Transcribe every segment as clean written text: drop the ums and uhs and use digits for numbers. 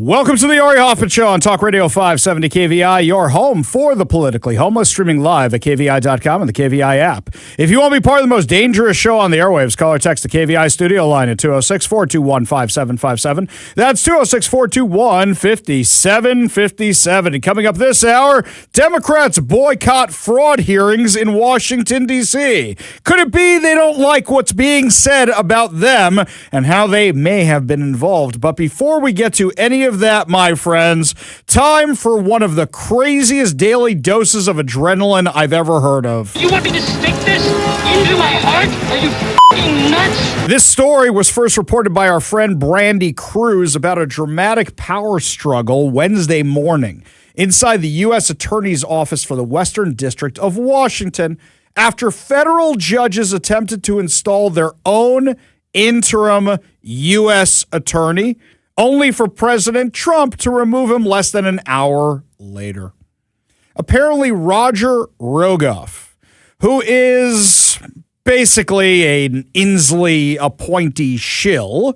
Welcome to the Ari Hoffman Show on Talk Radio 570 KVI, your home for the politically homeless, streaming live at KVI.com and the KVI app. If you want to be part of the most dangerous show on the airwaves, call or text the KVI studio line at 206-421-5757. That's 206-421-5757. And coming up this hour, Democrats boycott fraud hearings in Washington, D.C. Could it be they don't like what's being said about them and how they may have been involved? But before we get to any of that, my friends, time for one of the craziest daily doses of adrenaline I've ever heard of. You want me to stick this into my heart? Are you f***ing nuts? This story was first reported by our friend Brandy Cruz about a dramatic power struggle Wednesday morning inside the U.S. Attorney's Office for the Western District of Washington after federal judges attempted to install their own interim U.S. attorney, only for President Trump to remove him less than an hour later. Apparently, Roger Rogoff, who is basically an Inslee appointee shill,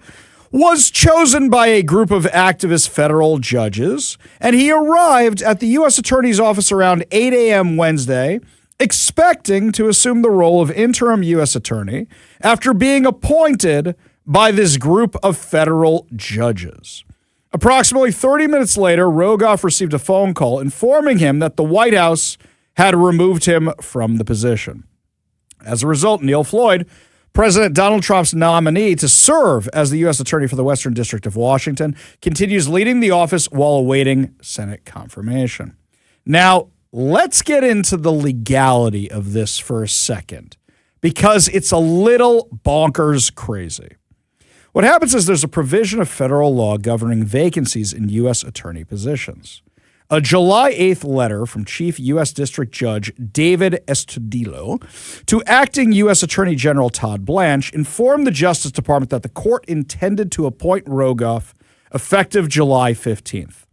was chosen by a group of activist federal judges, and he arrived at the U.S. Attorney's Office around 8 a.m. Wednesday, expecting to assume the role of interim U.S. attorney after being appointed by this group of federal judges. Approximately 30 minutes later, Rogoff received a phone call informing him that the White House had removed him from the position. As a result, Neil Floyd, President Donald Trump's nominee to serve as the U.S. Attorney for the Western District of Washington, continues leading the office while awaiting Senate confirmation. Now, let's get into the legality of this for a second, because it's a little bonkers crazy. What happens is there's a provision of federal law governing vacancies in U.S. attorney positions. A July 8th letter from Chief U.S. District Judge David Estudillo to acting U.S. Attorney General Todd Blanche informed the Justice Department that the court intended to appoint Rogoff effective July 15th.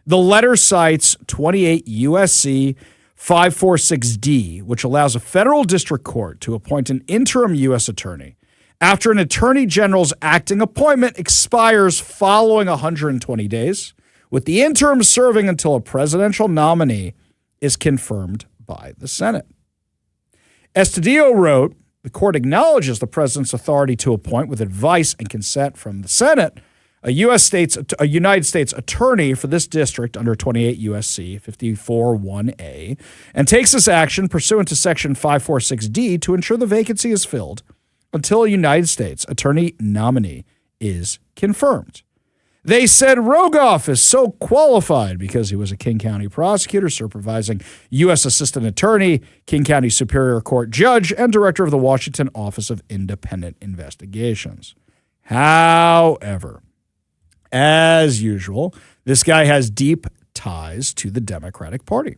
The letter cites 28 U.S.C. 546D, which allows a federal district court to appoint an interim U.S. attorney after an attorney general's acting appointment expires following 120 days, with the interim serving until a presidential nominee is confirmed by the Senate. Estudillo wrote, the court acknowledges the president's authority to appoint, with advice and consent from the Senate, a United States attorney for this district under 28 U.S.C. 54(1)A, and takes this action pursuant to Section 546D to ensure the vacancy is filled until a United States attorney nominee is confirmed. They said Rogoff is so qualified because he was a King County prosecutor, supervising U.S. Assistant Attorney, King County Superior Court Judge, and Director of the Washington Office of Independent Investigations. However, as usual, this guy has deep ties to the Democratic Party.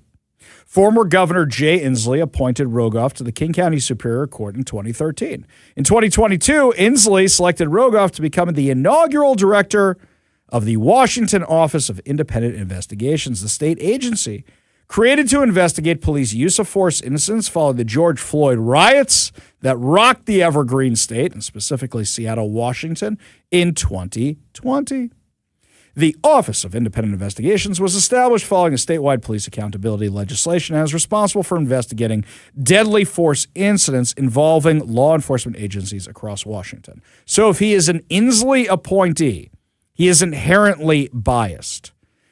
Former Governor Jay Inslee appointed Rogoff to the King County Superior Court in 2013. In 2022, Inslee selected Rogoff to become the inaugural director of the Washington Office of Independent Investigations, the state agency created to investigate police use of force incidents following the George Floyd riots that rocked the Evergreen State, and specifically Seattle, Washington, in 2020. The Office of Independent Investigations was established following a statewide police accountability legislation and is responsible for investigating deadly force incidents involving law enforcement agencies across Washington. So if he is an Inslee appointee, he is inherently biased.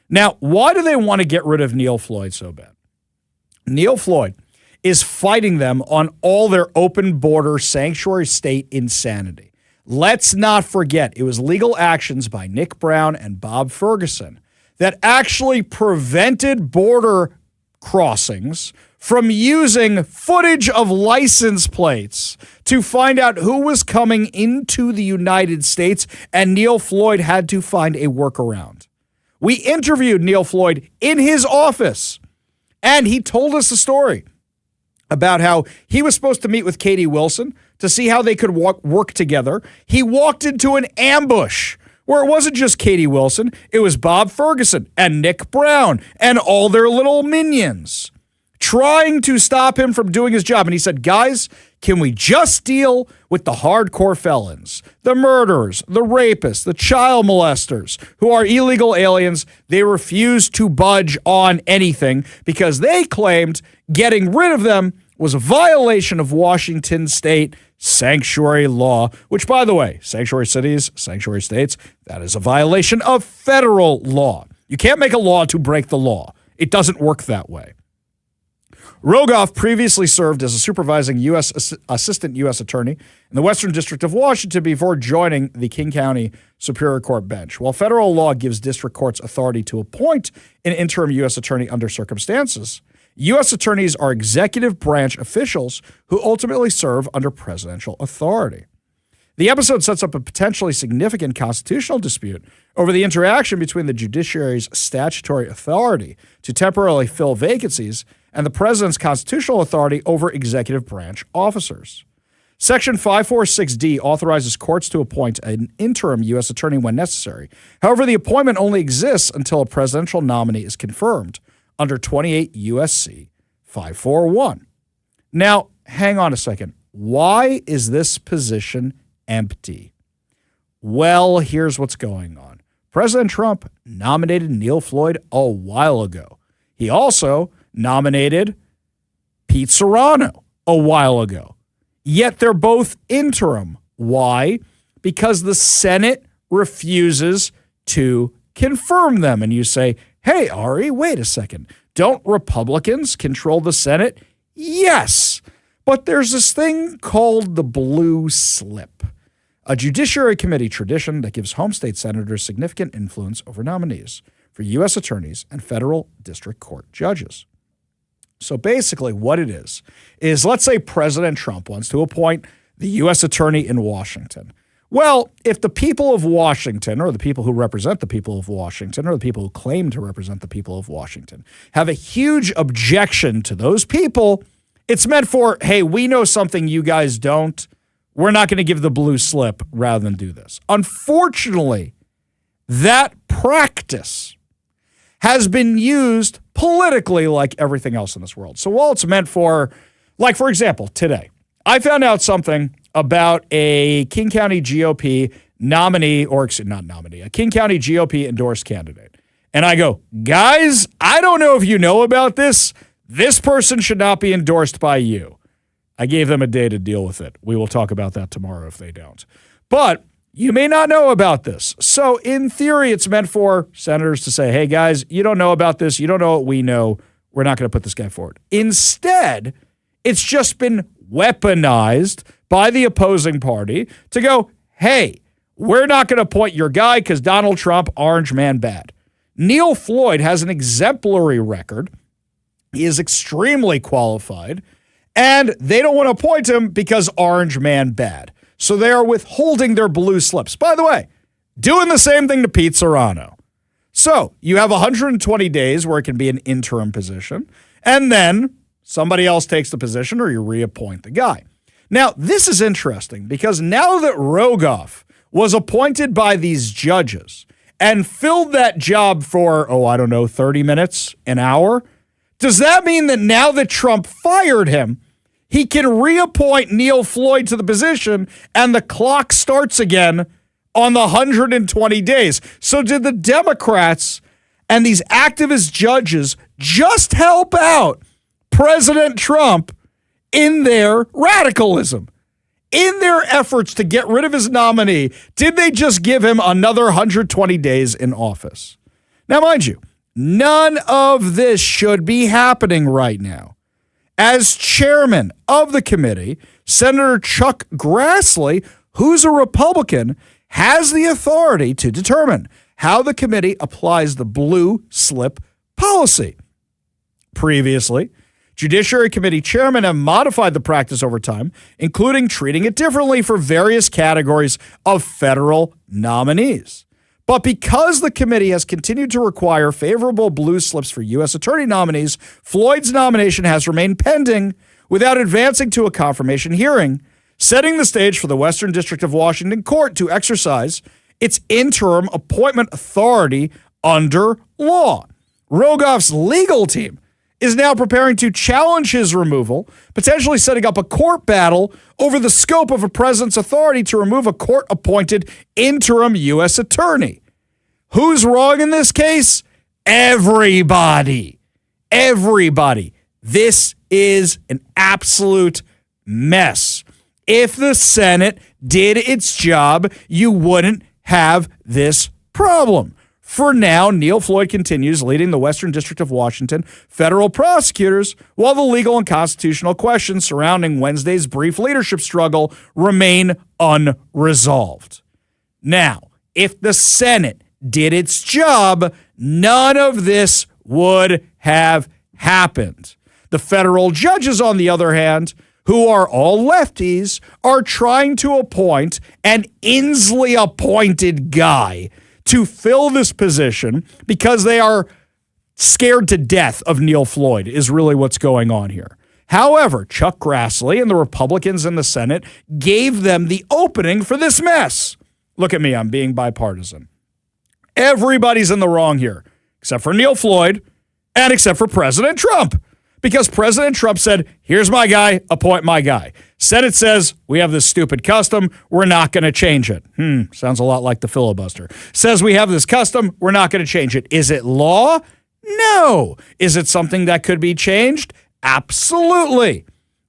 Now, why do they want to get rid of Neil Floyd so bad? Neil Floyd is fighting them on all their open border sanctuary state insanity. Let's not forget, it was legal actions by Nick Brown and Bob Ferguson that actually prevented border crossings from using footage of license plates to find out who was coming into the United States, and Neil Floyd had to find a workaround. We interviewed Neil Floyd in his office, and he told us a story about how he was supposed to meet with Katie Wilson to see how they could work together. He walked into an ambush where it wasn't just Katie Wilson, it was Bob Ferguson and Nick Brown and all their little minions trying to stop him from doing his job. And he said, guys, can we just deal with the hardcore felons, the murderers, the rapists, the child molesters who are illegal aliens? They refused to budge on anything because they claimed getting rid of them was a violation of Washington state sanctuary law, which, by the way, sanctuary cities, sanctuary states, that is a violation of federal law. You can't make a law to break the law. It doesn't work that way. Rogoff previously served as a supervising assistant U.S. attorney in the Western District of Washington before joining the King County Superior Court bench. While federal law gives district courts authority to appoint an interim U.S. attorney under circumstances, U.S. attorneys are executive branch officials who ultimately serve under presidential authority. The episode sets up a potentially significant constitutional dispute over the interaction between the judiciary's statutory authority to temporarily fill vacancies and the president's constitutional authority over executive branch officers. Section 546D authorizes courts to appoint an interim U.S. attorney when necessary. However, the appointment only exists until a presidential nominee is confirmed under 28 U.S.C. 541. Now, hang on a second. Why is this position empty? Well, here's what's going on. President Trump nominated Neil Floyd a while ago. He also nominated Pete Serrano a while ago. Yet they're both interim. Why? Because the Senate refuses to confirm them. And you say, hey, Ari, wait a second. Don't Republicans control the Senate? Yes. But there's this thing called the blue slip, a Judiciary Committee tradition that gives home state senators significant influence over nominees for U.S. attorneys and federal district court judges. So basically what it is let's say President Trump wants to appoint the U.S. attorney in Washington. Well, if the people of Washington, or the people who represent the people of Washington, or the people who claim to represent the people of Washington, have a huge objection to those people, it's meant for, hey, we know something you guys don't. We're not going to give the blue slip rather than do this. Unfortunately, that practice has been used politically like everything else in this world. So while it's meant for, like, for example, today, I found out something about a King County GOP nominee, or not nominee, a King County GOP endorsed candidate. And I go, guys, I don't know if you know about this. This person should not be endorsed by you. I gave them a day to deal with it. We will talk about that tomorrow if they don't. But you may not know about this. So in theory, it's meant for senators to say, hey, guys, you don't know about this. You don't know what we know. We're not going to put this guy forward. Instead, it's just been weaponized by the opposing party to go, hey, we're not going to appoint your guy because Donald Trump, orange man bad. Neil Floyd has an exemplary record. He is extremely qualified, and they don't want to appoint him because orange man bad. So they are withholding their blue slips. By the way, doing the same thing to Pete Serrano. So you have 120 days where it can be an interim position, and then somebody else takes the position or you reappoint the guy. Now, this is interesting because now that Rogoff was appointed by these judges and filled that job for, 30 minutes, an hour, does that mean that now that Trump fired him, he can reappoint Neil Floyd to the position and the clock starts again on the 120 days? So did the Democrats and these activist judges just help out President Trump in their radicalism, in their efforts to get rid of his nominee? Did they just give him another 120 days in office? Now, mind you, none of this should be happening right now. As chairman of the committee, Senator Chuck Grassley, who's a Republican, has the authority to determine how the committee applies the blue slip policy. Previously, Judiciary Committee chairmen have modified the practice over time, including treating it differently for various categories of federal nominees. But because the committee has continued to require favorable blue slips for U.S. attorney nominees, Floyd's nomination has remained pending without advancing to a confirmation hearing, setting the stage for the Western District of Washington Court to exercise its interim appointment authority under law. Rogoff's legal team is now preparing to challenge his removal, potentially setting up a court battle over the scope of a president's authority to remove a court-appointed interim U.S. attorney. Who's wrong in this case? Everybody. Everybody. This is an absolute mess. If the Senate did its job, you wouldn't have this problem. For now, Neil Floyd continues leading the Western District of Washington federal prosecutors while the legal and constitutional questions surrounding Wednesday's brief leadership struggle remain unresolved. Now, if the Senate did its job, none of this would have happened. The federal judges, on the other hand, who are all lefties, are trying to appoint an Inslee-appointed guy to fill this position because they are scared to death of Neil Floyd is really what's going on here. However, Chuck Grassley and the Republicans in the Senate gave them the opening for this mess. Look at me, I'm being bipartisan. Everybody's in the wrong here, except for Neil Floyd and except for President Trump. Because President Trump said, here's my guy, appoint my guy. Senate says, we have this stupid custom, we're not going to change it. Sounds a lot like the filibuster. Says we have this custom, we're not going to change it. Is it law? No. Is it something that could be changed? Absolutely.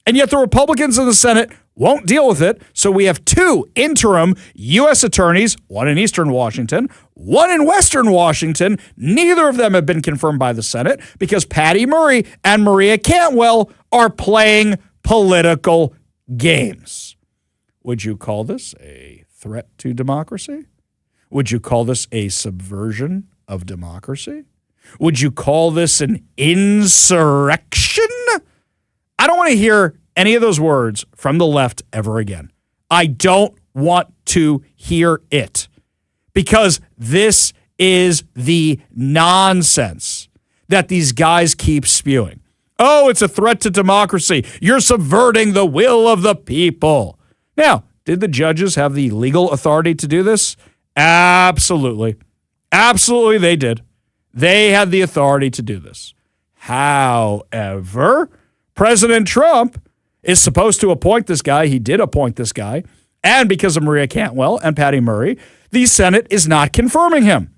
And yet the Republicans in the Senate won't deal with it, so we have two interim U.S. attorneys, one in Eastern Washington, one in Western Washington. Neither of them have been confirmed by the Senate because Patty Murray and Maria Cantwell are playing political games. Would you call this a threat to democracy? Would you call this a subversion of democracy? Would you call this an insurrection? I don't want to hear any of those words from the left ever again. I don't want to hear it because this is the nonsense that these guys keep spewing. Oh, it's a threat to democracy. You're subverting the will of the people. Now, did the judges have the legal authority to do this? Absolutely. Absolutely, they did. They had the authority to do this. However, President Trump is supposed to appoint this guy. He did appoint this guy. And because of Maria Cantwell and Patty Murray, the Senate is not confirming him.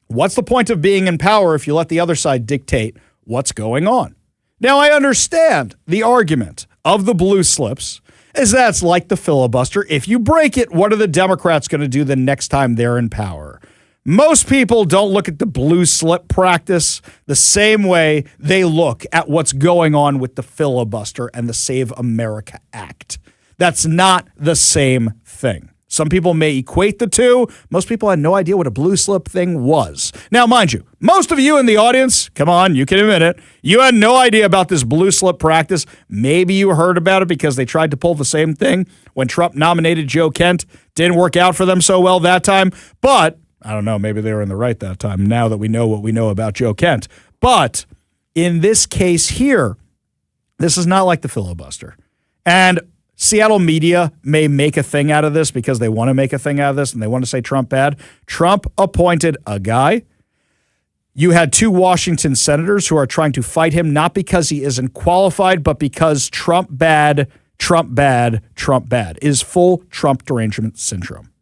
What's the point of being in power if you let the other side dictate what's going on? Now, I understand the argument of the blue slips is that's like the filibuster. If you break it, what are the Democrats going to do the next time they're in power? Most people don't look at the blue slip practice the same way they look at what's going on with the filibuster and the Save America Act. That's not the same thing. Some people may equate the two. Most people had no idea what a blue slip thing was. Now, mind you, most of you in the audience, come on, you can admit it, you had no idea about this blue slip practice. Maybe you heard about it because they tried to pull the same thing when Trump nominated Joe Kent. Didn't work out for them so well that time, but I don't know, maybe they were in the right that time now that we know what we know about Joe Kent. But in this case here, this is not like the filibuster. And Seattle media may make a thing out of this because they want to make a thing out of this and they want to say Trump bad. Trump appointed a guy. You had two Washington senators who are trying to fight him, not because he isn't qualified, but because Trump bad, Trump bad, Trump bad is full Trump derangement syndrome.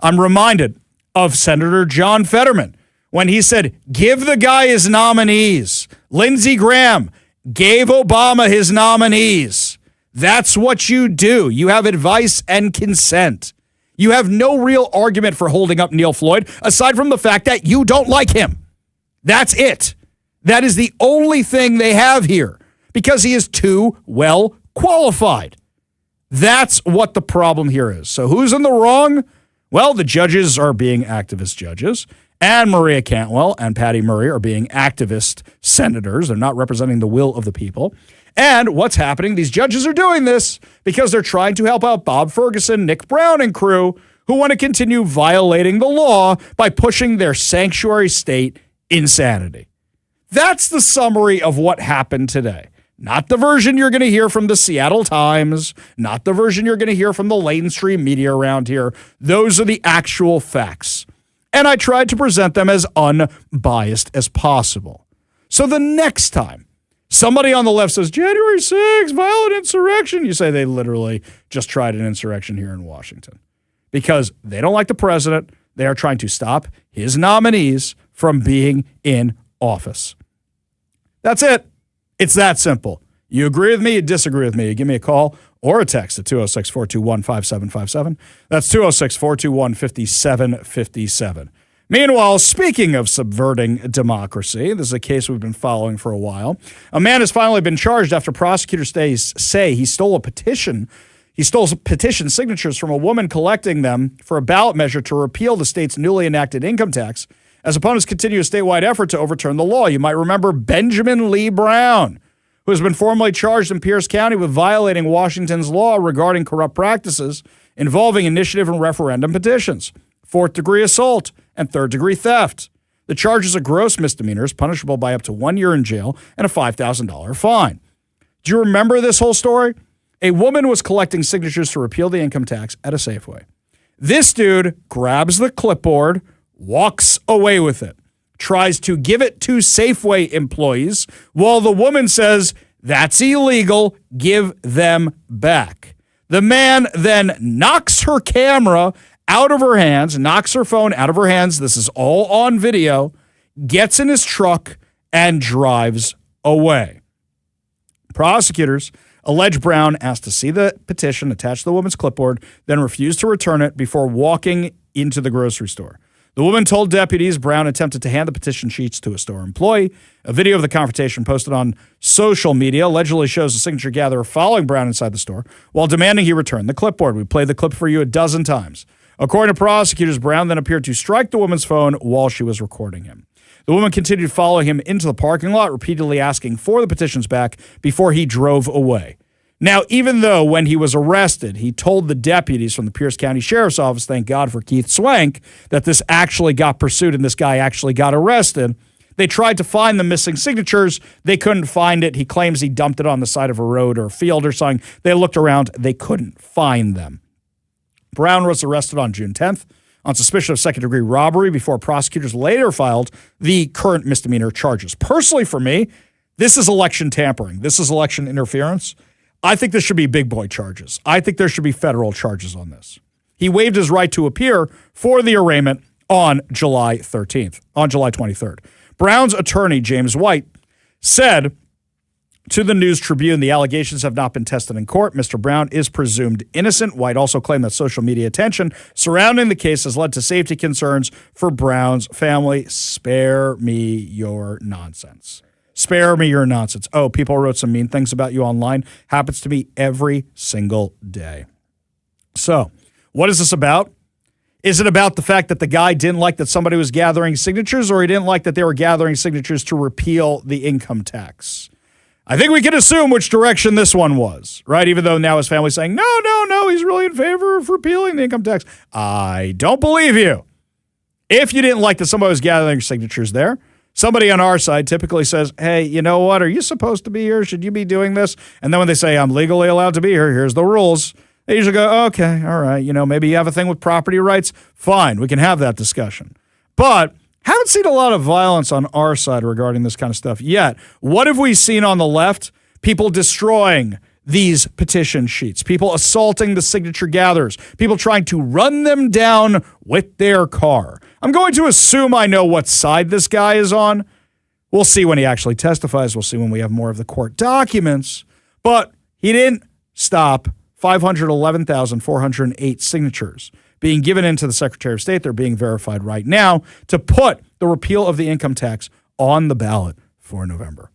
I'm reminded of Senator John Fetterman when he said, give the guy his nominees. Lindsey Graham gave Obama his nominees. That's what you do. You have advice and consent. You have no real argument for holding up Neil Floyd, aside from the fact that you don't like him. That's it. That is the only thing they have here, because he is too well qualified. That's what the problem here is. So who's in the wrong? Well, the judges are being activist judges, and Maria Cantwell and Patty Murray are being activist senators. They're not representing the will of the people. And what's happening? These judges are doing this because they're trying to help out Bob Ferguson, Nick Brown, and crew who want to continue violating the law by pushing their sanctuary state insanity. That's the summary of what happened today. Not the version you're going to hear from the Seattle Times, not the version you're going to hear from the mainstream media around here. Those are the actual facts. And I tried to present them as unbiased as possible. So the next time Somebody on the left says, January 6th, violent insurrection. You say they literally just tried an insurrection here in Washington because they don't like the president. They are trying to stop his nominees from being in office. That's it. It's that simple. You agree with me, you disagree with me, you give me a call or a text at 206-421-5757. That's 206-421-5757. Meanwhile, speaking of subverting democracy, this is a case we've been following for a while. A man has finally been charged after prosecutors say he stole a petition. He stole petition signatures from a woman collecting them for a ballot measure to repeal the state's newly enacted income tax as opponents continue a statewide effort to overturn the law. You might remember Benjamin Lee Brown, who has been formally charged in Pierce County with violating Washington's law regarding corrupt practices involving initiative and referendum petitions, fourth-degree assault, and third-degree theft. The charges are gross misdemeanors, punishable by up to 1 year in jail and a $5,000 fine. Do you remember this whole story? A woman was collecting signatures to repeal the income tax at a Safeway. This dude grabs the clipboard, walks away with it, tries to give it to Safeway employees, while the woman says, that's illegal, give them back. The man then knocks her camera out of her hands, knocks her phone out of her hands. This is all on video, gets in his truck, and drives away. Prosecutors allege Brown asked to see the petition attached to the woman's clipboard, then refused to return it before walking into the grocery store. The woman told deputies Brown attempted to hand the petition sheets to a store employee. A video of the confrontation posted on social media allegedly shows a signature gatherer following Brown inside the store while demanding he return the clipboard. We played the clip for you a dozen times. According to prosecutors, Brown then appeared to strike the woman's phone while she was recording him. The woman continued following him into the parking lot, repeatedly asking for the petitions back before he drove away. Now, even though when he was arrested, he told the deputies from the Pierce County Sheriff's Office, thank God for Keith Swank, that this actually got pursued and this guy actually got arrested, they tried to find the missing signatures. They couldn't find it. He claims he dumped it on the side of a road or a field or something. They looked around. They couldn't find them. Brown was arrested on June 10th on suspicion of second-degree robbery before prosecutors later filed the current misdemeanor charges. Personally, for me, this is election tampering. This is election interference. I think this should be big boy charges. I think there should be federal charges on this. He waived his right to appear for the arraignment on July 23rd. Brown's attorney, James White, said to the News Tribune, the allegations have not been tested in court. Mr. Brown is presumed innocent. White also claimed that social media attention surrounding the case has led to safety concerns for Brown's family. Spare me your nonsense. Spare me your nonsense. Oh, people wrote some mean things about you online. Happens to me every single day. So, what is this about? Is it about the fact that the guy didn't like that somebody was gathering signatures, or he didn't like that they were gathering signatures to repeal the income tax? I think we can assume which direction this one was, right? Even though now his family's saying, no, he's really in favor of repealing the income tax. I don't believe you. If you didn't like that somebody was gathering signatures there, somebody on our side typically says, hey, you know what? Are you supposed to be here? Should you be doing this? And then when they say, I'm legally allowed to be here, here's the rules. They usually go, okay, all right. Maybe you have a thing with property rights. Fine, we can have that discussion. But haven't seen a lot of violence on our side regarding this kind of stuff yet. What have we seen on the left? People destroying these petition sheets, people assaulting the signature gatherers, people trying to run them down with their car. I'm going to assume I know what side this guy is on. We'll see when he actually testifies. We'll see when we have more of the court documents. But he didn't stop 511,408 signatures being given into the Secretary of State. They're being verified right now to put the repeal of the income tax on the ballot for November.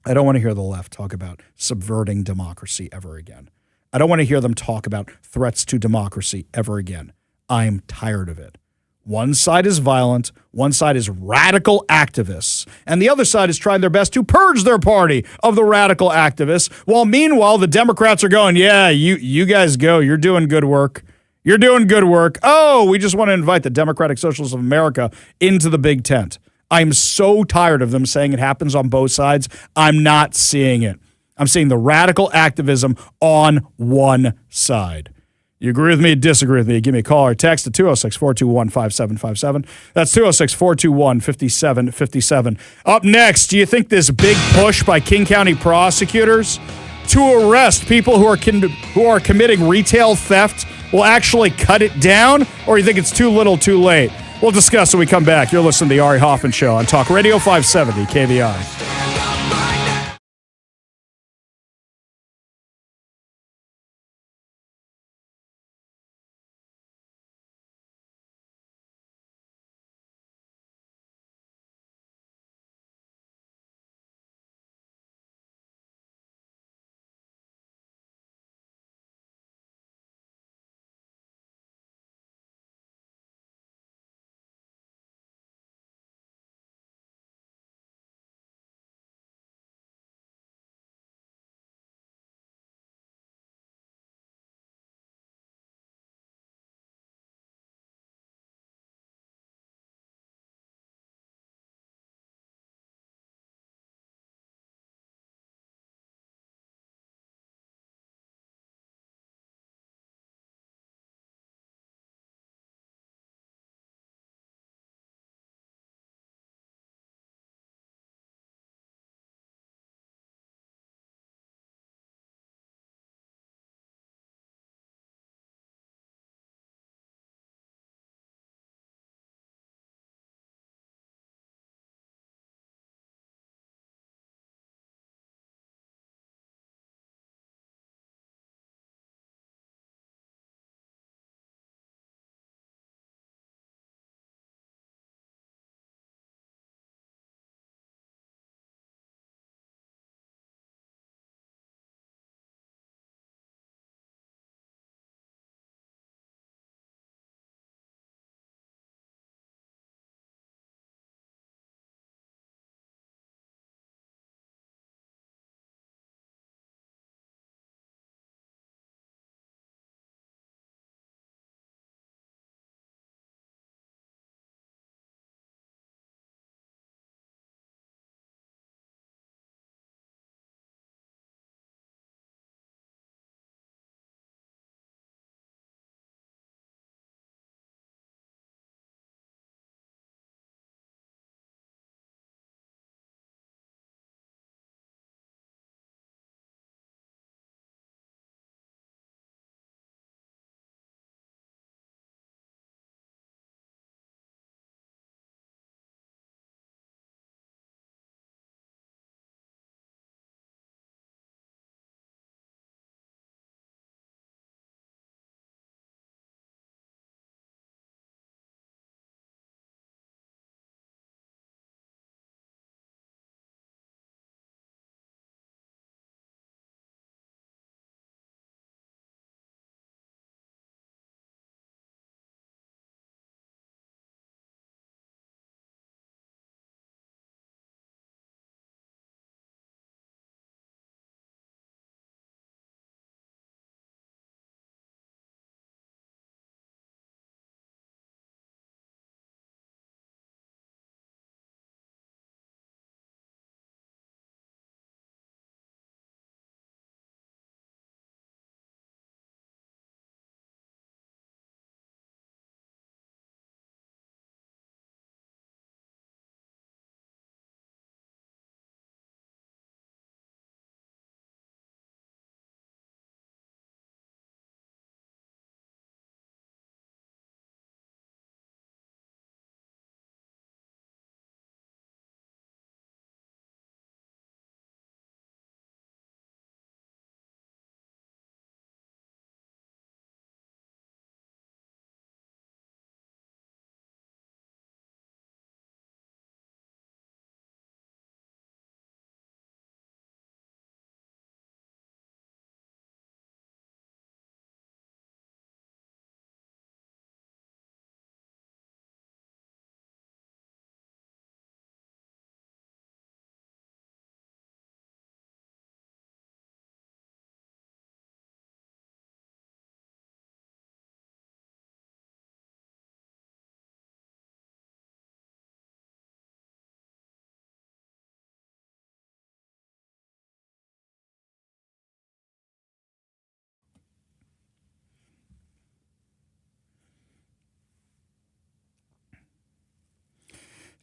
I don't want to hear the left talk about subverting democracy ever again. I don't want to hear them talk about threats to democracy ever again. I'm tired of it. One side is violent, one side is radical activists, and the other side is trying their best to purge their party of the radical activists, while meanwhile the Democrats are going, yeah, you guys go, you're doing good work. You're doing good work. Oh, we just want to invite the Democratic Socialists of America into the big tent. I'm so tired of them saying it happens on both sides. I'm not seeing it. I'm seeing the radical activism on one side. You agree with me, disagree with me, give me a call or text at 206-421-5757. That's 206-421-5757. Up next, do you think this big push by King County prosecutors to arrest people who are committing retail theft will actually cut it down, or you think it's too little too late? We'll discuss when we come back. You're listening to The Ari Hoffman Show on Talk Radio 570 KVI.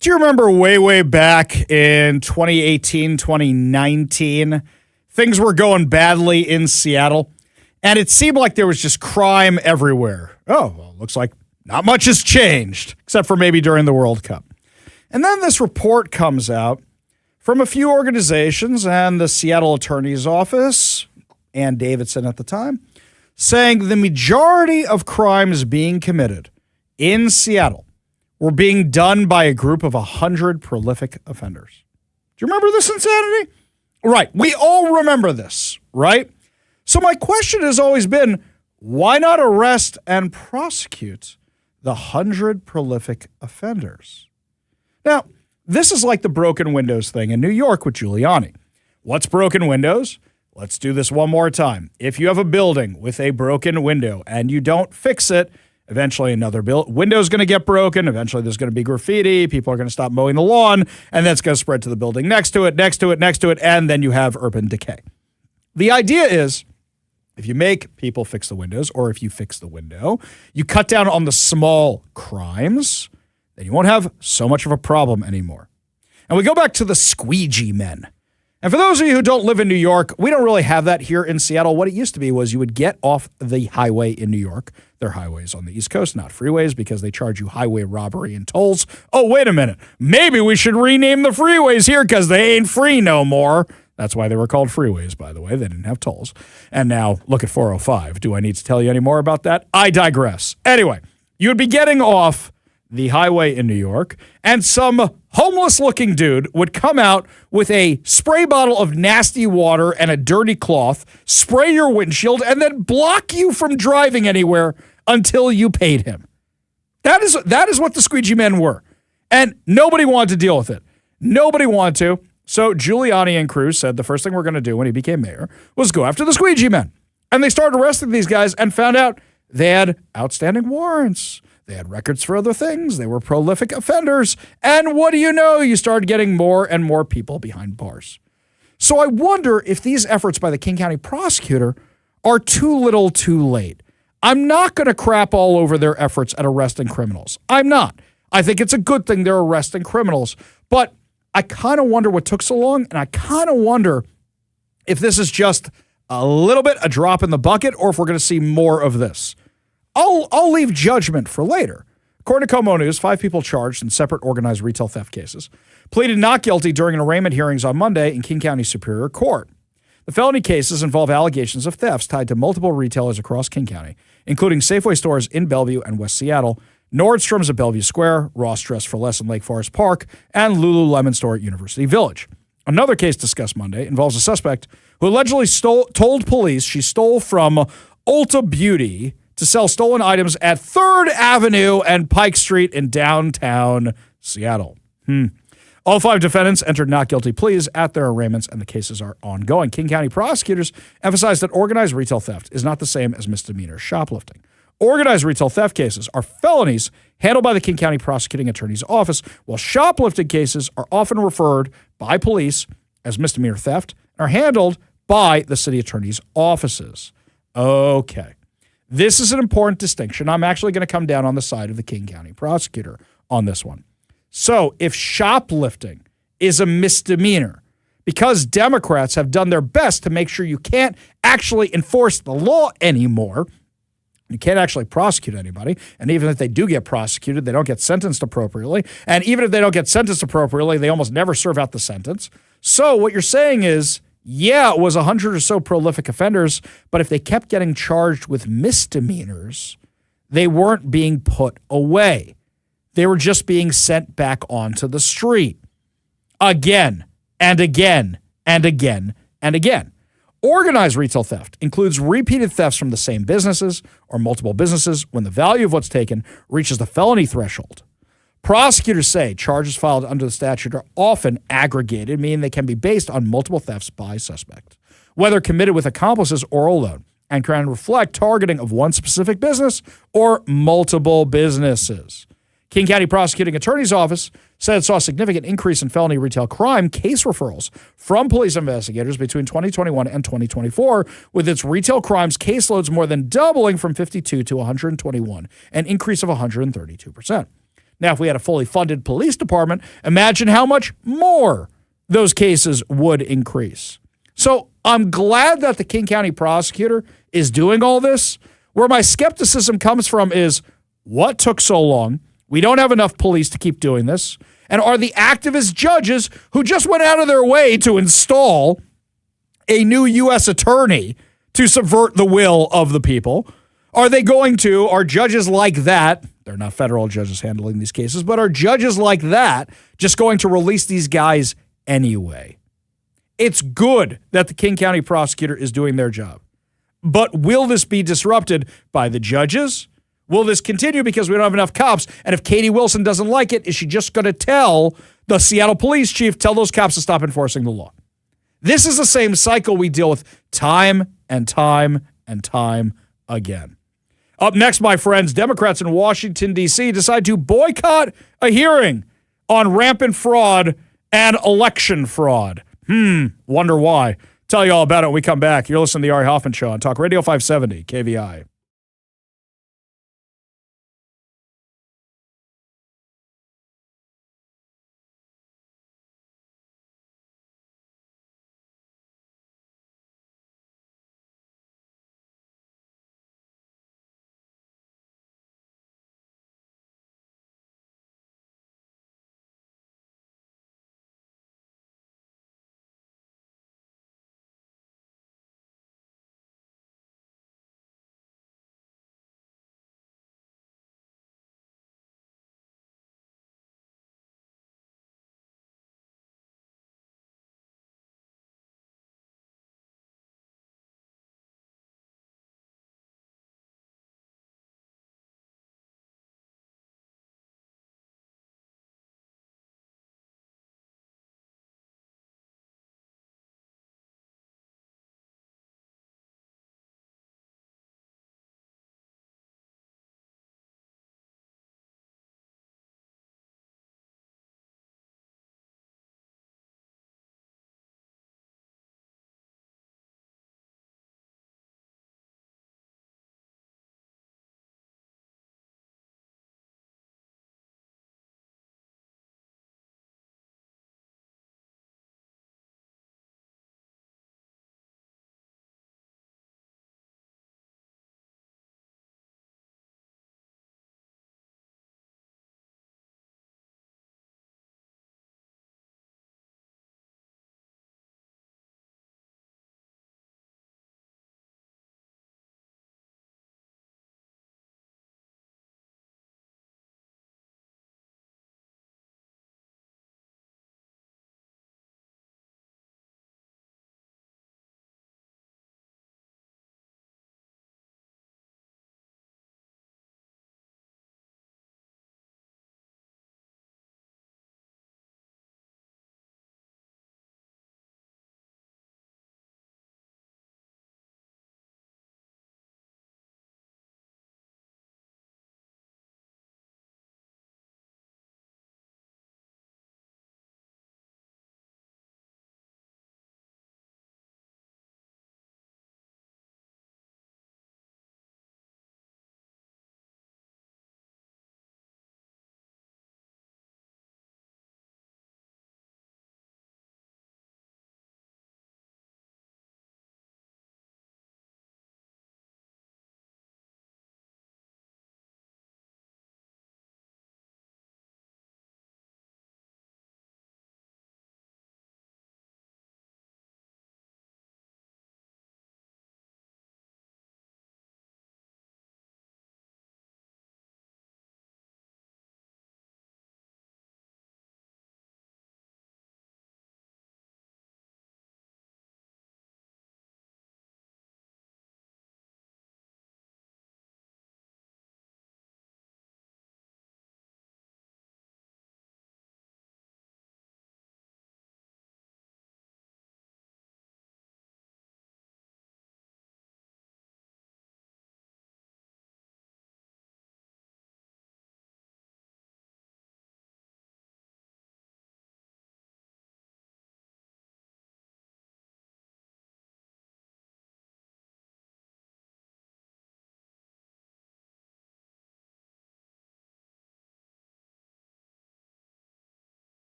Do you remember way back in 2018, 2019, things were going badly in Seattle, and it seemed like there was just crime everywhere. Oh, well, looks like not much has changed, except for maybe during the World Cup. And then this report comes out from a few organizations and the Seattle Attorney's Office, Ann Davidson at the time, saying the majority of crimes being committed in Seattle were being done by a group of 100 prolific offenders. Do you remember this insanity? Right. We all remember this, right? So my question has always been, why not arrest and prosecute the 100 prolific offenders? Now, this is like the broken windows thing in New York with Giuliani. What's broken windows? Let's do this one more time. If you have a building with a broken window and you don't fix it, eventually another window's going to get broken. Eventually there's going to be graffiti. People are going to stop mowing the lawn, and that's going to spread to the building next to it, and then you have urban decay. The idea is, if you make people fix the windows, or if you fix the window, you cut down on the small crimes, then you won't have so much of a problem anymore. And we go back to the squeegee men. And for those of you who don't live in New York, we don't really have that here in Seattle. What it used to be was you would get off the highway in New York. There are highways on the East Coast, not freeways, because they charge you highway robbery and tolls. Oh, wait a minute. Maybe we should rename the freeways here because they ain't free no more. That's why they were called freeways, by the way. They didn't have tolls. And now look at 405. Do I need to tell you any more about that? I digress. Anyway, you would be getting off the highway in New York, and some homeless-looking dude would come out with a spray bottle of nasty water and a dirty cloth, spray your windshield, and then block you from driving anywhere until you paid him. That is what the squeegee men were. And nobody wanted to deal with it. Nobody wanted to. So Giuliani and Cruz said the first thing we're going to do when he became mayor was go after the squeegee men. And they started arresting these guys and found out they had outstanding warrants. They had records for other things. They were prolific offenders. And what do you know? You started getting more and more people behind bars. So I wonder if these efforts by the King County prosecutor are too little too late. I'm not going to crap all over their efforts at arresting criminals. I'm not. I think it's a good thing they're arresting criminals. But I kind of wonder what took so long. And I kind of wonder if this is just a little bit a drop in the bucket or if we're going to see more of this. I'll leave judgment for later. According to Como News, 5 people charged in separate organized retail theft cases pleaded not guilty during an arraignment hearings on Monday in King County Superior Court. The felony cases involve allegations of thefts tied to multiple retailers across King County, including Safeway stores in Bellevue and West Seattle, Nordstrom's at Bellevue Square, Ross Dress for Less in Lake Forest Park, and Lululemon store at University Village. Another case discussed Monday involves a suspect who allegedly told police she stole from Ulta Beauty to sell stolen items at 3rd Avenue and Pike Street in downtown Seattle. All 5 defendants entered not guilty pleas at their arraignments, and the cases are ongoing. King County prosecutors emphasized that organized retail theft is not the same as misdemeanor shoplifting. Organized retail theft cases are felonies handled by the King County Prosecuting Attorney's Office, while shoplifting cases are often referred by police as misdemeanor theft and are handled by the city attorney's offices. Okay. This is an important distinction. I'm actually going to come down on the side of the King County prosecutor on this one. So if shoplifting is a misdemeanor, because Democrats have done their best to make sure you can't actually enforce the law anymore, you can't actually prosecute anybody, and even if they do get prosecuted, they don't get sentenced appropriately, and even if they don't get sentenced appropriately, they almost never serve out the sentence. So what you're saying is, yeah, it was 100 or so prolific offenders, but if they kept getting charged with misdemeanors, they weren't being put away. They were just being sent back onto the street. Again, and again, and again, and again. Organized retail theft includes repeated thefts from the same businesses or multiple businesses when the value of what's taken reaches the felony threshold. Prosecutors say charges filed under the statute are often aggregated, meaning they can be based on multiple thefts by suspect, whether committed with accomplices or alone, and can reflect targeting of one specific business or multiple businesses. King County Prosecuting Attorney's Office said it saw a significant increase in felony retail crime case referrals from police investigators between 2021 and 2024, with its retail crimes caseloads more than doubling from 52 to 121, an increase of 132%. Now, if we had a fully funded police department, imagine how much more those cases would increase. So I'm glad that the King County prosecutor is doing all this. Where my skepticism comes from is, what took so long? We don't have enough police to keep doing this. And are the activist judges who just went out of their way to install a new U.S. attorney to subvert the will of the people, are judges like that, they're not federal judges handling these cases, but are judges like that just going to release these guys anyway? It's good that the King County prosecutor is doing their job. But will this be disrupted by the judges? Will this continue because we don't have enough cops? And if Katie Wilson doesn't like it, is she just going to tell the Seattle police chief, tell those cops to stop enforcing the law? This is the same cycle we deal with time and time and time again. Up next, my friends, Democrats in Washington, D.C. decide to boycott a hearing on rampant fraud and election fraud. Wonder why. Tell you all about it when we come back. You're listening to The Ari Hoffman Show on Talk Radio 570 KVI.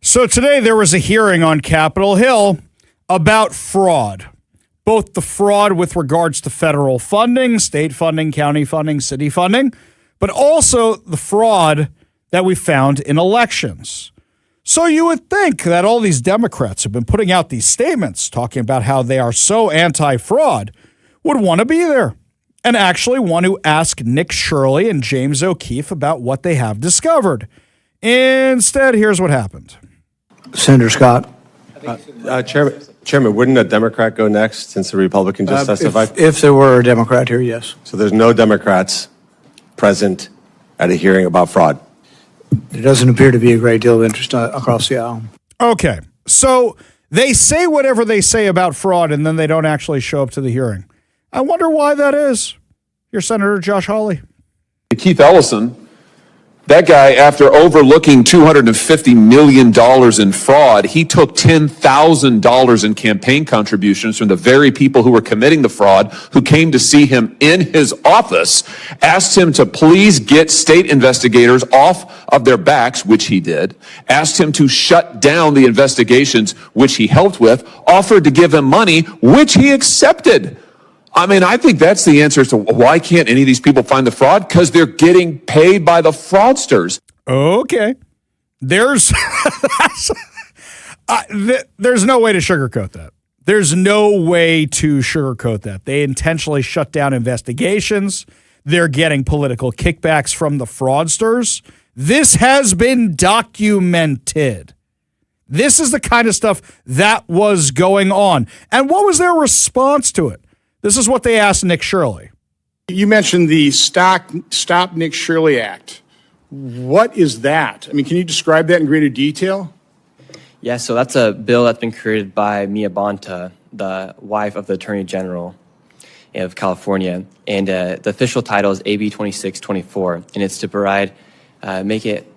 So today there was a hearing on Capitol Hill about fraud, both the fraud with regards to federal funding, state funding, county funding, city funding, but also the fraud that we found in elections. So you would think that all these Democrats have been putting out these statements talking about how they are so anti-fraud would want to be there and actually want to ask Nick Shirley and James O'Keefe about what they have discovered. Instead, here's what happened. Senator Scott. Chairman, wouldn't a Democrat go next since the Republican just testified? If there were a Democrat here, yes. So there's no Democrats present at a hearing about fraud? There doesn't appear to be a great deal of interest across the aisle. Okay, so they say whatever they say about fraud and then they don't actually show up to the hearing. I wonder why that is. Here's Senator Josh Hawley. Keith Ellison, that guy, after overlooking $250 million in fraud, he took $10,000 in campaign contributions from the very people who were committing the fraud, who came to see him in his office, asked him to please get state investigators off of their backs, which he did, asked him to shut down the investigations, which he helped with, offered to give him money, which he accepted. I mean, I think that's the answer to why can't any of these people find the fraud? Because they're getting paid by the fraudsters. Okay. There's there's no way to sugarcoat that. There's no way to sugarcoat that. They intentionally shut down investigations. They're getting political kickbacks from the fraudsters. This has been documented. This is the kind of stuff that was going on. And what was their response to it? This is what they asked Nick Shirley. You mentioned the Stop Nick Shirley Act. What is that? I mean, can you describe that in greater detail? Yeah, so that's a bill that's been created by Mia Bonta, the wife of the Attorney General of California. And the official title is AB 2624, and it's to provide, make it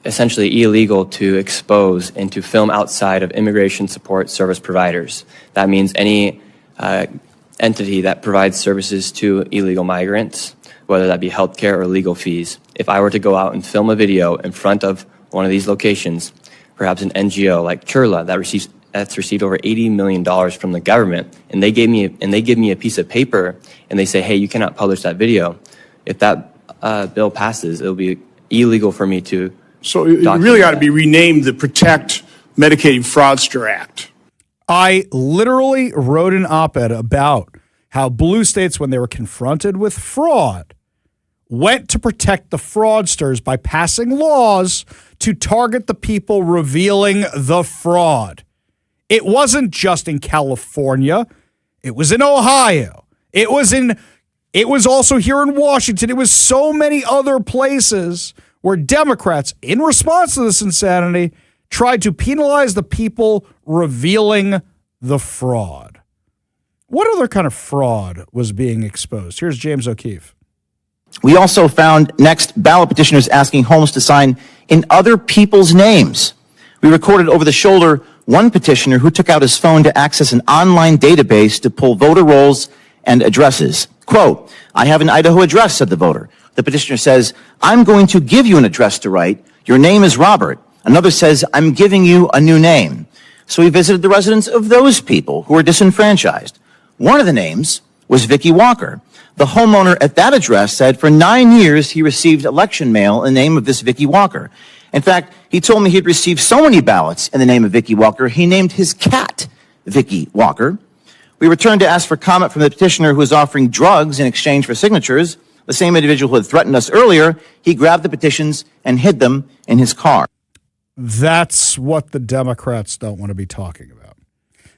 essentially illegal to expose and to film outside of immigration support service providers. That means any entity that provides services to illegal migrants, whether that be healthcare or legal fees. If I were to go out and film a video in front of one of these locations, perhaps an NGO like Churla that's received over $80 million from the government, and they give me a piece of paper and they say, hey, you cannot publish that video. If that bill passes, it'll be illegal for me to. So it really ought to be renamed the Protect Medicaid Fraudster Act. I literally wrote an op-ed about how blue states, when they were confronted with fraud, went to protect the fraudsters by passing laws to target the people revealing the fraud. It wasn't just in California. It was in Ohio. It was also here in Washington. It was so many other places where Democrats, in response to this insanity, tried to penalize the people revealing the fraud. What other kind of fraud was being exposed? Here's James O'Keefe. We also found next ballot petitioners asking homes to sign in other people's names. We recorded over the shoulder one petitioner who took out his phone to access an online database to pull voter rolls and addresses. Quote, I have an Idaho address, said the voter. The petitioner says, I'm going to give you an address to write. Your name is Robert. Another says, I'm giving you a new name. So we visited the residence of those people who were disenfranchised. One of the names was Vicky Walker. The homeowner at that address said for 9 years he received election mail in the name of this Vicky Walker. In fact, he told me he'd received so many ballots in the name of Vicky Walker, he named his cat Vicky Walker. We returned to ask for comment from the petitioner who was offering drugs in exchange for signatures. The same individual who had threatened us earlier, he grabbed the petitions and hid them in his car. That's what the Democrats don't want to be talking about.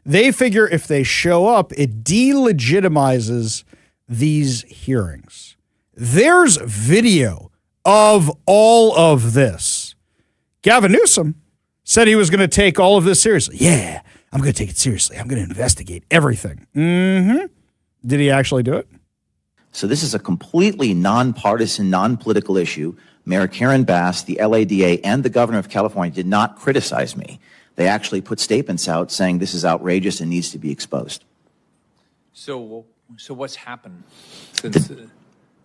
They figure if they show up, it delegitimizes these hearings. There's video of all of this. Gavin Newsom said he was going to take all of this seriously. Yeah, I'm going to take it seriously. I'm going to investigate everything. Mm-hmm. Did he actually do it? So this is a completely nonpartisan, non-political issue. Mayor Karen Bass, the LADA, and the governor of California did not criticize me. They actually put statements out saying this is outrageous and needs to be exposed. So what's happened since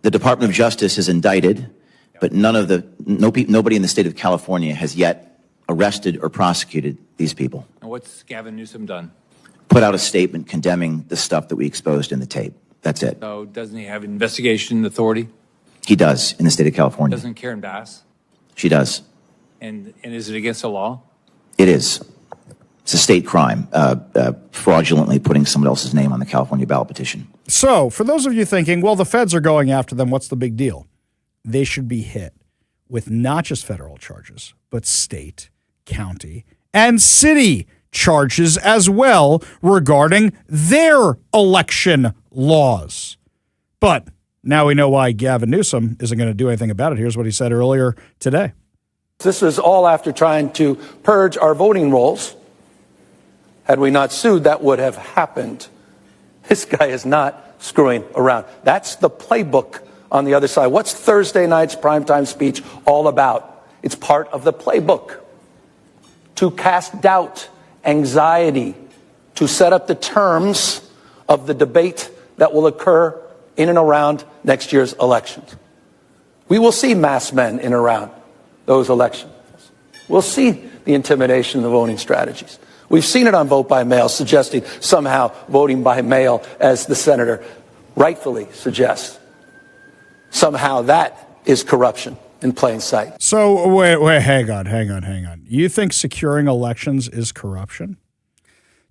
the Department of Justice is indicted, but nobody in the state of California has yet arrested or prosecuted these people. And what's Gavin Newsom done? Put out a statement condemning the stuff that we exposed in the tape. That's it. So doesn't he have investigation authority? He does in the state of California. Doesn't Karen Bass? She does. And is it against the law? It is. It's a state crime, fraudulently putting someone else's name on the California ballot petition. So, for those of you thinking, well, the feds are going after them, what's the big deal? They should be hit with not just federal charges, but state, county, and city charges as well regarding their election laws. But now we know why Gavin Newsom isn't going to do anything about it. Here's what he said earlier today. This was all after trying to purge our voting rolls. Had we not sued, that would have happened. This guy is not screwing around. That's the playbook on the other side. What's Thursday night's primetime speech all about? It's part of the playbook. To cast doubt, anxiety, to set up the terms of the debate that will occur in and around next year's elections. We will see masked men in and around those elections. We'll see the intimidation of the voting strategies. We've seen it on vote by mail, suggesting somehow voting by mail, as the senator rightfully suggests, somehow that is corruption in plain sight. So, wait, hang on. You think securing elections is corruption?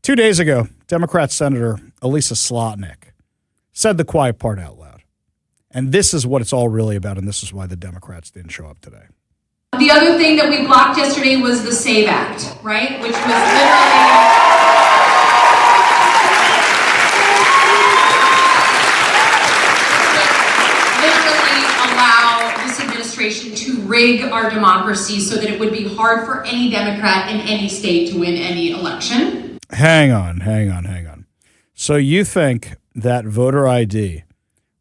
2 days ago, Democrat Senator Elisa Slotnick said the quiet part out loud. And this is what it's all really about, and this is why the Democrats didn't show up today. The other thing that we blocked yesterday was the SAVE Act, right? Which was literally allow this administration to rig our democracy so that it would be hard for any Democrat in any state to win any election. Hang on. So you think that voter ID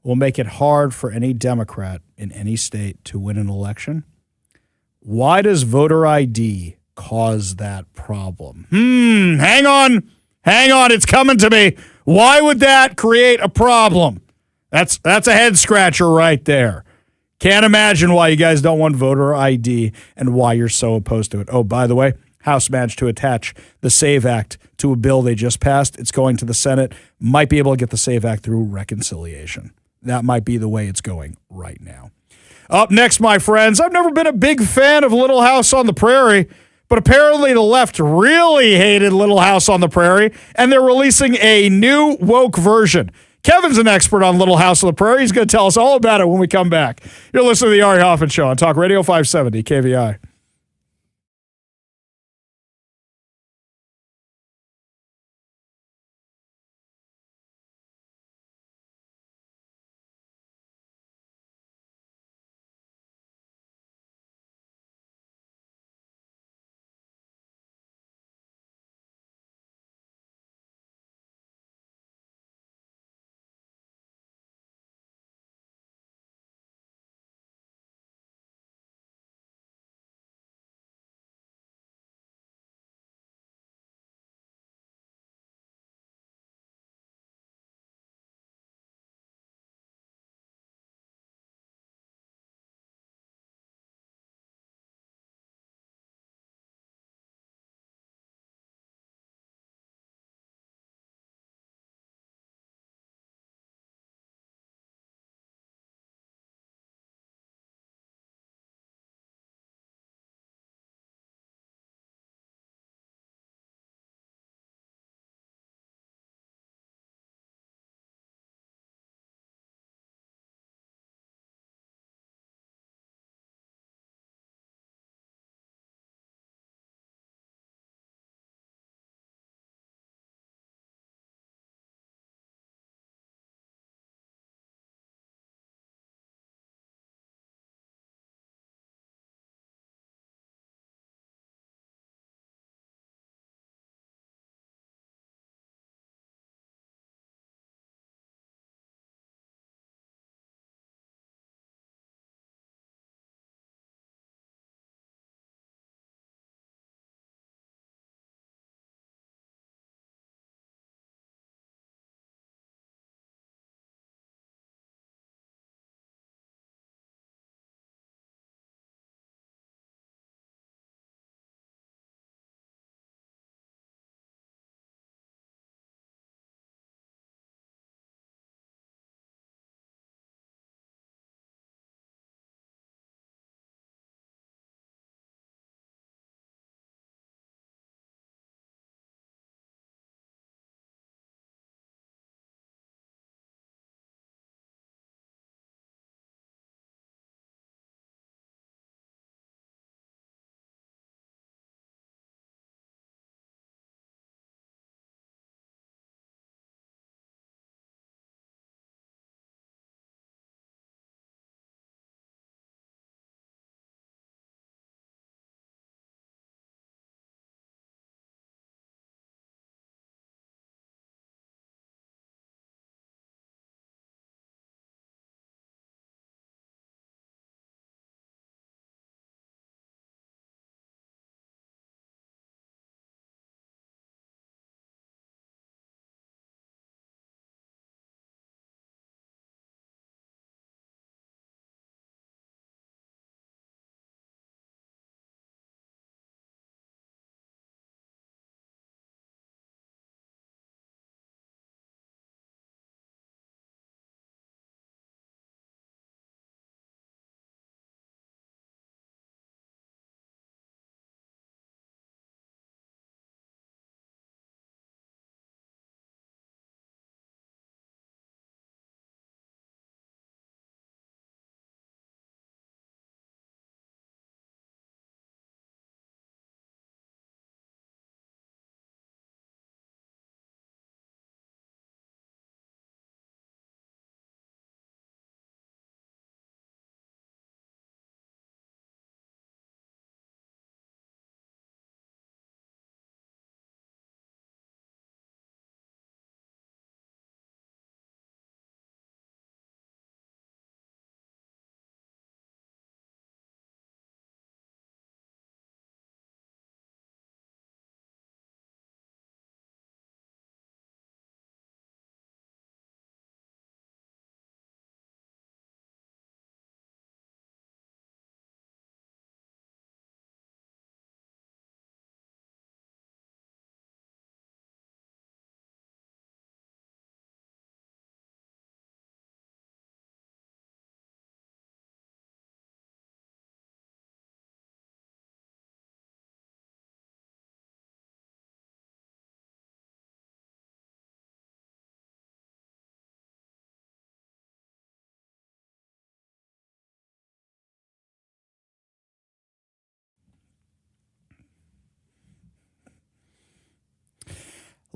will make it hard for any Democrat in any state to win an election? Why does voter ID cause that problem? Hang on, it's coming to me. Why would that create a problem? That's a head scratcher right there. Can't imagine why you guys don't want voter ID and why you're so opposed to it. Oh, by the way, House managed to attach the SAVE Act to a bill they just passed. It's going to the Senate. Might be able to get the SAVE Act through reconciliation. That might be the way it's going right now. Up next, my friends, I've never been a big fan of Little House on the Prairie, but apparently the left really hated Little House on the Prairie, and they're releasing a new woke version. Kevin's an expert on Little House on the Prairie. He's going to tell us all about it when we come back. You're listening to The Ari Hoffman Show on Talk Radio 570 KVI.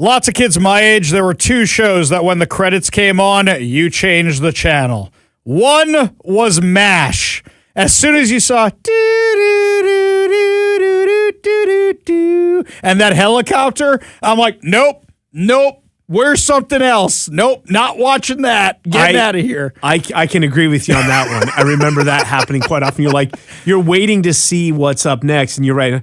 Lots of kids my age, there were two shows that when the credits came on, you changed the channel. One was MASH. As soon as you saw and that helicopter, I'm like, nope. Where's something else? Nope, not watching that. Get out of here. I can agree with you on that one. I remember that happening quite often. You're waiting to see what's up next, and you're right.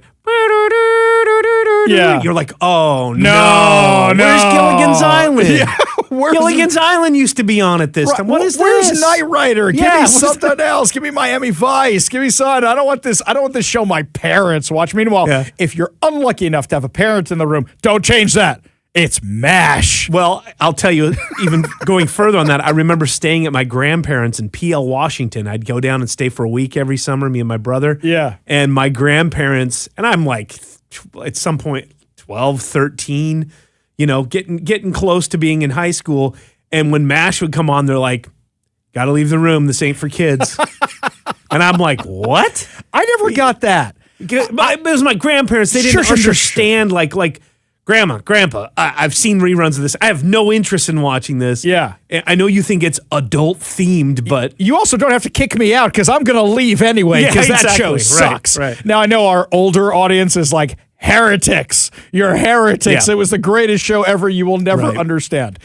Yeah. You're like, oh, no. Where's Gilligan's Island? Yeah. Gilligan's Island used to be on at this time. What is Where's this? Knight Rider? Give Yeah, me something else. Give me Miami Vice. Give me something. I don't want this show my parents watch. Meanwhile, if you're unlucky enough to have a parent in the room, don't change that. It's MASH. Well, I'll tell you, even going further on that, I remember staying at my grandparents in PL, Washington. I'd go down and stay for a week every summer, me and my brother. Yeah. And my grandparents, and I'm like, at some point, 12, 13, getting close to being in high school. And when MASH would come on, they're like, got to leave the room. This ain't for kids. And I'm like, what? I never got that. It was my grandparents. They didn't understand, like, Grandma, Grandpa, I've seen reruns of this. I have no interest in watching this. Yeah. I know you think it's adult themed, but you also don't have to kick me out because I'm going to leave anyway because that show sucks. Right. Now, I know our older audience is like, heretics. You're heretics. Yeah. It was the greatest show ever. You will never understand.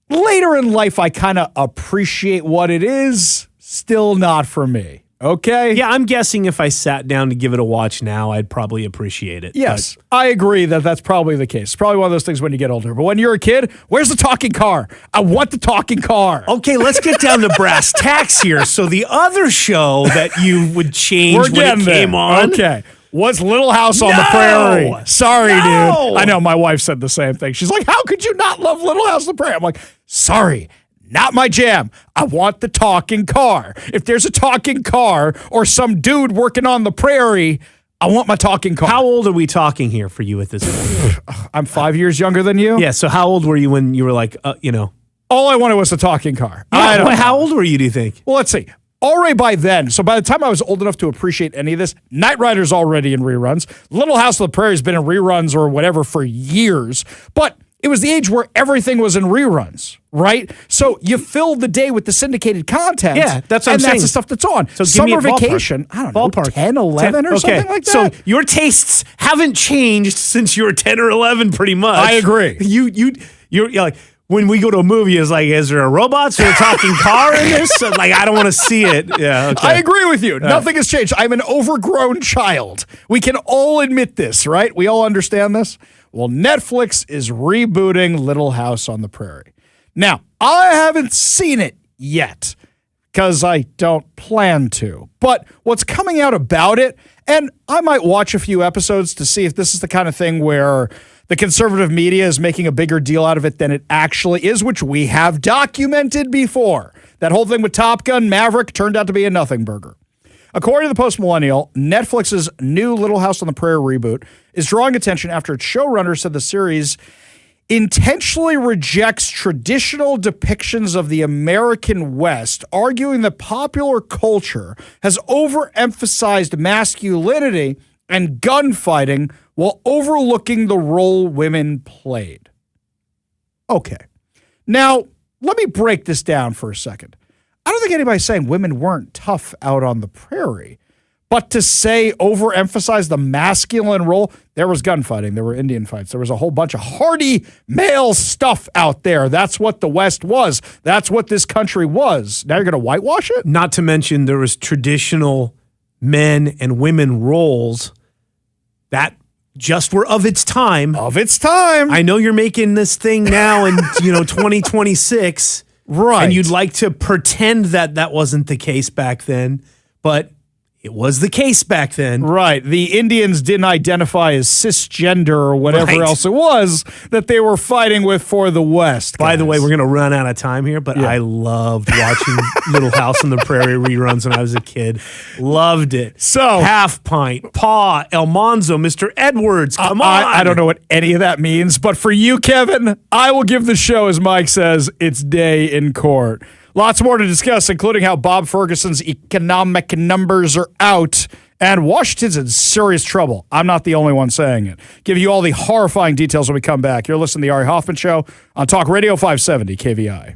Later in life, I kind of appreciate what it is. Still not for me. Okay? Yeah, I'm guessing if I sat down to give it a watch now, I'd probably appreciate it. Yes, I agree that that's probably the case. It's probably one of those things when you get older. But when you're a kid, where's the talking car? I want the talking car. Okay, let's get down to brass tacks here. So the other show that you would change when it came on. Okay. Was Little House on the Prairie. Sorry, dude. I know my wife said the same thing. She's like, how could you not love Little House on the Prairie? I'm like, sorry. Not my jam. I want the talking car. If there's a talking car or some dude working on the prairie, I want my talking car. How old are we talking here for you at this point? I'm 5 years younger than you. Yeah, so how old were you when you were like, All I wanted was the talking car. Yeah, how old were you, do you think? Well, let's see. Already by then, so by the time I was old enough to appreciate any of this, Knight Rider's already in reruns. Little House on the Prairie's been in reruns or whatever for years. But it was the age where everything was in reruns, right? So you filled the day with the syndicated content. Yeah, that's what I'm saying. And that's the stuff that's on. So Summer Vacation, I don't know, 10, 11 or something like that. So your tastes haven't changed since you were 10 or 11 pretty much. I agree. You're like, when we go to a movie, it's like, is there a robot? So a talking car in this? Like, I don't want to see it. Yeah, okay. I agree with you. Nothing has changed. I'm an overgrown child. We can all admit this, right? We all understand this. Well, Netflix is rebooting Little House on the Prairie. Now, I haven't seen it yet because I don't plan to. But what's coming out about it, and I might watch a few episodes to see if this is the kind of thing where the conservative media is making a bigger deal out of it than it actually is, which we have documented before. That whole thing with Top Gun Maverick turned out to be a nothing burger. According to the Post Millennial, Netflix's new Little House on the Prairie reboot is drawing attention after its showrunner said the series intentionally rejects traditional depictions of the American West, arguing that popular culture has overemphasized masculinity and gunfighting while overlooking the role women played. Okay. Now, let me break this down for a second. I don't think anybody's saying women weren't tough out on the prairie, but to say overemphasize the masculine role, there was gunfighting, there were Indian fights, there was a whole bunch of hardy male stuff out there. That's what the West was. That's what this country was. Now you're going to whitewash it? Not to mention there was traditional men and women roles that just were of its time. Of its time. I know you're making this thing now in 2026. Right. And you'd like to pretend that that wasn't the case back then, but it was the case back then. Right. The Indians didn't identify as cisgender or whatever else it was that they were fighting with for the West. By the way, we're going to run out of time here, but I loved watching Little House on the Prairie reruns when I was a kid. Loved it. So, Half Pint, Pa, El Monzo, Mr. Edwards, come on. I don't know what any of that means, but for you, Kevin, I will give the show, as Mike says, its day in court. Lots more to discuss, including how Bob Ferguson's economic numbers are out And Washington's in serious trouble. I'm not the only one saying it. Give you all the horrifying details when we come back. You're listening to The Ari Hoffman Show on Talk Radio 570 KVI.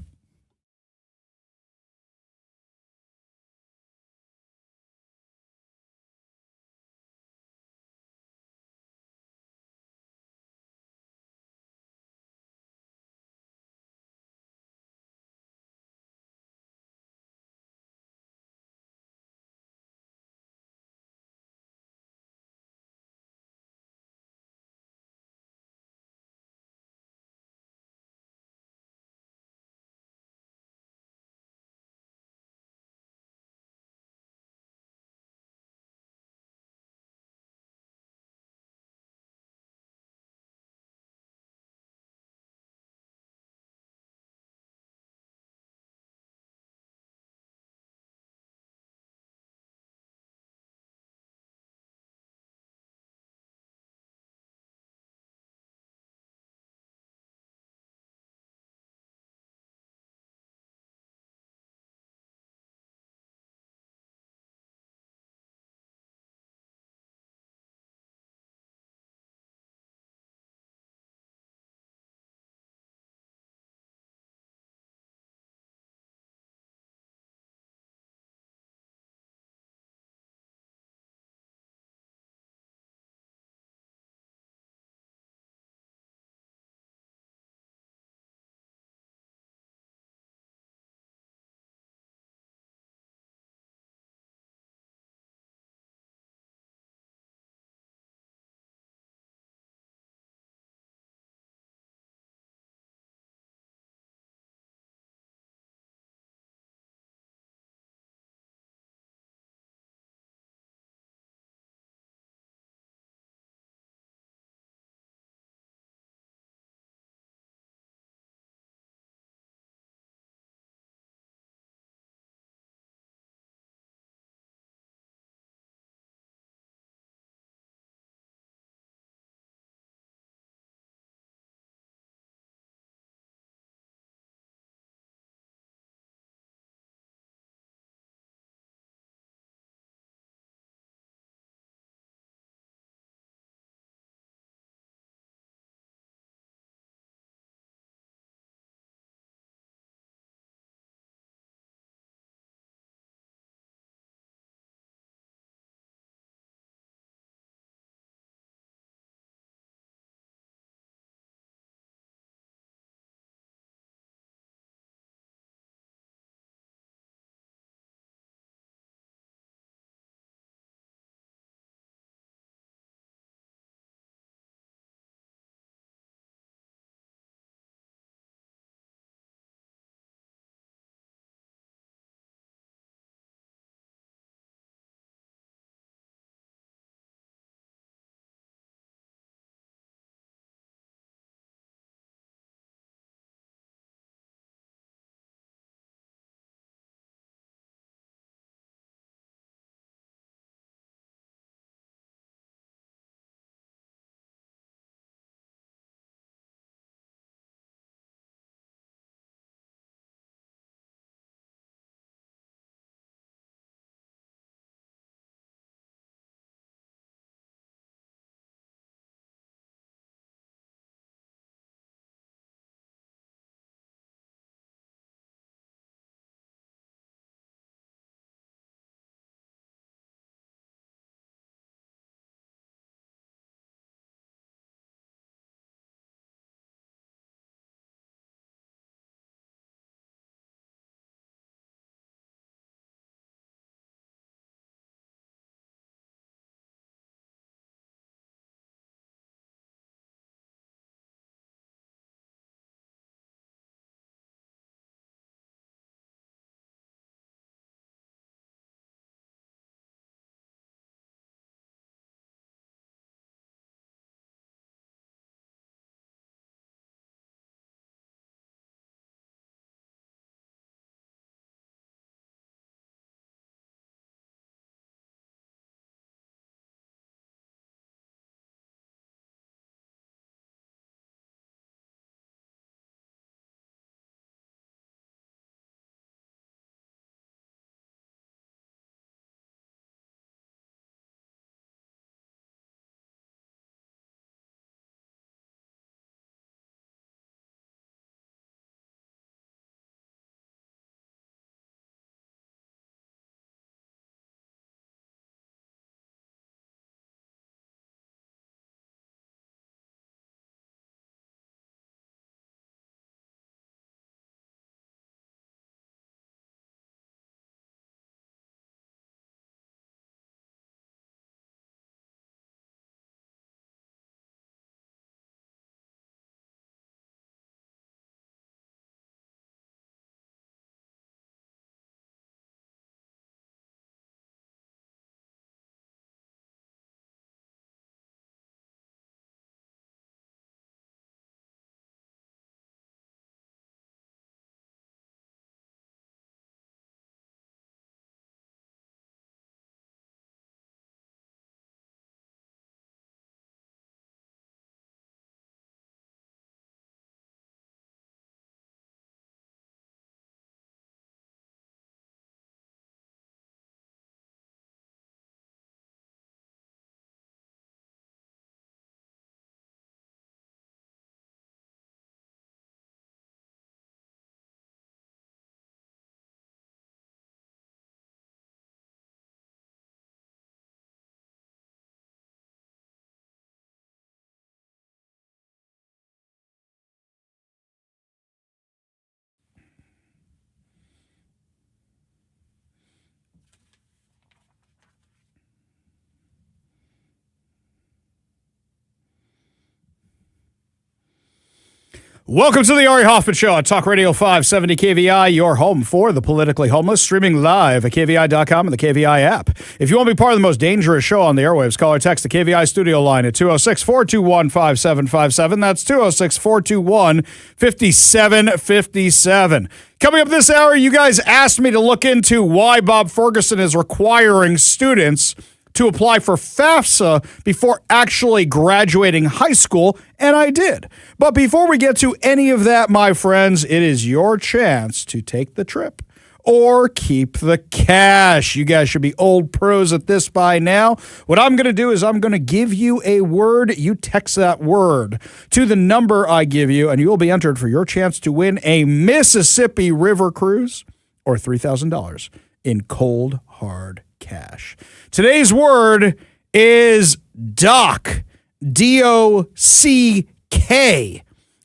Welcome to the Ari Hoffman Show on Talk Radio 570 KVI, your home for the politically homeless, streaming live at KVI.com and the KVI app. If you want to be part of the most dangerous show on the airwaves, call or text the KVI studio line at 206-421-5757. That's 206-421-5757. Coming up this hour, you guys asked me to look into why Bob Ferguson is requiring students to apply for FAFSA before actually graduating high school, and I did. But before we get to any of that, my friends, it is your chance to take the trip or keep the cash. You guys should be old pros at this by now. What I'm going to do is I'm going to give you a word. You text that word to the number I give you, and you will be entered for your chance to win a Mississippi River cruise or $3,000 in cold, hard cash. Today's word is dock, D-O-C-K,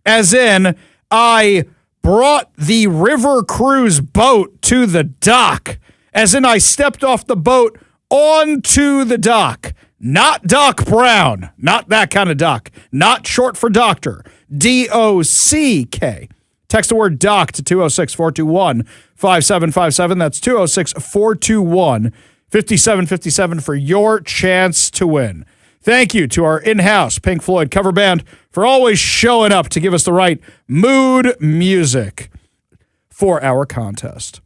as in I brought the river cruise boat to the dock, as in I stepped off the boat onto the dock. Not Doc Brown, not that kind of doc, not short for doctor, D-O-C-K. Text the word dock to 206-421-5757. That's 206-421-5757 for your chance to win. Thank you to our in-house Pink Floyd cover band for always showing up to give us the right mood music for our contest.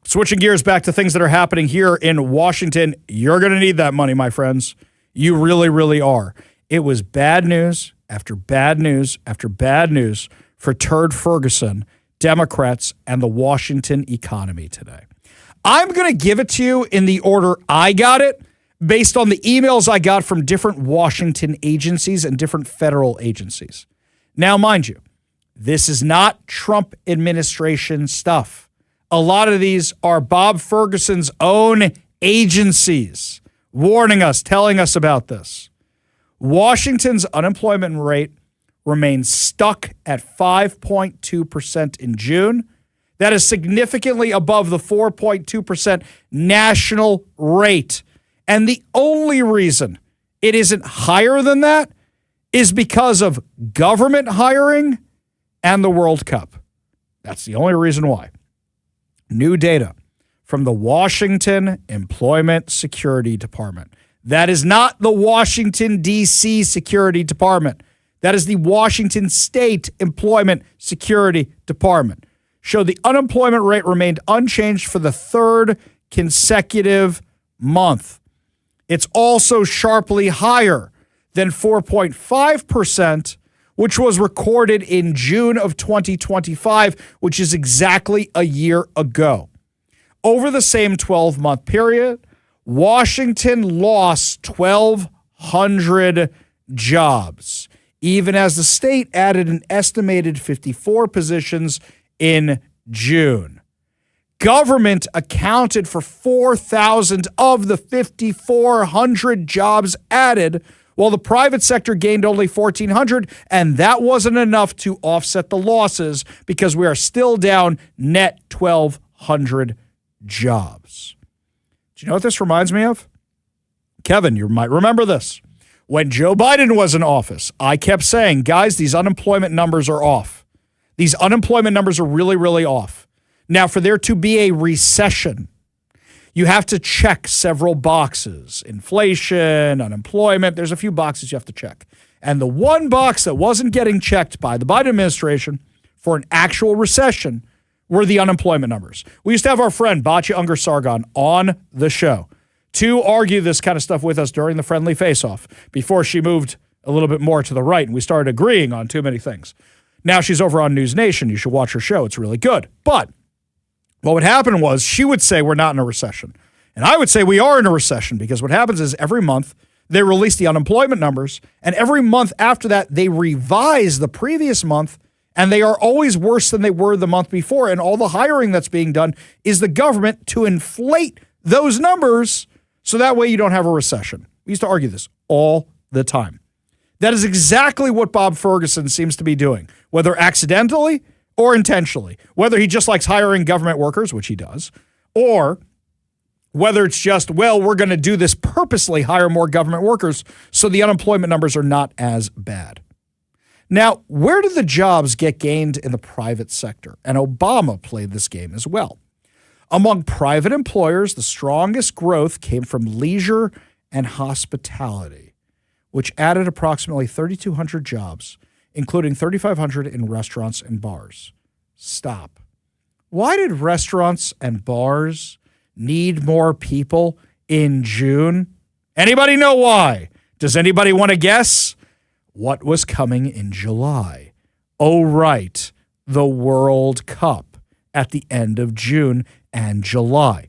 Switching gears back to things that are happening here in Washington, you're going to need that money, my friends. You really, really are. It was bad news after bad news after bad news for Turd Ferguson, Democrats, and the Washington economy today. I'm going to give it to you in the order I got it, based on the emails I got from different Washington agencies and different federal agencies. Now, mind you, this is not Trump administration stuff. A lot of these are Bob Ferguson's own agencies warning us, telling us about this. Washington's unemployment rate remains stuck at 5.2% in June. That is significantly above the 4.2% national rate. And the only reason it isn't higher than that is because of government hiring and the World Cup. That's the only reason why. New data from the Washington Employment Security Department. That is not the Washington, D.C. Security Department. That is the Washington State Employment Security Department. Showed the unemployment rate remained unchanged for the third consecutive month. It's also sharply higher than 4.5%, which was recorded in June of 2025, which is exactly a year ago. Over the same 12-month period, Washington lost 1,200 jobs, even as the state added an estimated 54 positions in June. Government accounted for 4,000 of the 5,400 jobs added, while the private sector gained only 1,400, and that wasn't enough to offset the losses because we are still down net 1,200 jobs. Do you know what this reminds me of? Kevin, you might remember this. When Joe Biden was in office, I kept saying, guys, these unemployment numbers are off. These unemployment numbers are really, really off. Now, for there to be a recession, you have to check several boxes. Inflation, unemployment, there's a few boxes you have to check. And the one box that wasn't getting checked by the Biden administration for an actual recession were the unemployment numbers. We used to have our friend Batya Ungar-Sargon on the show to argue this kind of stuff with us during the friendly face-off before she moved a little bit more to the right and we started agreeing on too many things. Now she's over on News Nation. You should watch her show. It's really good. But what would happen was she would say we're not in a recession. And I would say we are in a recession because what happens is every month they release the unemployment numbers, and every month after that they revise the previous month, and they are always worse than they were the month before. And all the hiring that's being done is the government to inflate those numbers so that way you don't have a recession. We used to argue this all the time. That is exactly what Bob Ferguson seems to be doing, whether accidentally or intentionally, whether he just likes hiring government workers, which he does, or whether it's just, well, we're going to do this purposely, hire more government workers so the unemployment numbers are not as bad. Now, where did the jobs get gained in the private sector? And Obama played this game as well. Among private employers, the strongest growth came from leisure and hospitality, which added approximately 3,200 jobs, including 3,500 in restaurants and bars. Stop. Why did restaurants and bars need more people in June? Anybody know why? Does anybody want to guess? What was coming in July? Oh, right, the World Cup at the end of June and July.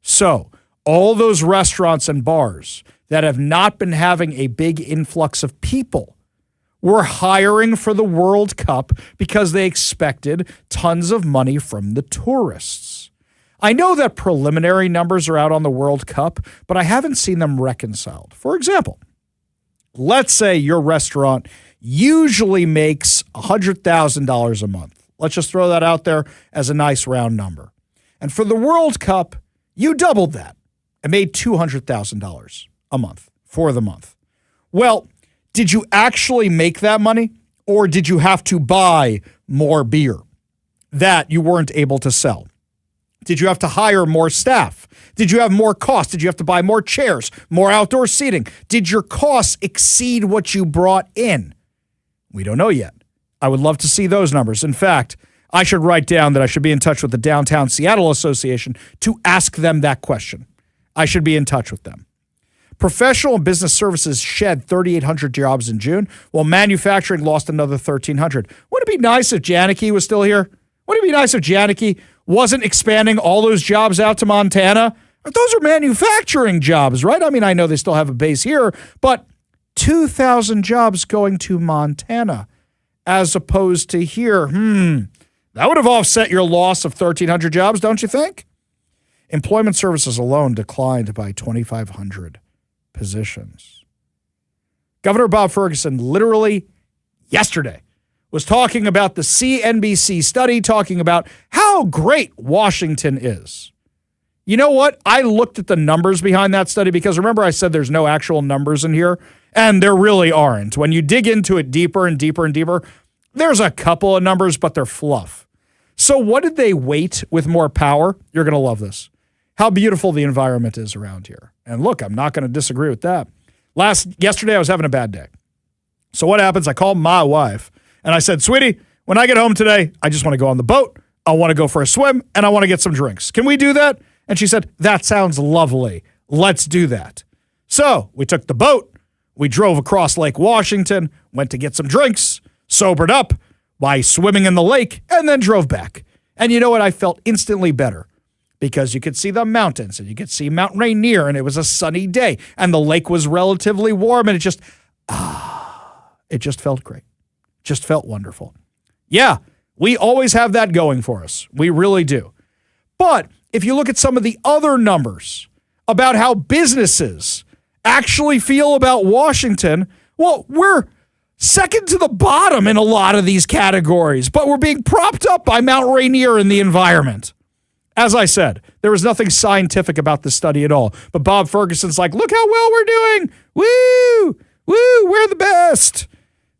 So all those restaurants and bars that have not been having a big influx of people were hiring for the World Cup because they expected tons of money from the tourists. I know that preliminary numbers are out on the World Cup, but I haven't seen them reconciled. For example, let's say your restaurant usually makes $100,000 a month. Let's just throw that out there as a nice round number. And for the World Cup, you doubled that and made $200,000 a month for the month. Well, did you actually make that money, or did you have to buy more beer that you weren't able to sell? Did you have to hire more staff? Did you have more costs? Did you have to buy more chairs, more outdoor seating? Did your costs exceed what you brought in? We don't know yet. I would love to see those numbers. In fact, I should write down that I should be in touch with the Downtown Seattle Association to ask them that question. I should be in touch with them. Professional and business services shed 3,800 jobs in June, while manufacturing lost another 1,300. Wouldn't it be nice if Janicki was still here? Wouldn't it be nice if Janicki wasn't expanding all those jobs out to Montana? Those are manufacturing jobs, right? I mean, I know they still have a base here, but 2,000 jobs going to Montana as opposed to here. That would have offset your loss of 1,300 jobs, don't you think? Employment services alone declined by 2,500 positions. Governor Bob Ferguson literally yesterday was talking about the CNBC study, talking about how great Washington is. You know what? I looked at the numbers behind that study because remember I said there's no actual numbers in here, and there really aren't. When you dig into it deeper and deeper and deeper, there's a couple of numbers, but they're fluff. So what did they weight with more power? You're going to love this. How beautiful the environment is around here. And look, I'm not going to disagree with that. Yesterday, I was having a bad day. So what happens? I called my wife, and I said, sweetie, when I get home today, I just want to go on the boat. I want to go for a swim, and I want to get some drinks. Can we do that? And she said, that sounds lovely. Let's do that. So we took the boat. We drove across Lake Washington, went to get some drinks, sobered up by swimming in the lake, and then drove back. And you know what? I felt instantly better because you could see the mountains and you could see Mount Rainier, and it was a sunny day, and the lake was relatively warm, and it just felt great. Just felt wonderful. Yeah, we always have that going for us. We really do. But if you look at some of the other numbers about how businesses actually feel about Washington, well, we're second to the bottom in a lot of these categories, but we're being propped up by Mount Rainier and the environment. As I said, there was nothing scientific about this study at all, but Bob Ferguson's like, look how well we're doing. Woo, woo, we're the best.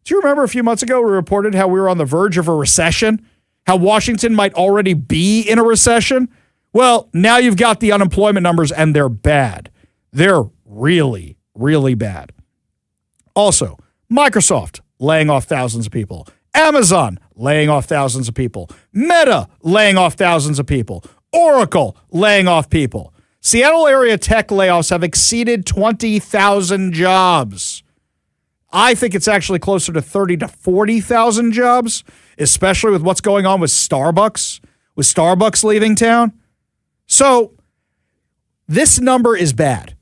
Do you remember a few months ago we reported how we were on the verge of a recession? How Washington might already be in a recession? Well, now you've got the unemployment numbers, and they're bad. They're really, really bad. Also, Microsoft laying off thousands of people. Amazon laying off thousands of people. Meta laying off thousands of people. Oracle laying off people. Seattle area tech layoffs have exceeded 20,000 jobs. I think it's actually closer to 30 to 40,000 jobs, especially with what's going on with Starbucks leaving town. So this number is bad.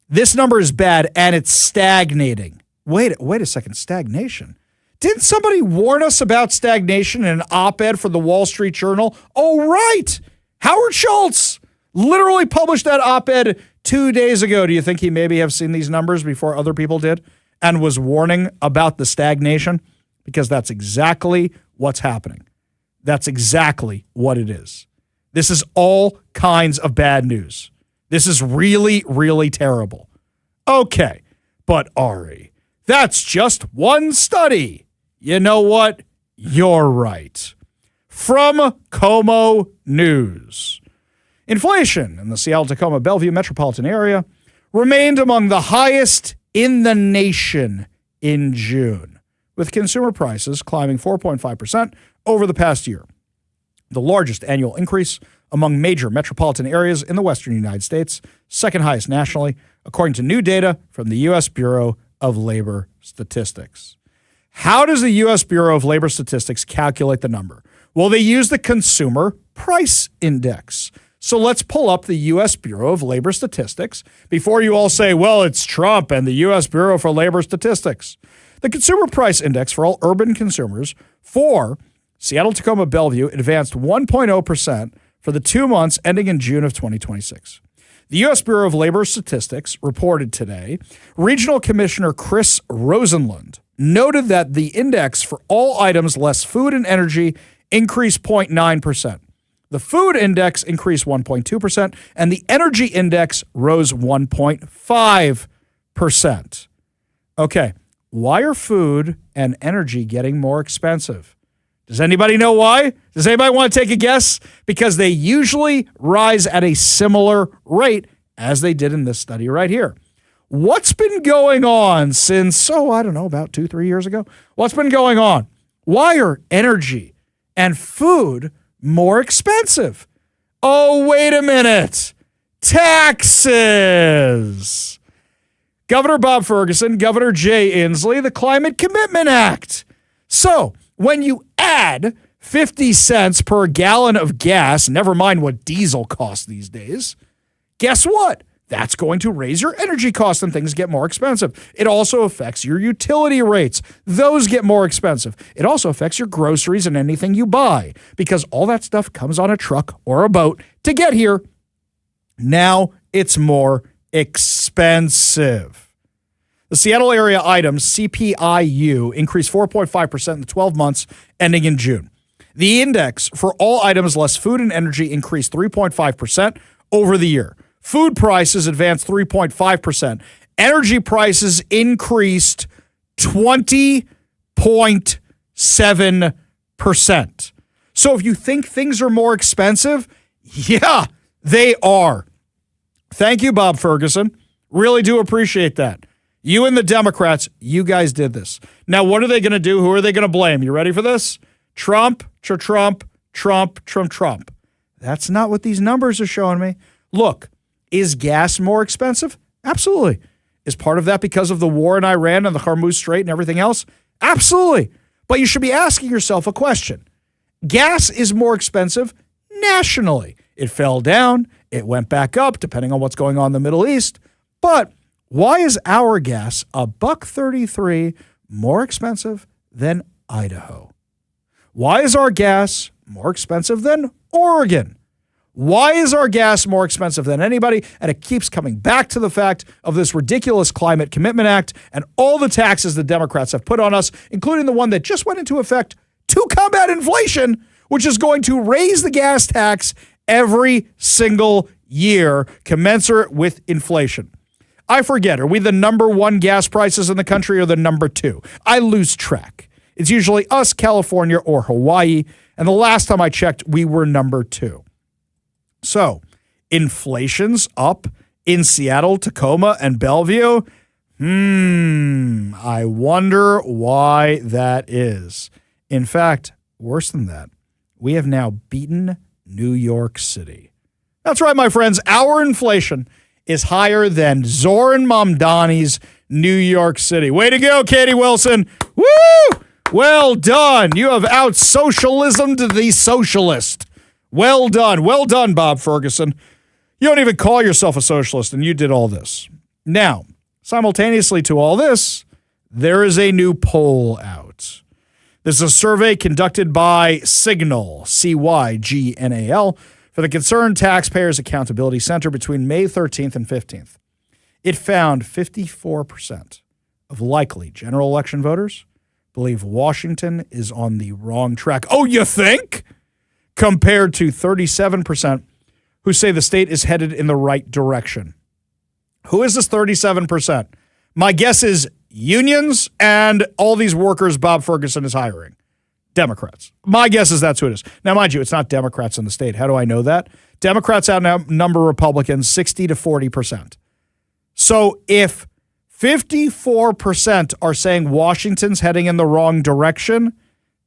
This number is bad, and it's stagnating. Wait a second, stagnation? Didn't somebody warn us about stagnation in an op-ed for the Wall Street Journal? Oh, right. Howard Schultz literally published that op-ed 2 days ago. Do you think he maybe have seen these numbers before other people did and was warning about the stagnation? Because that's exactly what's happening. That's exactly what it is. This is all kinds of bad news. This is really, really terrible. Okay, but Ari, that's just one study. You know what? You're right. From Como News. Inflation in the Seattle-Tacoma-Bellevue metropolitan area remained among the highest in the nation in June, with consumer prices climbing 4.5% over the past year, the largest annual increase among major metropolitan areas in the western United States, second highest nationally, according to new data from the U.S. Bureau of Labor Statistics. How does the U.S. Bureau of Labor Statistics calculate the number? Well, they use the Consumer Price Index. So let's pull up the U.S. Bureau of Labor Statistics before you all say, well, it's Trump and the U.S. Bureau for Labor Statistics. The Consumer Price Index for all urban consumers for Seattle-Tacoma-Bellevue advanced 1.0% for the 2 months ending in June of 2026. The U.S. Bureau of Labor Statistics reported today, Regional Commissioner Chris Rosenlund noted that the index for all items less food and energy increased 0.9%. The food index increased 1.2%, and the energy index rose 1.5%. Okay, why are food and energy getting more expensive? Does anybody know why? Does anybody want to take a guess? Because they usually rise at a similar rate as they did in this study right here. What's been going on since, about 2-3 years ago? What's been going on? Why are energy and food more expensive? Oh, wait a minute. Taxes. Governor Bob Ferguson, Governor Jay Inslee, the Climate Commitment Act. So when you add 50 cents per gallon of gas, never mind what diesel costs these days, guess what? That's going to raise your energy costs and things get more expensive. It also affects your utility rates. Those get more expensive. It also affects your groceries and anything you buy because all that stuff comes on a truck or a boat to get here. Now it's more expensive. The Seattle area items CPIU increased 4.5% in the 12 months ending in June. The index for all items less food and energy increased 3.5% over the year. Food prices advanced 3.5%. Energy prices increased 20.7%. So if you think things are more expensive, yeah, they are. Thank you, Bob Ferguson. Really do appreciate that. You and the Democrats, you guys did this. Now, what are they going to do? Who are they going to blame? You ready for this? Trump. That's not what these numbers are showing me. Look, is gas more expensive? Absolutely. Is part of that because of the war in Iran and the Hormuz Strait and everything else? Absolutely. But you should be asking yourself a question. Gas is more expensive nationally. It fell down. It went back up, depending on what's going on in the Middle East. But why is our gas $1.33 more expensive than Idaho? Why is our gas more expensive than Oregon? Why is our gas more expensive than anybody? And it keeps coming back to the fact of this ridiculous Climate Commitment Act and all the taxes the Democrats have put on us, including the one that just went into effect to combat inflation, which is going to raise the gas tax every single year, commensurate with inflation. I forget, are we the number one gas prices in the country or the number two? I lose track. It's usually us, California, or Hawaii. And the last time I checked, we were number two. So, inflation's up in Seattle, Tacoma, and Bellevue. I wonder why that is. In fact, worse than that, we have now beaten New York City. That's right, my friends. Our inflation is higher than Zoran Mamdani's New York City. Way to go, Katie Wilson. Woo! Well done. You have out-socialismed the socialist. Well done. Well done, Bob Ferguson. You don't even call yourself a socialist, and you did all this. Now, simultaneously to all this, there is a new poll out. This is a survey conducted by Signal, Cygnal, for the Concerned Taxpayers Accountability Center between May 13th and 15th. It found 54% of likely general election voters believe Washington is on the wrong track. Oh, you think? Compared to 37% who say the state is headed in the right direction. Who is this 37%? My guess is unions and all these workers Bob Ferguson is hiring. Democrats. My guess is that's who it is. Now, mind you, it's not Democrats in the state. How do I know that? Democrats outnumber Republicans 60 to 40%. So if 54% are saying Washington's heading in the wrong direction,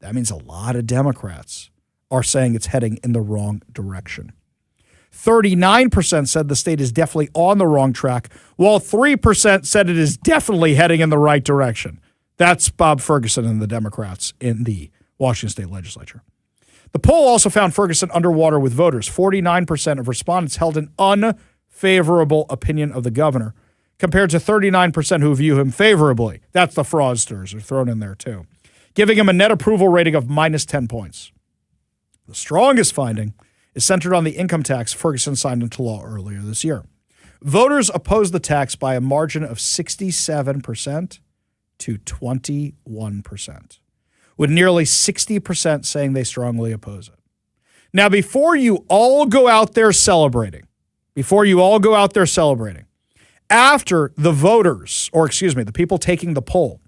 that means a lot of Democrats are saying it's heading in the wrong direction. 39% said the state is definitely on the wrong track, while 3% said it is definitely heading in the right direction. That's Bob Ferguson and the Democrats in the Washington State Legislature. The poll also found Ferguson underwater with voters. 49% of respondents held an unfavorable opinion of the governor, compared to 39% who view him favorably. That's the fraudsters are thrown in there too, giving him a net approval rating of minus 10 points. The strongest finding is centered on the income tax Ferguson signed into law earlier this year. Voters opposed the tax by a margin of 67% to 21%. with nearly 60% saying they strongly oppose it. Now, before you all go out there celebrating, after the voters, or excuse me, the people taking the poll,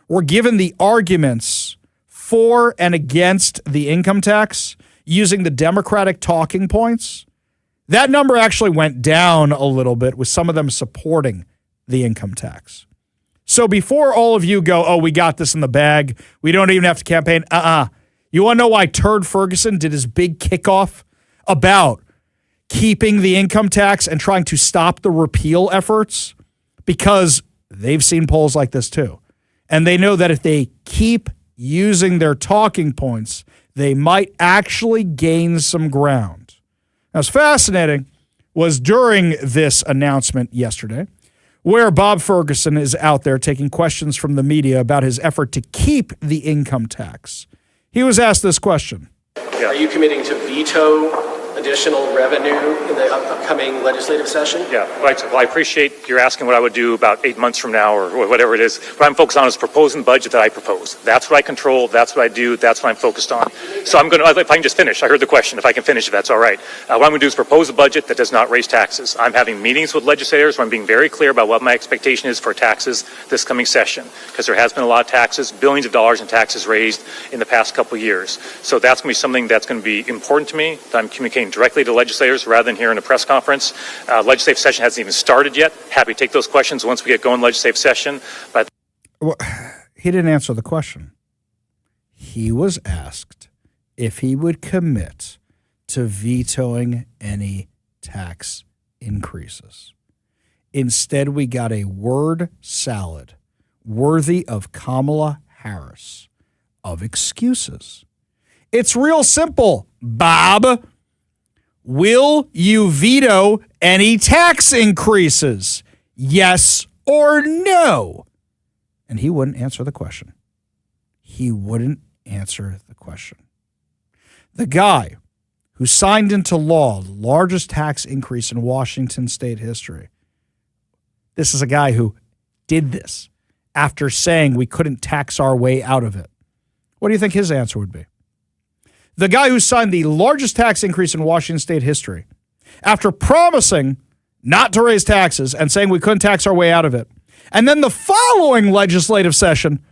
were given the arguments for and against the income tax using the Democratic talking points, that number actually went down a little bit, with some of them supporting the income tax. So before all of you go, oh, we got this in the bag, we don't even have to campaign, you want to know why Turd Ferguson did his big kickoff about keeping the income tax and trying to stop the repeal efforts? Because they've seen polls like this too. And they know that if they keep using their talking points, they might actually gain some ground. Now, what's fascinating was during this announcement yesterday, where Bob Ferguson is out there taking questions from the media about his effort to keep the income tax. He was asked this question. Are you committing to veto additional revenue in the upcoming legislative session? Yeah, right. Well, I appreciate you're asking what I would do about 8 months from now or whatever it is. What I'm focused on is proposing the budget that I propose. That's what I control. That's what I do. That's what I'm focused on. So I'm going to, if I can just finish, I heard the question, if I can finish, if that's all right. What I'm going to do is propose a budget that does not raise taxes. I'm having meetings with legislators where I'm being very clear about what my expectation is for taxes this coming session, because there has been a lot of taxes, billions of dollars in taxes raised in the past couple of years. So that's going to be something that's going to be important to me, that I'm communicating directly to legislators rather than here in a press conference. Legislative session hasn't even started yet. Happy to take those questions once we get going legislative session. But well, he didn't answer the question. He was asked if he would commit to vetoing any tax increases. Instead, we got a word salad worthy of Kamala Harris of excuses. It's real simple, Bob. Will you veto any tax increases? Yes or no? And he wouldn't answer the question. The guy who signed into law the largest tax increase in Washington state history. This is a guy who did this after saying we couldn't tax our way out of it. What do you think his answer would be? The guy who signed the largest tax increase in Washington state history, after promising not to raise taxes and saying we couldn't tax our way out of it, and then the following legislative session,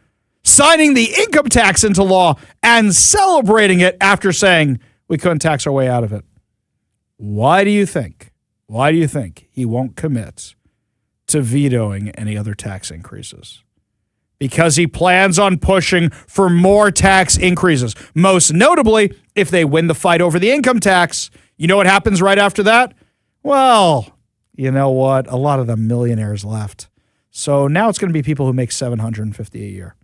signing the income tax into law and celebrating it after saying we couldn't tax our way out of it. Why do you think he won't commit to vetoing any other tax increases? Because he plans on pushing for more tax increases. Most notably, if they win the fight over the income tax, you know what happens right after that? Well, you know what? A lot of the millionaires left. So now it's going to be people who make $750 a year.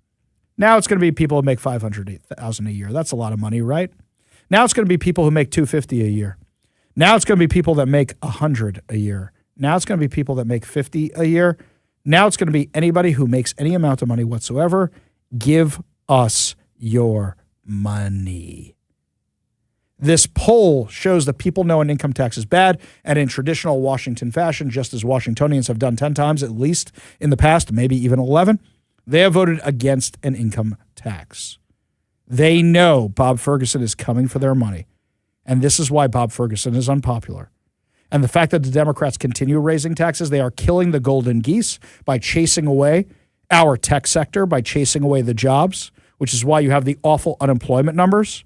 Now it's going to be people who make $500,000 a year. That's a lot of money, right? Now it's going to be people who make $250 a year. Now it's going to be people that make $100 a year. Now it's going to be people that make $50 a year. Now it's going to be anybody who makes any amount of money whatsoever. Give us your money. This poll shows that people know an income tax is bad, and in traditional Washington fashion, just as Washingtonians have done 10 times at least in the past, maybe even 11, they have voted against an income tax. They know Bob Ferguson is coming for their money, and this is why Bob Ferguson is unpopular. And the fact that the Democrats continue raising taxes, they are killing the golden geese by chasing away our tech sector by chasing away the jobs, which is why you have the awful unemployment numbers.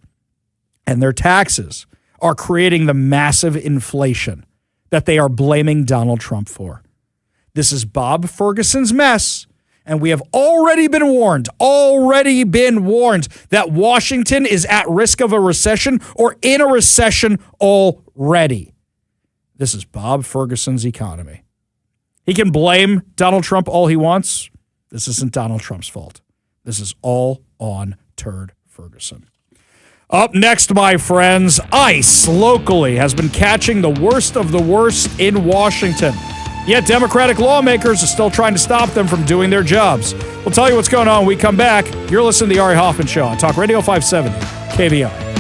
And their taxes are creating the massive inflation that they are blaming Donald Trump for. This is Bob Ferguson's mess. And we have already been warned that Washington is at risk of a recession or in a recession already. This is Bob Ferguson's economy. He can blame Donald Trump all he wants. This isn't Donald Trump's fault. This is all on Turd Ferguson. Up next, my friends, ICE locally has been catching the worst of the worst in Washington. Yet Democratic lawmakers are still trying to stop them from doing their jobs. We'll tell you what's going on when we come back. You're listening to the Ari Hoffman Show on Talk Radio 570 KBI.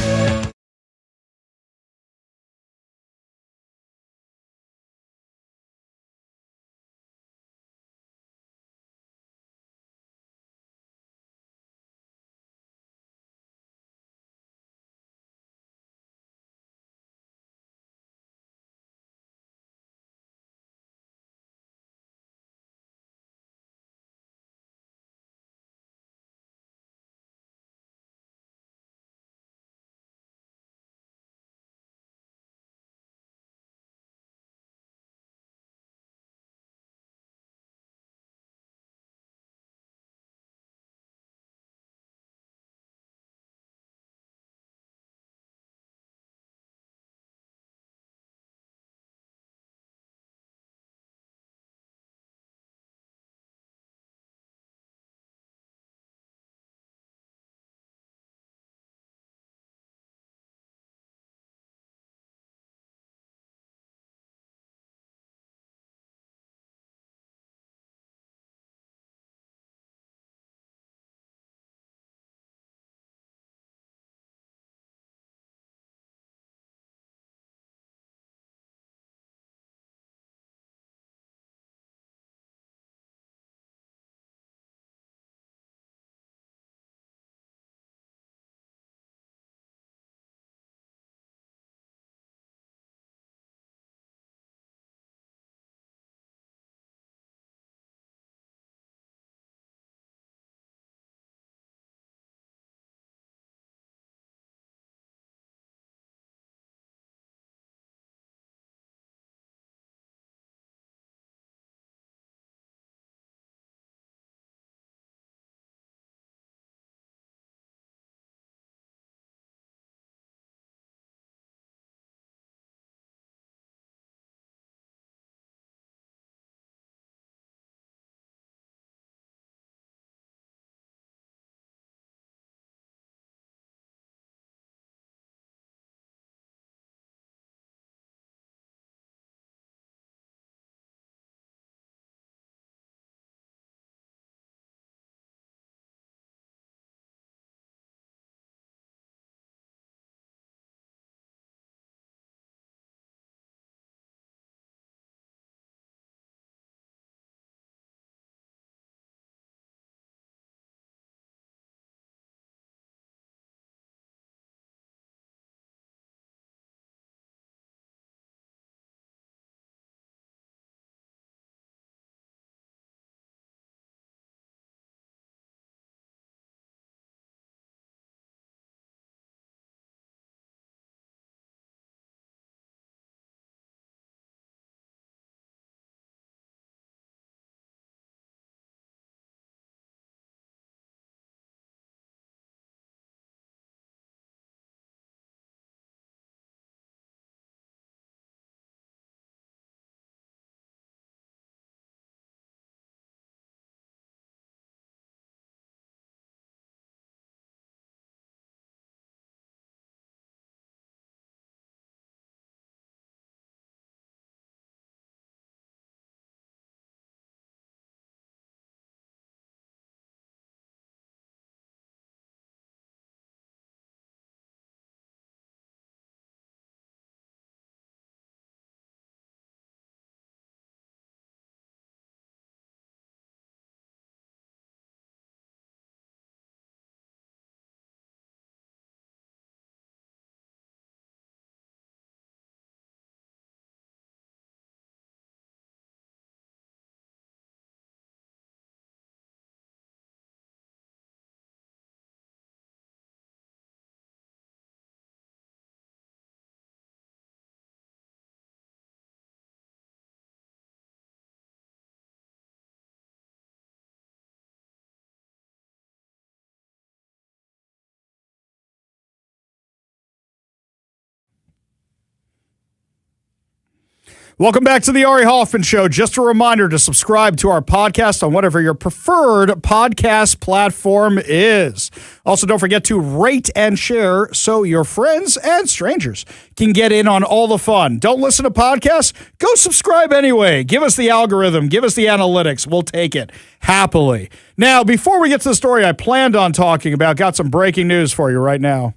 Welcome back to the Ari Hoffman Show. Just a reminder to subscribe to our podcast on whatever your preferred podcast platform is. Also, don't forget to rate and share so your friends and strangers can get in on all the fun. Don't listen to podcasts? Go subscribe anyway. Give us the algorithm. Give us the analytics. We'll take it happily. Now, before we get to the story I planned on talking about, got some breaking news for you right now.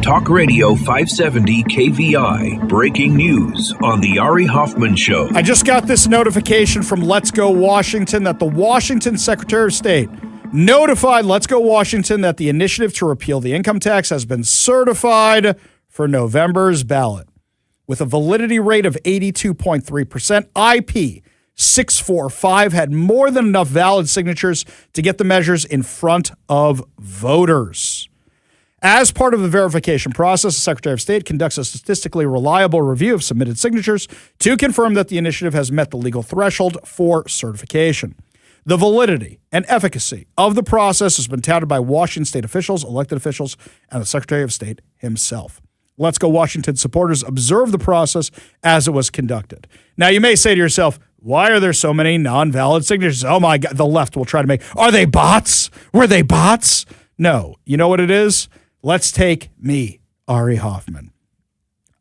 Talk Radio 570 KVI. Breaking news on the Ari Hoffman Show. I just got this notification from Let's Go Washington that the Washington Secretary of State notified Let's Go Washington that the initiative to repeal the income tax has been certified for November's ballot. With a validity rate of 82.3%, IP 645 had more than enough valid signatures to get the measures in front of voters. As part of the verification process, the Secretary of State conducts a statistically reliable review of submitted signatures to confirm that the initiative has met the legal threshold for certification. The validity and efficacy of the process has been touted by Washington state officials, elected officials, and the Secretary of State himself. Let's Go Washington supporters observed the process as it was conducted. Now, you may say to yourself, why are there so many non-valid signatures? Oh my God, the left will try to make, are they bots? Were they bots? No. You know what it is? Let's take me, Ari Hoffman.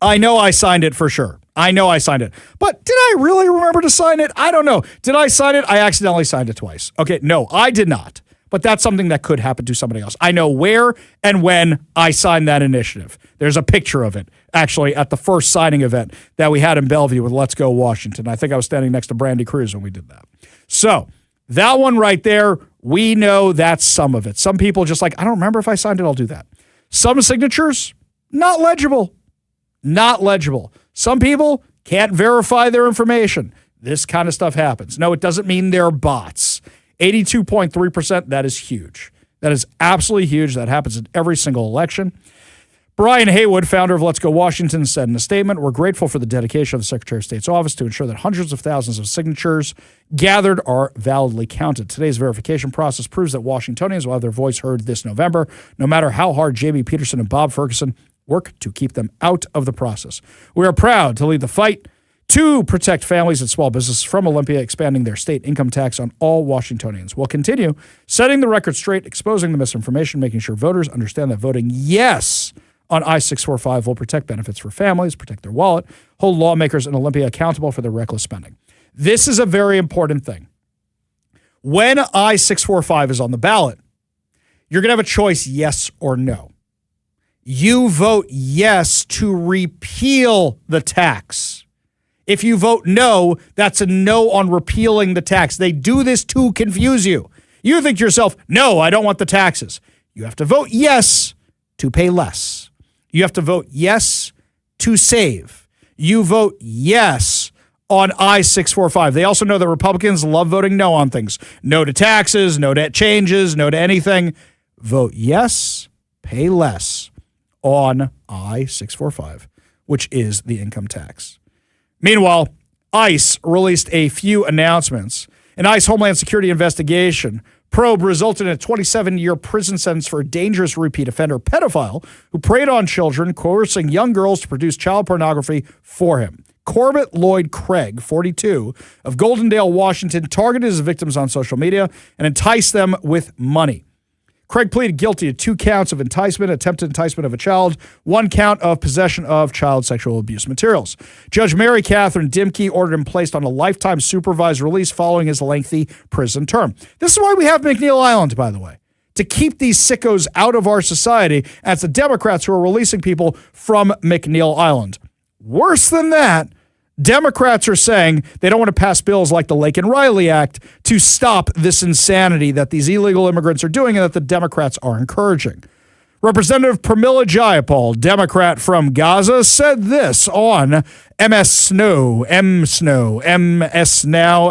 I know I signed it for sure. I know I signed it. But did I really remember to sign it? I don't know. Did I sign it? I accidentally signed it twice. Okay, no, I did not. But that's something that could happen to somebody else. I know where and when I signed that initiative. There's a picture of it, actually, at the first signing event that we had in Bellevue with Let's Go Washington. I think I was standing next to Brandy Cruz when we did that. So that one right there, we know that's some of it. Some people just like, I don't remember if I signed it, I'll do that. Some signatures, not legible. Not legible. Some people can't verify their information. This kind of stuff happens. No, it doesn't mean they're bots. 82.3%, that is huge. That is absolutely huge. That happens in every single election. Brian Haywood, founder of Let's Go Washington, said in a statement, "We're grateful for the dedication of the Secretary of State's office to ensure that hundreds of thousands of signatures gathered are validly counted. Today's verification process proves that Washingtonians will have their voice heard this November, no matter how hard J.B. Peterson and Bob Ferguson work to keep them out of the process. We are proud to lead the fight to protect families and small businesses from Olympia, expanding their state income tax on all Washingtonians. We'll continue setting the record straight, exposing the misinformation, making sure voters understand that voting yes on I-645 will protect benefits for families, protect their wallet, hold lawmakers in Olympia accountable for their reckless spending." This is a very important thing. When I-645 is on the ballot, you're going to have a choice, yes or no. You vote yes to repeal the tax. If you vote no, that's a no on repealing the tax. They do this to confuse you. You think to yourself, no, I don't want the taxes. You have to vote yes to pay less. You have to vote yes to save. You vote yes on I-645. They also know that Republicans love voting no on things. No to taxes, no to changes, no to anything. Vote yes, pay less on I-645, which is the income tax. Meanwhile, ICE released a few announcements. An ICE Homeland Security investigation probe resulted in a 27-year prison sentence for a dangerous repeat offender pedophile who preyed on children, coercing young girls to produce child pornography for him. Corbett Lloyd Craig, 42, of Goldendale, Washington, targeted his victims on social media and enticed them with money. Craig pleaded guilty to 2 counts of enticement, attempted enticement of a child, 1 count of possession of child sexual abuse materials. Judge Mary Catherine Dimke ordered him placed on a lifetime supervised release following his lengthy prison term. This is why we have McNeil Island, by the way, to keep these sickos out of our society. And it's the Democrats who are releasing people from McNeil Island. Worse than that, Democrats are saying they don't want to pass bills like the Laken Riley Act to stop this insanity that these illegal immigrants are doing and that the Democrats are encouraging. Representative Pramila Jayapal, Democrat from Gaza, said this on MS Now,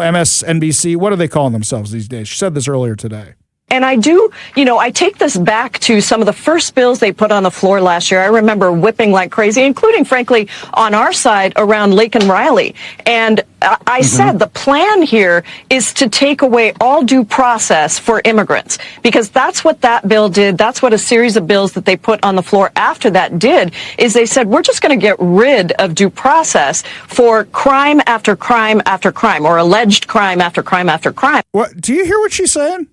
MSNBC. What are they calling themselves these days? She said this earlier today. And I do, I take this back to some of the first bills they put on the floor last year. I remember whipping like crazy, including, frankly, on our side around Laken Riley. And I said the plan here is to take away all due process for immigrants, because that's what that bill did. That's what a series of bills that they put on the floor after that did, is they said, we're just going to get rid of due process for crime after crime after crime, or alleged crime after crime after crime. What? Do you hear what she's saying?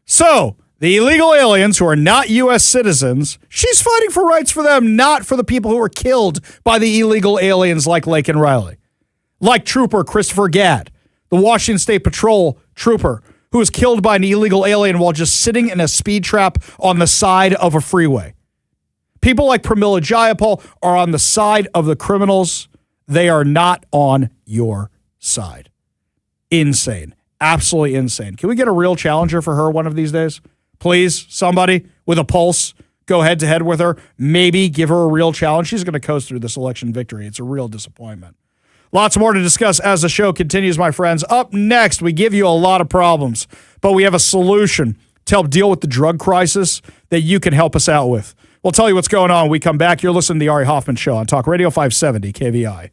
So, the illegal aliens who are not U.S. citizens, she's fighting for rights for them, not for the people who were killed by the illegal aliens like Laken Riley. Like Trooper Christopher Gadd, the Washington State Patrol trooper who was killed by an illegal alien while just sitting in a speed trap on the side of a freeway. People like Pramila Jayapal are on the side of the criminals. They are not on your side. Insane. Absolutely insane. Can we get a real challenger for her one of these days? Please, somebody with a pulse, go head to head with her. Maybe give her a real challenge. She's going to coast through this election victory. It's a real disappointment. Lots more to discuss as the show continues, my friends. Up next, we give you a lot of problems, but we have a solution to help deal with the drug crisis that you can help us out with. We'll tell you what's going on when we come back. You're listening to the Ari Hoffman Show on Talk Radio 570 KVI.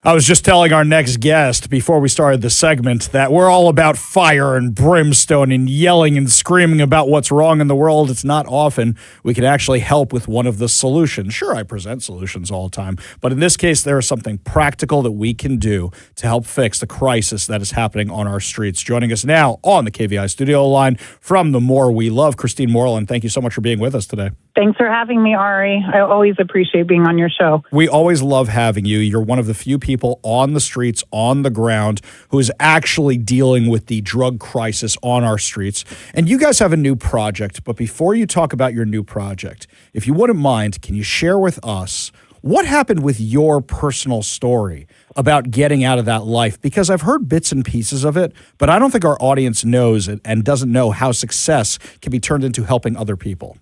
I was just telling our next guest before we started the segment that we're all about fire and brimstone and yelling and screaming about what's wrong in the world. It's not often we can actually help with one of the solutions. Sure, I present solutions all the time, but in this case, there is something practical that we can do to help fix the crisis that is happening on our streets. Joining us now on the KVI studio line from The More We Love, Christine Moreland. Thank you so much for being with us today. Thanks for having me, Ari. I always appreciate being on your show. We always love having you. You're one of the few people on the streets, on the ground, who is actually dealing with the drug crisis on our streets. And you guys have a new project. But before you talk about your new project, if you wouldn't mind, can you share with us what happened with your personal story about getting out of that life? Because I've heard bits and pieces of it, but I don't think our audience knows it and doesn't know how success can be turned into helping other people.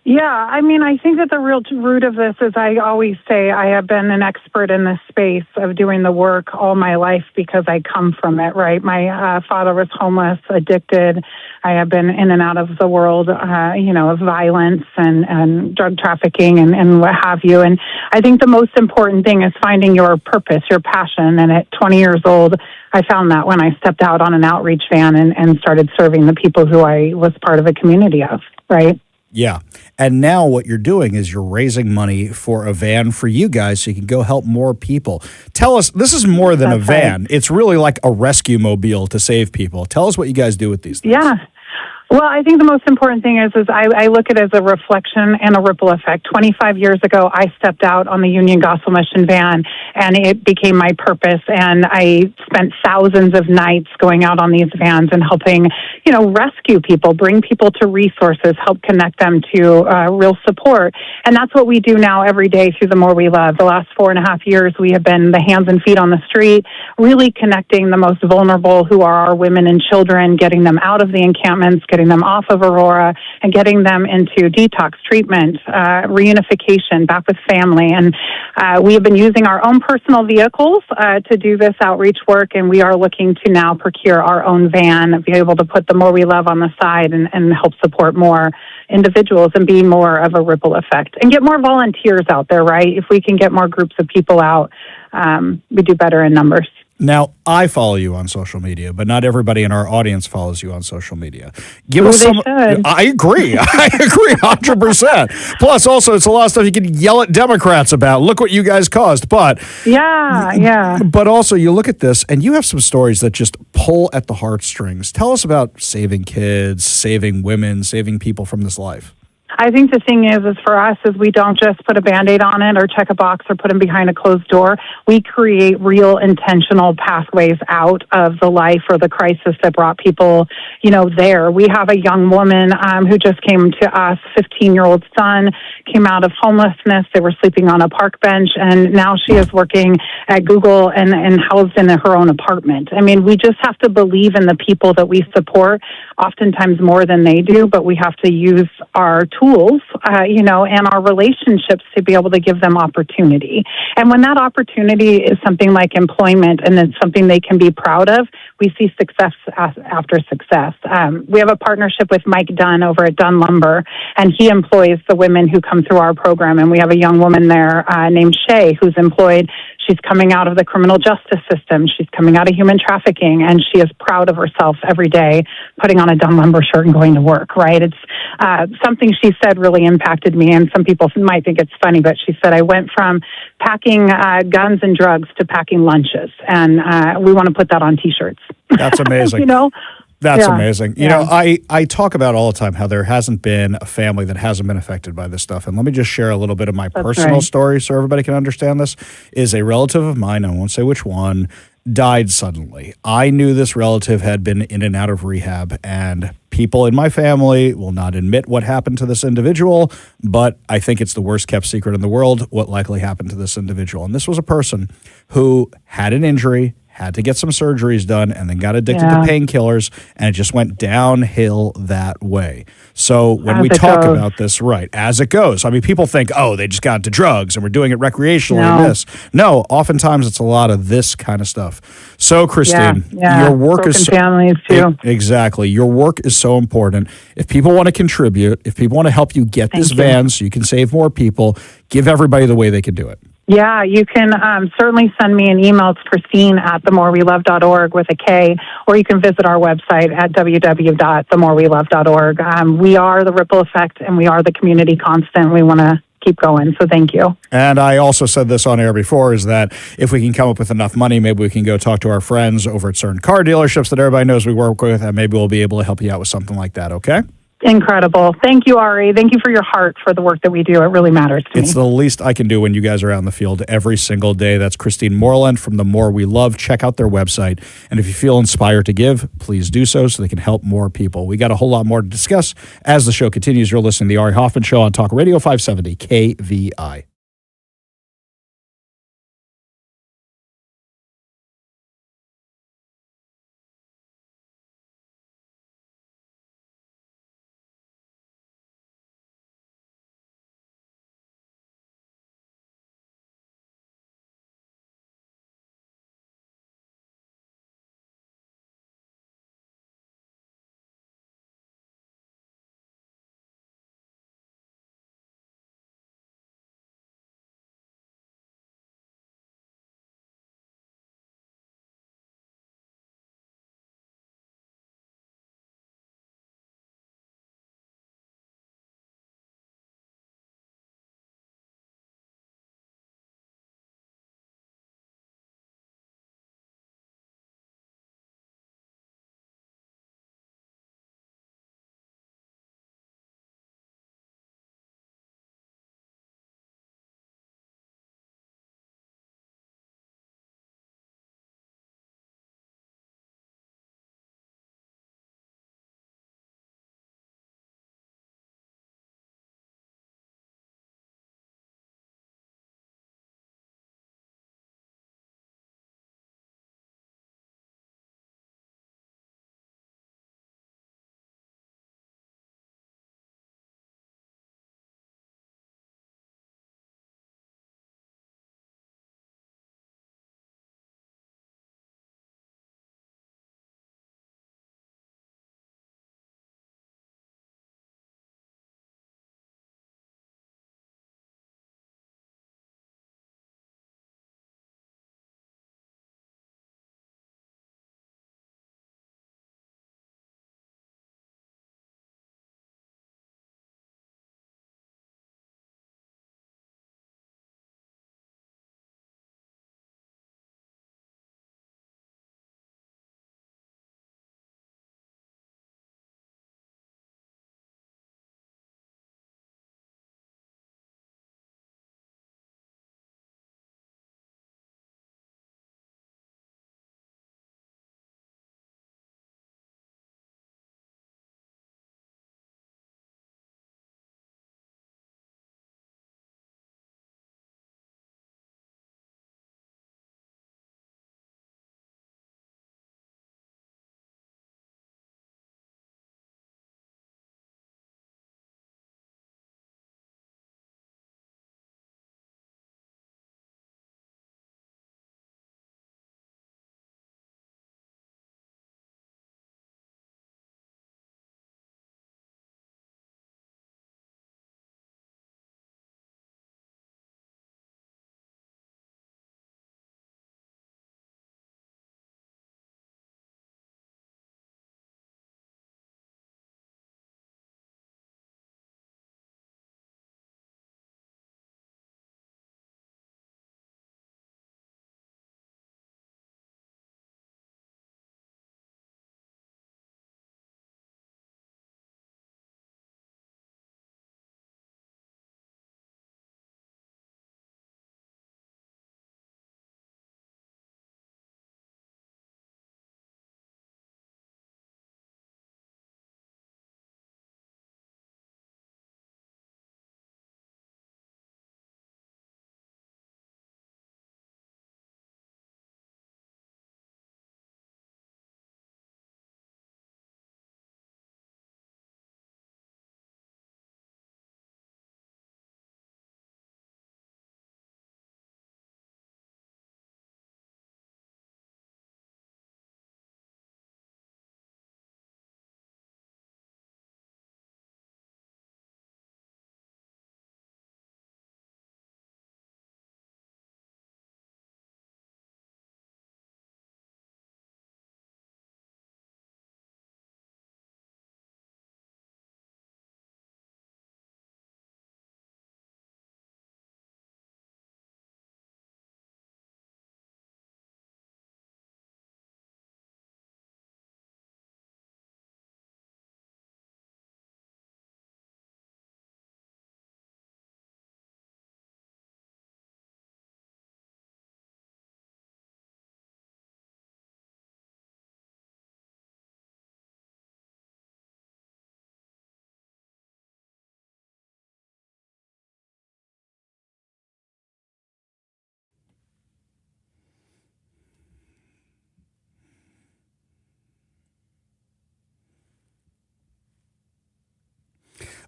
Yeah, I mean, I think that the real root of this is I always say I have been an expert in this space of doing the work all my life because I come from it, right? My father was homeless, addicted. I have been in and out of the world, of violence and drug trafficking and what have you. And I think the most important thing is finding your purpose, your passion. And at 20 years old, I found that when I stepped out on an outreach van and started serving the people who I was part of a community of, right? Yeah. And now what you're doing is you're raising money for a van for you guys so you can go help more people. Tell us, this is more than a van. Right. It's really like a rescue mobile to save people. Tell us what you guys do with these things. Yeah. Well, I think the most important thing is I look at it as a reflection and a ripple effect. 25 years ago, I stepped out on the Union Gospel Mission van, and it became my purpose. And I spent thousands of nights going out on these vans and helping, rescue people, bring people to resources, help connect them to real support. And that's what we do now every day through The More We Love. The last 4.5 years, we have been the hands and feet on the street, really connecting the most vulnerable, who are our women and children, getting them out of the encampments, getting them off of Aurora, and getting them into detox treatment, reunification, back with family. And we have been using our own personal vehicles to do this outreach work, and we are looking to now procure our own van, be able to put The More We Love on the side and help support more individuals and be more of a ripple effect and get more volunteers out there, right? If we can get more groups of people out, we do better in numbers. Now, I follow you on social media, but not everybody in our audience follows you on social media. Give us some. I agree. I agree 100%. Plus, also, it's a lot of stuff you can yell at Democrats about. Look what you guys caused. But yeah. But also, you look at this, and you have some stories that just pull at the heartstrings. Tell us about saving kids, saving women, saving people from this life. I think the thing is for us is we don't just put a Band-Aid on it or check a box or put them behind a closed door. We create real intentional pathways out of the life or the crisis that brought people, there. We have a young woman who just came to us, 15-year-old son, came out of homelessness. They were sleeping on a park bench, and now she is working at Google and housed in her own apartment. I mean, we just have to believe in the people that we support, oftentimes more than they do, but we have to use our tools, and our relationships to be able to give them opportunity. And when that opportunity is something like employment and it's something they can be proud of, we see success after success. We have a partnership with Mike Dunn over at Dunn Lumber, and he employs the women who come through our program. And we have a young woman there named Shay who's employed. She's coming out of the criminal justice system. She's coming out of human trafficking, and she is proud of herself every day, putting on a Dunn Lumber shirt and going to work, right? It's something she said really impacted me, and some people might think it's funny, but she said, I went from packing guns and drugs to packing lunches, and we want to put that on T-shirts. That's amazing. That's amazing. I talk about all the time how there hasn't been a family that hasn't been affected by this stuff. And let me just share a little bit of my personal story so everybody can understand this. Is a relative of mine, I won't say which one, died suddenly. I knew this relative had been in and out of rehab, and people in my family will not admit what happened to this individual, but I think it's the worst kept secret in the world what likely happened to this individual. And this was a person who had an injury, had to get some surgeries done, and then got addicted to painkillers, and it just went downhill that way. So when we talk about this, right, as it goes, I mean, people think, oh, they just got into drugs and we're doing it recreationally and this. No, oftentimes it's a lot of this kind of stuff. So, Christine, your work is families too. Exactly. Your work is so important. If people want to contribute, if people want to help you get this van so you can save more people, give everybody the way they can do it. Yeah, you can certainly send me an email. It's Christine@themorewelove.org with a K, or you can visit our website at www.themorewelove.org. We are the ripple effect, and we are the community constant. We want to keep going, so thank you. And I also said this on air before, is that if we can come up with enough money, maybe we can go talk to our friends over at certain car dealerships that everybody knows we work with, and maybe we'll be able to help you out with something like that, okay? Incredible. Thank you, Ari. Thank you for your heart for the work that we do. It really matters to me. It's the least I can do when you guys are out in the field every single day. That's Christine Moreland from The More We Love. Check out their website. And if you feel inspired to give, please do so they can help more people. We got a whole lot more to discuss as the show continues. You're listening to The Ari Hoffman Show on Talk Radio 570 KVI.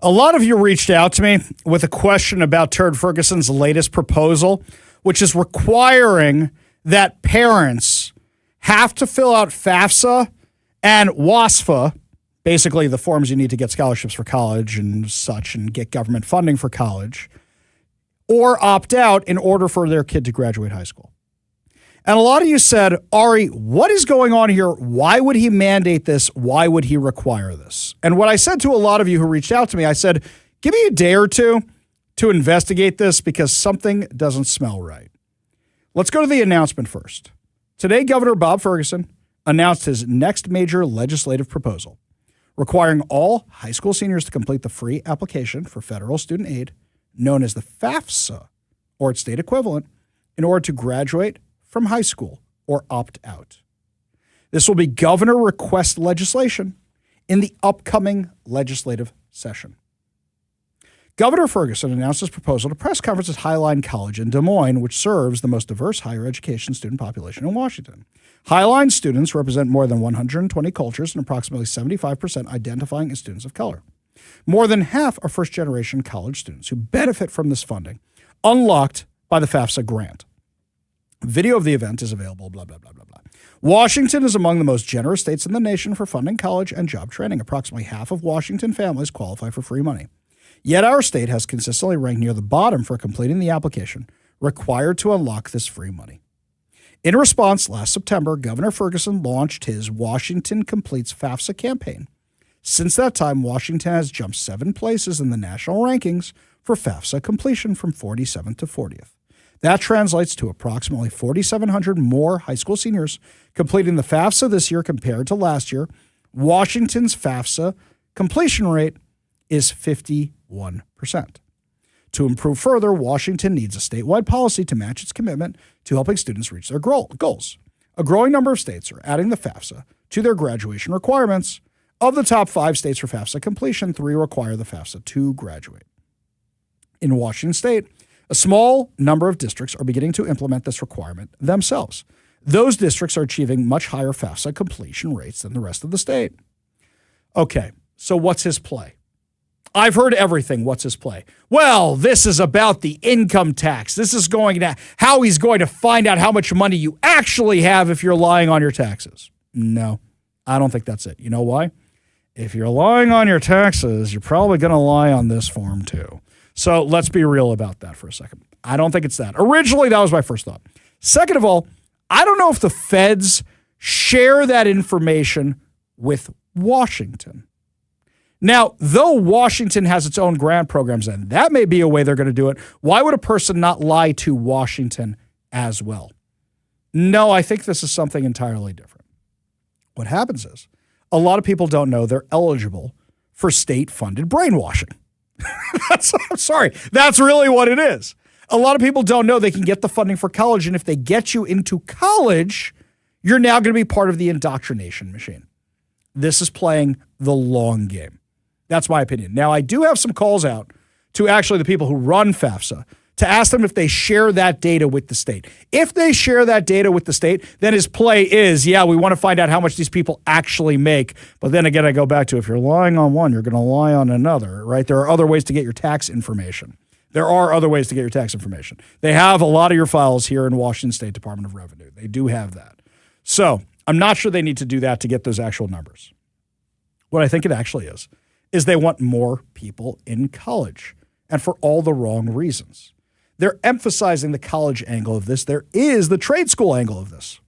A lot of you reached out to me with a question about Turd Ferguson's latest proposal, which is requiring that parents have to fill out FAFSA and WASFA, basically the forms you need to get scholarships for college and such and get government funding for college, or opt out in order for their kid to graduate high school. And a lot of you said, Ari, what is going on here? Why would he mandate this? Why would he require this? And what I said to a lot of you who reached out to me, I said, give me a day or two to investigate this because something doesn't smell right. Let's go to the announcement first. Today, Governor Bob Ferguson announced his next major legislative proposal, requiring all high school seniors to complete the free application for federal student aid, known as the FAFSA, or its state equivalent, in order to graduate from high school or opt out. This will be governor request legislation in the upcoming legislative session. Governor Ferguson announced his proposal at a press conference at Highline College in Des Moines, which serves the most diverse higher education student population in Washington. Highline students represent more than 120 cultures and approximately 75% identifying as students of color. More than half are first-generation college students who benefit from this funding, unlocked by the FAFSA grant. Video of the event is available, blah, blah, blah, blah, blah. Washington is among the most generous states in the nation for funding college and job training. Approximately half of Washington families qualify for free money. Yet our state has consistently ranked near the bottom for completing the application required to unlock this free money. In response, last September, Governor Ferguson launched his Washington Completes FAFSA campaign. Since that time, Washington has jumped 7 places in the national rankings for FAFSA completion from 47th to 40th. That translates to approximately 4,700 more high school seniors completing the FAFSA this year compared to last year. Washington's FAFSA completion rate is 51%. To improve further, Washington needs a statewide policy to match its commitment to helping students reach their goals. A growing number of states are adding the FAFSA to their graduation requirements. Of the top 5 states for FAFSA completion, 3 require the FAFSA to graduate. In Washington state, a small number of districts are beginning to implement this requirement themselves. Those districts are achieving much higher FAFSA completion rates than the rest of the state. Okay, so what's his play? I've heard everything. What's his play? Well, this is about the income tax. This is going to how he's going to find out how much money you actually have if you're lying on your taxes. No, I don't think that's it. You know why? If you're lying on your taxes, you're probably going to lie on this form too. So let's be real about that for a second. I don't think it's that. Originally, that was my first thought. Second of all, I don't know if the feds share that information with Washington. Now, though Washington has its own grant programs, and that may be a way they're going to do it, why would a person not lie to Washington as well? No, I think this is something entirely different. What happens is a lot of people don't know they're eligible for state-funded brainwashing. I'm sorry. That's really what it is. A lot of people don't know they can get the funding for college, and if they get you into college, you're now going to be part of the indoctrination machine. This is playing the long game. That's my opinion. Now, I do have some calls out to actually the people who run FAFSA to ask them if they share that data with the state. If they share that data with the state, then his play is, yeah, we want to find out how much these people actually make. But then again, I go back to if you're lying on one, you're going to lie on another, right? There are other ways to get your tax information. They have a lot of your files here in Washington State Department of Revenue. They do have that. So I'm not sure they need to do that to get those actual numbers. What I think it actually is they want more people in college, and for all the wrong reasons. They're emphasizing the college angle of this. There is the trade school angle of this,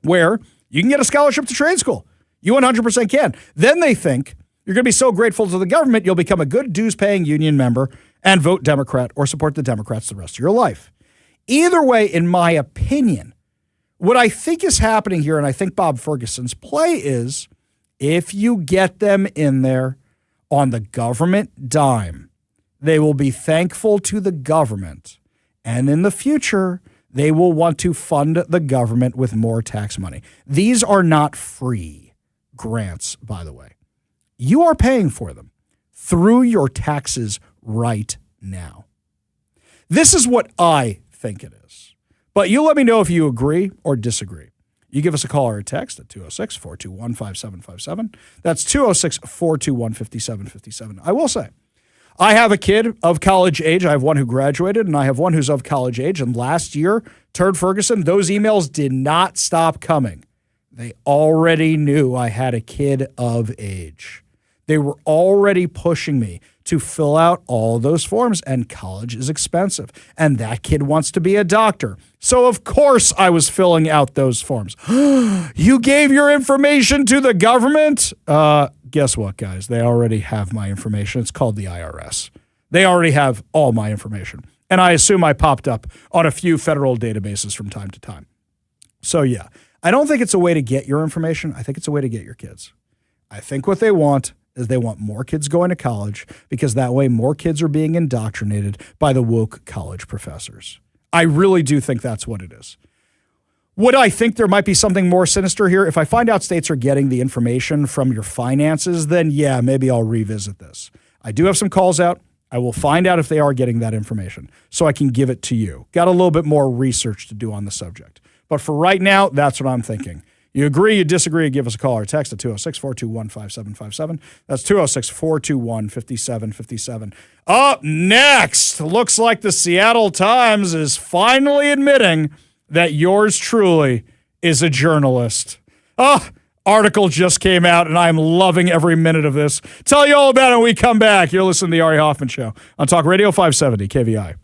where you can get a scholarship to trade school. You 100% can. Then they think you're going to be so grateful to the government, you'll become a good dues-paying union member and vote Democrat or support the Democrats the rest of your life. Either way, in my opinion, what I think is happening here, and I think Bob Ferguson's play is, if you get them in there on the government dime, they will be thankful to the government, and in the future, they will want to fund the government with more tax money. These are not free grants, by the way. You are paying for them through your taxes right now. This is what I think it is. But you let me know if you agree or disagree. You give us a call or a text at 206-421-5757. That's 206-421-5757. I will say, I have a kid of college age. I have one who graduated, and I have one who's of college age. And last year, Turd Ferguson, those emails did not stop coming. They already knew I had a kid of age. They were already pushing me to fill out all those forms, and college is expensive. And that kid wants to be a doctor. So, of course, I was filling out those forms. You gave your information to the government? Guess what, guys? They already have my information. It's called the IRS. They already have all my information. And I assume I popped up on a few federal databases from time to time. So, yeah, I don't think it's a way to get your information. I think it's a way to get your kids. I think what they want is they want more kids going to college because that way more kids are being indoctrinated by the woke college professors. I really do think that's what it is. Would I think there might be something more sinister here? If I find out states are getting the information from your finances, then yeah, maybe I'll revisit this. I do have some calls out. I will find out if they are getting that information so I can give it to you. Got a little bit more research to do on the subject. But for right now, that's what I'm thinking. You agree, you disagree, give us a call or text at 206-421-5757. That's 206-421-5757. Up next, looks like the Seattle Times is finally admitting that yours truly is a journalist. Article just came out, and I'm loving every minute of this. Tell you all about it when we come back. You're listening to The Ari Hoffman Show on Talk Radio 570 KVI.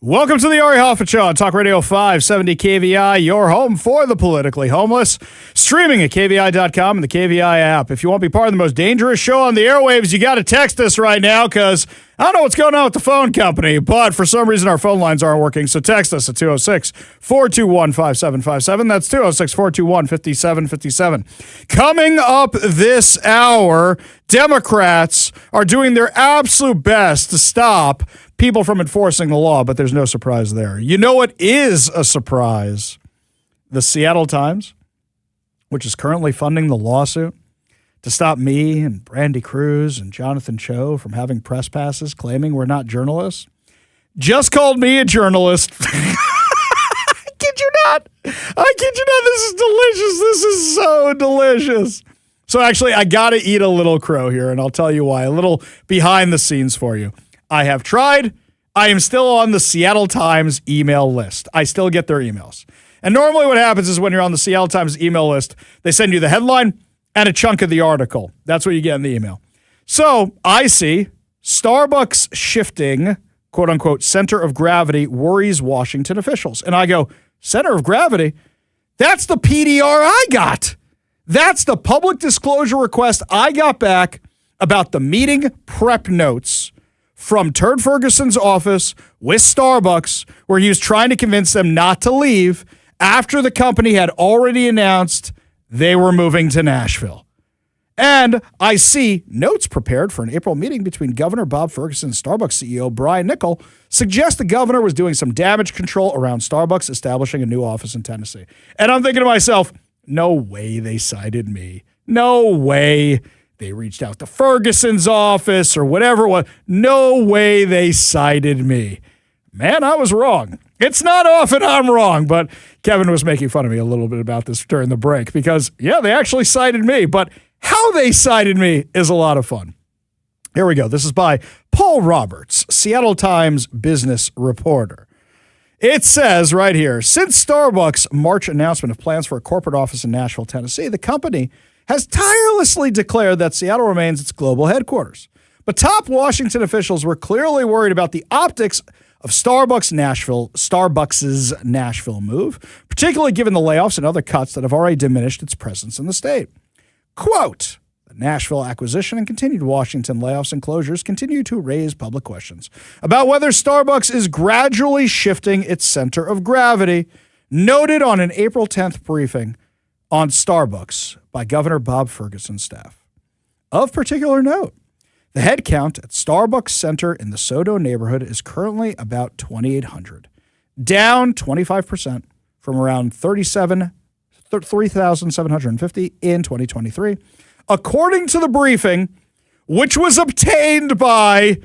Welcome to the Ari Hoffman Show on Talk Radio 570 KVI, your home for the politically homeless. Streaming at KVI.com and the KVI app. If you want to be part of the most dangerous show on the airwaves, you got to text us right now because I don't know what's going on with the phone company, but for some reason our phone lines aren't working. So text us at 206-421-5757. That's 206-421-5757. Coming up this hour, Democrats are doing their absolute best to stop people from enforcing the law, but there's no surprise there. You know what is a surprise? The Seattle Times, which is currently funding the lawsuit to stop me and Brandy Cruz and Jonathan Cho from having press passes claiming we're not journalists, just called me a journalist. I kid you not. This is delicious. This is so delicious. So actually, I got to eat a little crow here, and I'll tell you why. A little behind the scenes for you. I have tried. I am still on the Seattle Times email list. I still get their emails. And normally what happens is when you're on the Seattle Times email list, they send you the headline and a chunk of the article. That's what you get in the email. So I see Starbucks shifting, quote unquote, center of gravity worries Washington officials. And I go, center of gravity? That's the PDR I got. That's the public disclosure request I got back about the meeting prep notes from Turd Ferguson's office with Starbucks, where he was trying to convince them not to leave after the company had already announced they were moving to Nashville. And I see notes prepared for an April meeting between Governor Bob Ferguson and Starbucks CEO Brian Niccol suggest the governor was doing some damage control around Starbucks establishing a new office in Tennessee. And I'm thinking to myself, no way they cited me. No way they reached out to Ferguson's office or whatever it was. No way they cited me. Man, I was wrong. It's not often I'm wrong, but Kevin was making fun of me a little bit about this during the break because, yeah, they actually cited me, but how they cited me is a lot of fun. Here we go. This is by Paul Roberts, Seattle Times business reporter. It says right here, since Starbucks' March announcement of plans for a corporate office in Nashville, Tennessee, the company has tirelessly declared that Seattle remains its global headquarters. But top Washington officials were clearly worried about the optics of Starbucks' Nashville move, particularly given the layoffs and other cuts that have already diminished its presence in the state. Quote, the Nashville acquisition and continued Washington layoffs and closures continue to raise public questions about whether Starbucks is gradually shifting its center of gravity, noted on an April 10th briefing on Starbucks by Governor Bob Ferguson's staff. Of particular note, the head count at Starbucks Center in the Sodo neighborhood is currently about 2,800, down 25% from around 3,750 in 2023, according to the briefing, which was obtained by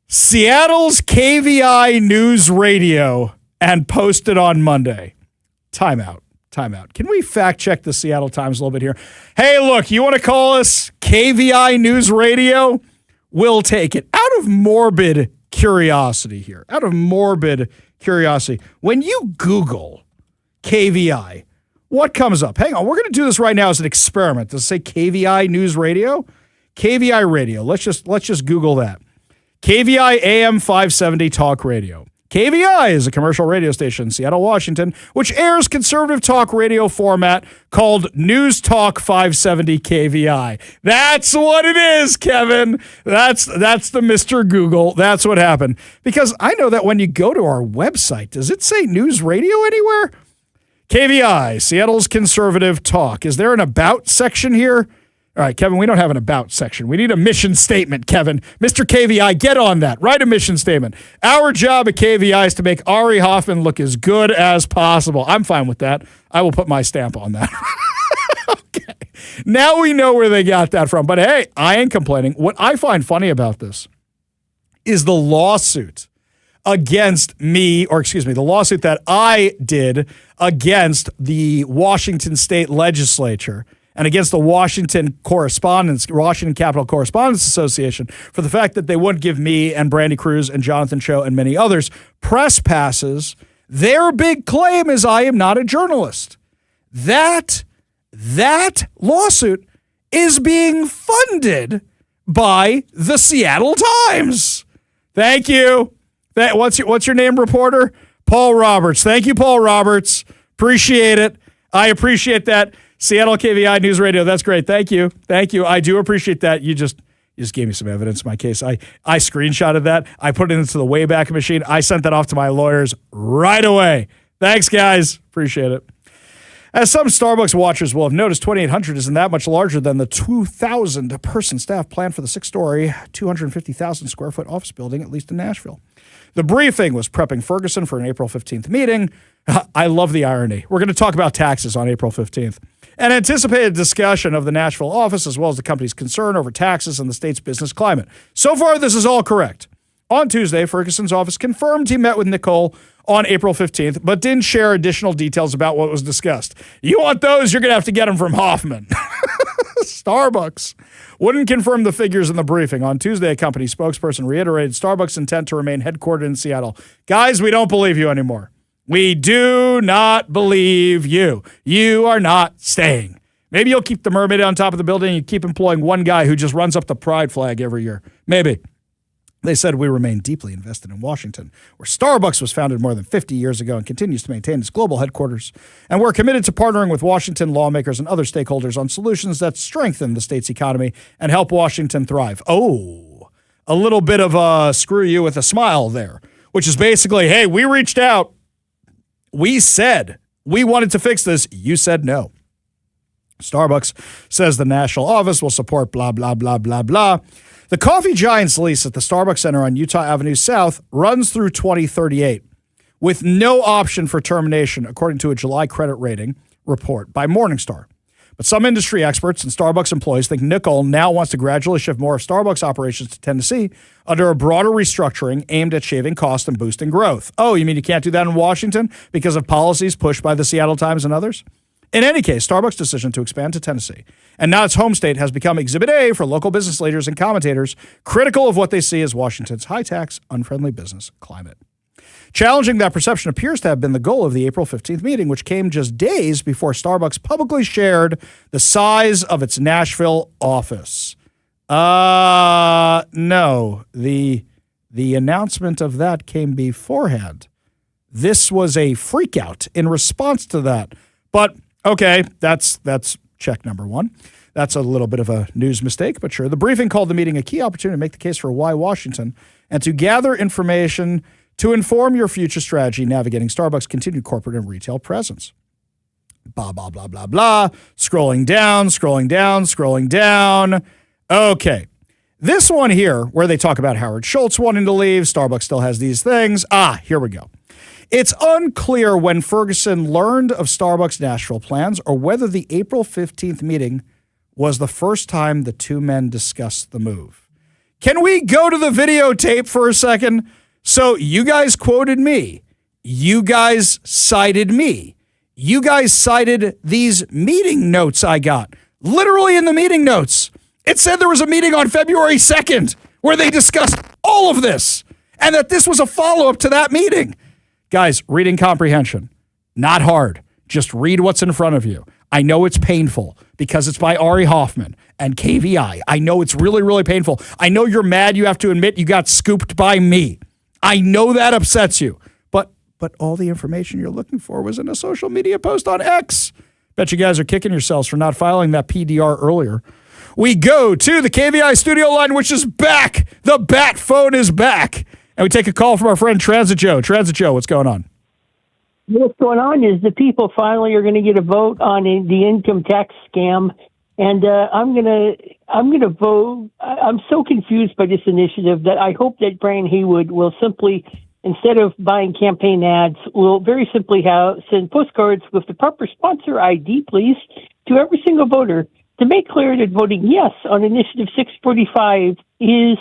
Seattle's KVI News Radio and posted on Monday. Timeout. Can we fact check the Seattle Times a little bit here? Hey, look, you want to call us KVI News Radio? We'll take it. Out of morbid curiosity here. When you Google KVI, what comes up? Hang on, we're going to do this right now as an experiment. Does it say KVI News Radio? KVI Radio. Let's just Google that. KVI AM 570 Talk Radio. KVI is a commercial radio station in Seattle, Washington, which airs conservative talk radio format called News Talk 570 KVI. That's what it is, Kevin. That's the Mr. Google. That's what happened. Because I know that when you go to our website, does it say news radio anywhere? KVI, Seattle's conservative talk. Is there an about section here? All right, Kevin, we don't have an about section. We need a mission statement, Kevin. Mr. KVI, get on that. Write a mission statement. Our job at KVI is to make Ari Hoffman look as good as possible. I'm fine with that. I will put my stamp on that. Okay. Now we know where they got that from. But hey, I ain't complaining. What I find funny about this is the lawsuit against me, the lawsuit that I did against the Washington State Legislature and against the Washington Capital Correspondents Association for the fact that they wouldn't give me and Brandy Cruz and Jonathan Cho and many others press passes. Their big claim is I am not a journalist. That lawsuit is being funded by the Seattle Times. Thank you. What's your name, reporter? Paul Roberts. Thank you, Paul Roberts. Appreciate it. I appreciate that. Seattle KVI News Radio. That's great. Thank you. I do appreciate that. You just gave me some evidence in my case. I screenshotted that. I put it into the Wayback Machine. I sent that off to my lawyers right away. Thanks, guys. Appreciate it. As some Starbucks watchers will have noticed, 2,800 isn't that much larger than the 2,000-person staff planned for the 6-story, 250,000-square-foot office building, at least in Nashville. The briefing was prepping Ferguson for an April 15th meeting. I love the irony. We're going to talk about taxes on April 15th. An anticipated discussion of the Nashville office as well as the company's concern over taxes and the state's business climate. So far, this is all correct. On Tuesday, Ferguson's office confirmed he met with Nicole on April 15th, but didn't share additional details about what was discussed. You want those? You're going to have to get them from Hoffman. Starbucks wouldn't confirm the figures in the briefing. On Tuesday, a company spokesperson reiterated Starbucks' intent to remain headquartered in Seattle. Guys, we don't believe you anymore. We do not believe you. You are not staying. Maybe you'll keep the mermaid on top of the building and you keep employing one guy who just runs up the pride flag every year. Maybe. They said we remain deeply invested in Washington, where Starbucks was founded more than 50 years ago and continues to maintain its global headquarters. And we're committed to partnering with Washington lawmakers and other stakeholders on solutions that strengthen the state's economy and help Washington thrive. Oh, a little bit of a screw you with a smile there, which is basically, hey, we reached out. We said we wanted to fix this. You said no. Starbucks says the national office will support blah, blah, blah, blah, blah. The Coffee Giant's lease at the Starbucks Center on Utah Avenue South runs through 2038 with no option for termination, according to a July credit rating report by Morningstar. But some industry experts and Starbucks employees think Nicole now wants to gradually shift more of Starbucks operations to Tennessee under a broader restructuring aimed at shaving costs and boosting growth. Oh, you mean you can't do that in Washington because of policies pushed by the Seattle Times and others? In any case, Starbucks' decision to expand to Tennessee and now its home state has become Exhibit A for local business leaders and commentators critical of what they see as Washington's high-tax, unfriendly business climate. Challenging that perception appears to have been the goal of the April 15th meeting, which came just days before Starbucks publicly shared the size of its Nashville office. No, the announcement of that came beforehand. This was a freakout in response to that. But okay, that's check number one. That's a little bit of a news mistake, but sure. The briefing called the meeting a key opportunity to make the case for why Washington and to gather information to inform your future strategy navigating Starbucks' continued corporate and retail presence. Blah, blah, blah, blah, blah. Scrolling down. Okay. This one here, where they talk about Howard Schultz wanting to leave, Starbucks still has these things. Here we go. It's unclear when Ferguson learned of Starbucks' Nashville plans or whether the April 15th meeting was the first time the two men discussed the move. Can we go to the videotape for a second? So you guys quoted me. You guys cited me. You guys cited these meeting notes I got. Literally in the meeting notes. It said there was a meeting on February 2nd where they discussed all of this and that this was a follow-up to that meeting. Guys, reading comprehension, not hard. Just read what's in front of you. I know it's painful because it's by Ari Hoffman and KVI. I know it's really, really painful. I know you're mad you have to admit you got scooped by me. I know that upsets you. But all the information you're looking for was in a social media post on X. Bet you guys are kicking yourselves for not filing that PDR earlier. We go to the KVI studio line, which is back. The bat phone is back. And we take a call from our friend Transit Joe. Transit Joe, what's going on? What's going on is the people finally are going to get a vote on the income tax scam, and I'm gonna vote. I'm so confused by this initiative that I hope that Brian Haywood will simply, instead of buying campaign ads, will very simply send postcards with the proper sponsor ID, please, to every single voter to make clear that voting yes on Initiative 645 is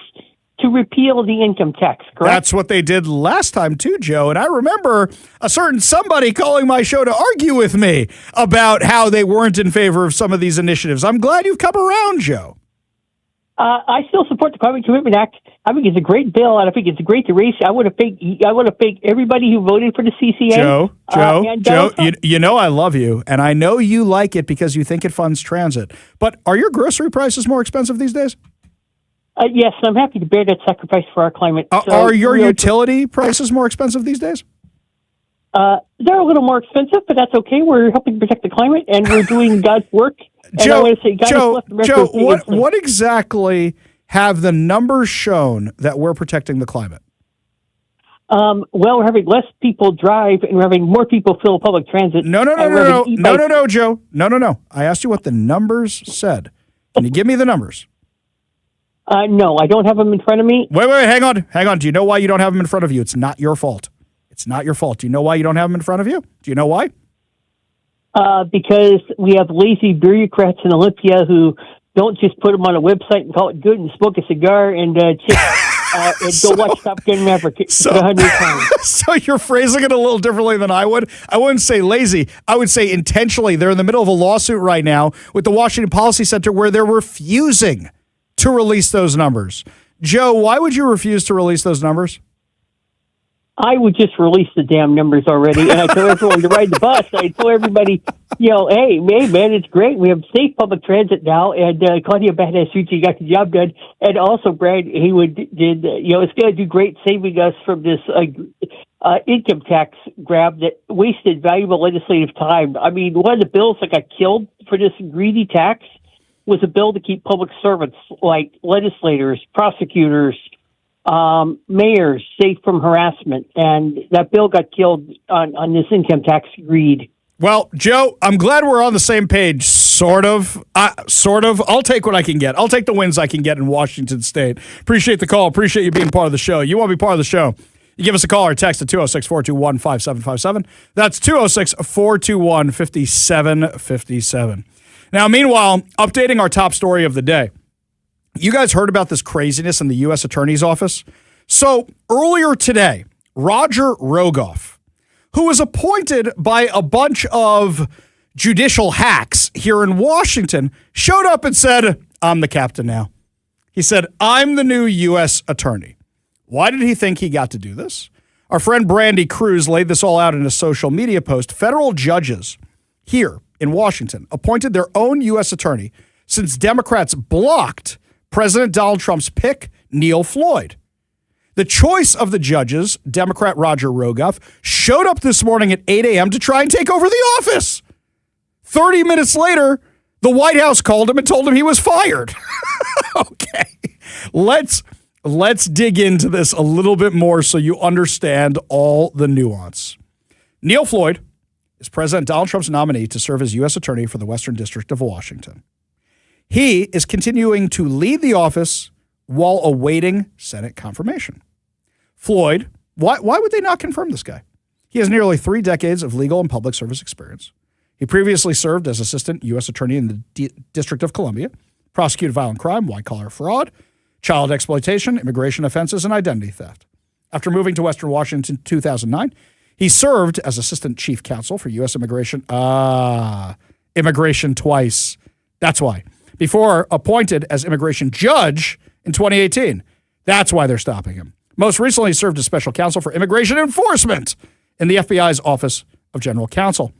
to repeal the income tax, correct? That's what they did last time too, Joe. And I remember a certain somebody calling my show to argue with me about how they weren't in favor of some of these initiatives. I'm glad you've come around, Joe. I still support the Climate Commitment Act. I think it's a great bill, and I think it's great to race. I want to thank everybody who voted for the CCA. Joe, you know I love you, and I know you like it because you think it funds transit. But are your grocery prices more expensive these days? Yes, I'm happy to bear that sacrifice for our climate. Are your utility prices more expensive these days? They're a little more expensive, but that's okay. We're helping protect the climate, and we're doing God's work. And Joe, I want to say, God has blessed the rest of us. what exactly have the numbers shown that we're protecting the climate? Well, we're having less people drive, and we're having more people fill public transit. No, Joe. No. I asked you what the numbers said. Can you give me the numbers? No, I don't have them in front of me. Wait, hang on. Do you know why you don't have them in front of you? It's not your fault. It's not your fault. Do you know why you don't have them in front of you? Do you know why? Because we have lazy bureaucrats in Olympia who don't just put them on a website and call it good and smoke a cigar and and go watch Top Gun Maverick 100 times. So you're phrasing it a little differently than I would. I wouldn't say lazy. I would say intentionally. They're in the middle of a lawsuit right now with the Washington Policy Center where they're refusing to release those numbers. Joe, why would you refuse to release those numbers? I would just release the damn numbers already, and I tell everyone to ride the bus. I tell everybody, hey, man, it's great. We have safe public transit now, and Claudia Badass Suchi got the job done. And also, Brad Haywood did, it's going to do great saving us from this income tax grab that wasted valuable legislative time. I mean, one of the bills that got killed for this greedy tax was a bill to keep public servants like legislators, prosecutors, mayors safe from harassment, and that bill got killed on this income tax greed. Well, Joe, I'm glad we're on the same page, sort of. I'll take what I can get. I'll take the wins I can get in Washington State. Appreciate the call. Appreciate you being part of the show. You want to be part of the show, you give us a call or text at 206-421-5757. That's 206-421-5757. Now, meanwhile, updating our top story of the day. You guys heard about this craziness in the U.S. Attorney's Office? So earlier today, Roger Rogoff, who was appointed by a bunch of judicial hacks here in Washington, showed up and said, I'm the captain now. He said, I'm the new U.S. attorney. Why did he think he got to do this? Our friend Brandy Cruz laid this all out in a social media post. Federal judges here in Washington appointed their own U.S. attorney since Democrats blocked President Donald Trump's pick, Neil Floyd. The choice of the judges, Democrat Roger Rogoff, showed up this morning at 8 a.m. to try and take over the office. 30 minutes later, the White House called him and told him he was fired. Okay, let's dig into this a little bit more so you understand all the nuance. Neil Floyd is President Donald Trump's nominee to serve as U.S. Attorney for the Western District of Washington. He is continuing to lead the office while awaiting Senate confirmation. Floyd, why would they not confirm this guy? He has nearly 3 decades of legal and public service experience. He previously served as Assistant U.S. Attorney in the District of Columbia, prosecuted violent crime, white-collar fraud, child exploitation, immigration offenses, and identity theft. After moving to Western Washington in 2009, he served as Assistant Chief Counsel for U.S. Immigration. Immigration twice. That's why. Before appointed as immigration judge in 2018. That's why they're stopping him. Most recently served as special counsel for immigration enforcement in the FBI's Office of General Counsel,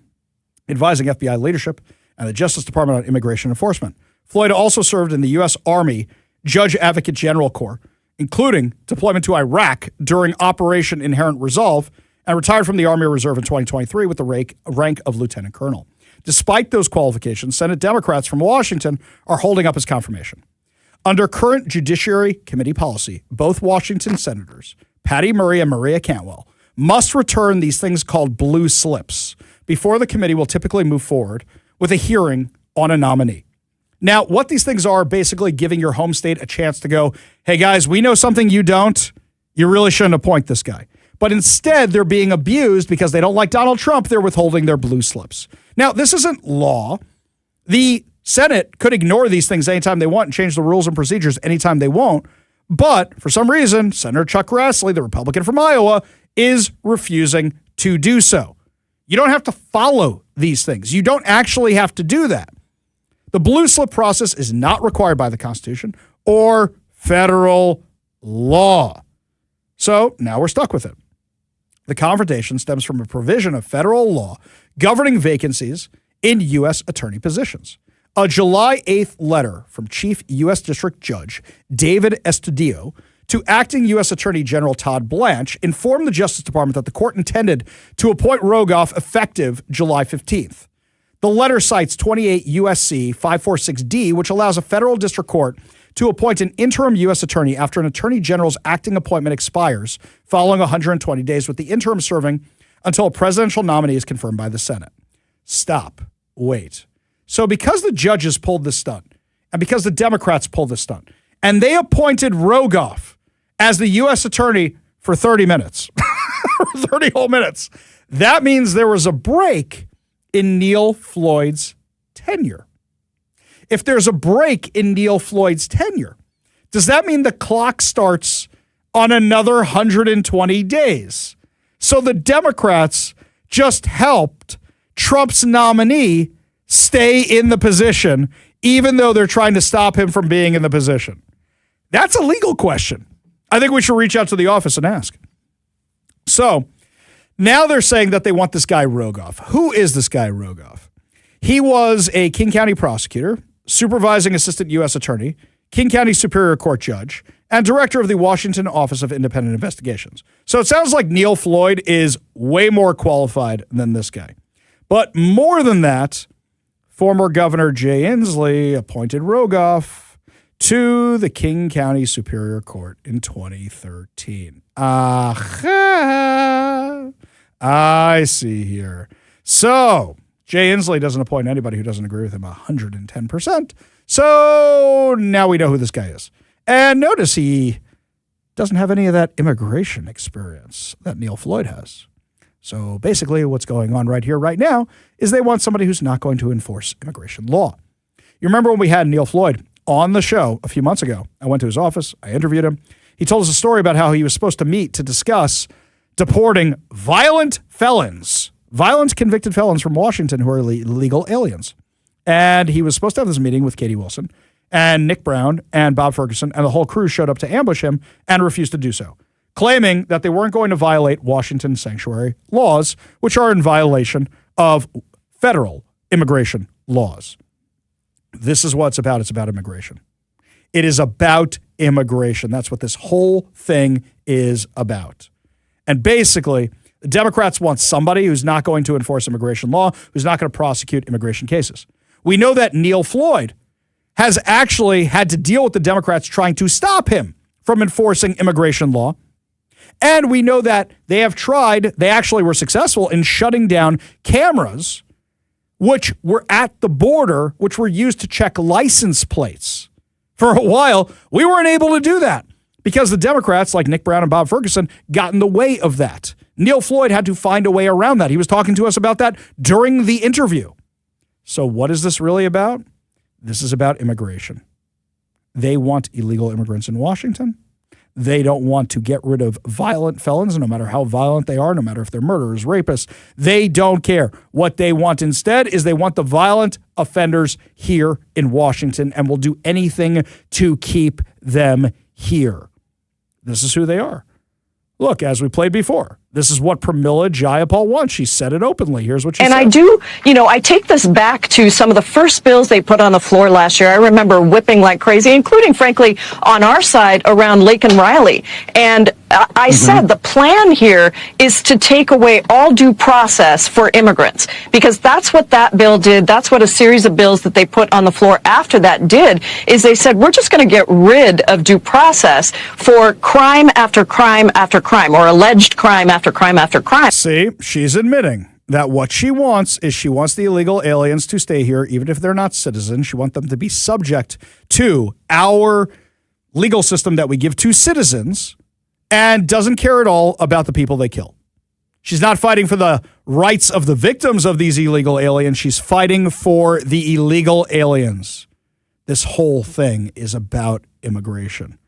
advising FBI leadership and the Justice Department on immigration enforcement. Floyd also served in the U.S. Army Judge Advocate General Corps, including deployment to Iraq during Operation Inherent Resolve, and retired from the Army Reserve in 2023 with the rank of lieutenant colonel. Despite those qualifications, Senate Democrats from Washington are holding up his confirmation. Under current Judiciary Committee policy, both Washington senators, Patty Murray and Maria Cantwell, must return these things called blue slips before the committee will typically move forward with a hearing on a nominee. Now, what these things are basically giving your home state a chance to go, hey guys, we know something you don't. You really shouldn't appoint this guy. But instead, they're being abused because they don't like Donald Trump. They're withholding their blue slips. Now, this isn't law. The Senate could ignore these things anytime they want and change the rules and procedures anytime they won't. But for some reason, Senator Chuck Grassley, the Republican from Iowa, is refusing to do so. You don't have to follow these things. You don't actually have to do that. The blue slip process is not required by the Constitution or federal law. So now we're stuck with it. The confrontation stems from a provision of federal law governing vacancies in U.S. attorney positions. A July 8th letter from Chief U.S. District Judge David Estudillo to acting U.S. Attorney General Todd Blanche informed the Justice Department that the court intended to appoint Rogoff effective July 15th. The letter cites 28 U.S.C. 546D, which allows a federal district court to appoint an interim U.S. attorney after an attorney general's acting appointment expires following 120 days, with the interim serving until a presidential nominee is confirmed by the Senate. Stop. Wait. So because the judges pulled this stunt, and because the Democrats pulled this stunt, and they appointed Rogoff as the U.S. attorney for 30 minutes, 30 whole minutes, that means there was a break in Neil Floyd's tenure. If there's a break in Neil Floyd's tenure, does that mean the clock starts on another 120 days? So the Democrats just helped Trump's nominee stay in the position, even though they're trying to stop him from being in the position. That's a legal question. I think we should reach out to the office and ask. So now they're saying that they want this guy Rogoff. Who is this guy Rogoff? He was a King County prosecutor, supervising assistant U.S. attorney, King County Superior Court judge, and director of the Washington Office of Independent Investigations. So it sounds like Neil Floyd is way more qualified than this guy. But more than that, former Governor Jay Inslee appointed Rogoff to the King County Superior Court in 2013. I see here. So Jay Inslee doesn't appoint anybody who doesn't agree with him 110%. So now we know who this guy is. And notice he doesn't have any of that immigration experience that Neil Floyd has. So basically what's going on right here, right now, is they want somebody who's not going to enforce immigration law. You remember when we had Neil Floyd on the show a few months ago? I went to his office. I interviewed him. He told us a story about how he was supposed to meet to discuss deporting violent convicted felons from Washington who are illegal aliens. And he was supposed to have this meeting with Katie Wilson and Nick Brown and Bob Ferguson, and the whole crew showed up to ambush him and refused to do so, claiming that they weren't going to violate Washington sanctuary laws, which are in violation of federal immigration laws. This is what it's about. It's about immigration. It is about immigration. That's what this whole thing is about. And basically, the Democrats want somebody who's not going to enforce immigration law, who's not going to prosecute immigration cases. We know that Neil Floyd has actually had to deal with the Democrats trying to stop him from enforcing immigration law. And we know that they actually were successful in shutting down cameras which were at the border, which were used to check license plates. For a while, we weren't able to do that because the Democrats, like Nick Brown and Bob Ferguson, got in the way of that. Neil Floyd had to find a way around that. He was talking to us about that during the interview. So what is this really about? This is about immigration. They want illegal immigrants in Washington. They don't want to get rid of violent felons, no matter how violent they are, no matter if they're murderers, rapists. They don't care. What they want instead is they want the violent offenders here in Washington and will do anything to keep them here. This is who they are. Look, as we played before, this is what Pramila Jayapal wants. She said it openly. Here's what she said. And I take this back to some of the first bills they put on the floor last year. I remember whipping like crazy, including, frankly, on our side around Laken Riley. And I said the plan here is to take away all due process for immigrants, because that's what that bill did. That's what a series of bills that they put on the floor after that did, is they said, we're just going to get rid of due process for crime after crime after crime, or alleged crime after crime after crime. See, she's admitting that what she wants is she wants the illegal aliens to stay here, even if they're not citizens. She wants them to be subject to our legal system that we give to citizens, and doesn't care at all about the people they kill. She's not fighting for the rights of the victims of these illegal aliens. She's fighting for the illegal aliens. This whole thing is about immigration.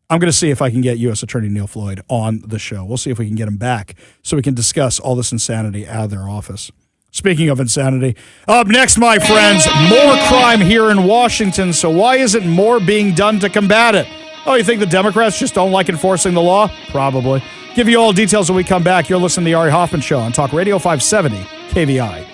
I'm going to see if I can get U.S. Attorney Neil Floyd on the show. We'll see if we can get him back so we can discuss all this insanity out of their office. Speaking of insanity, up next, my friends, more crime here in Washington. So why isn't more being done to combat it? Oh, you think the Democrats just don't like enforcing the law? Probably. Give you all details when we come back. You're listening to the Ari Hoffman Show on Talk Radio 570 KVI.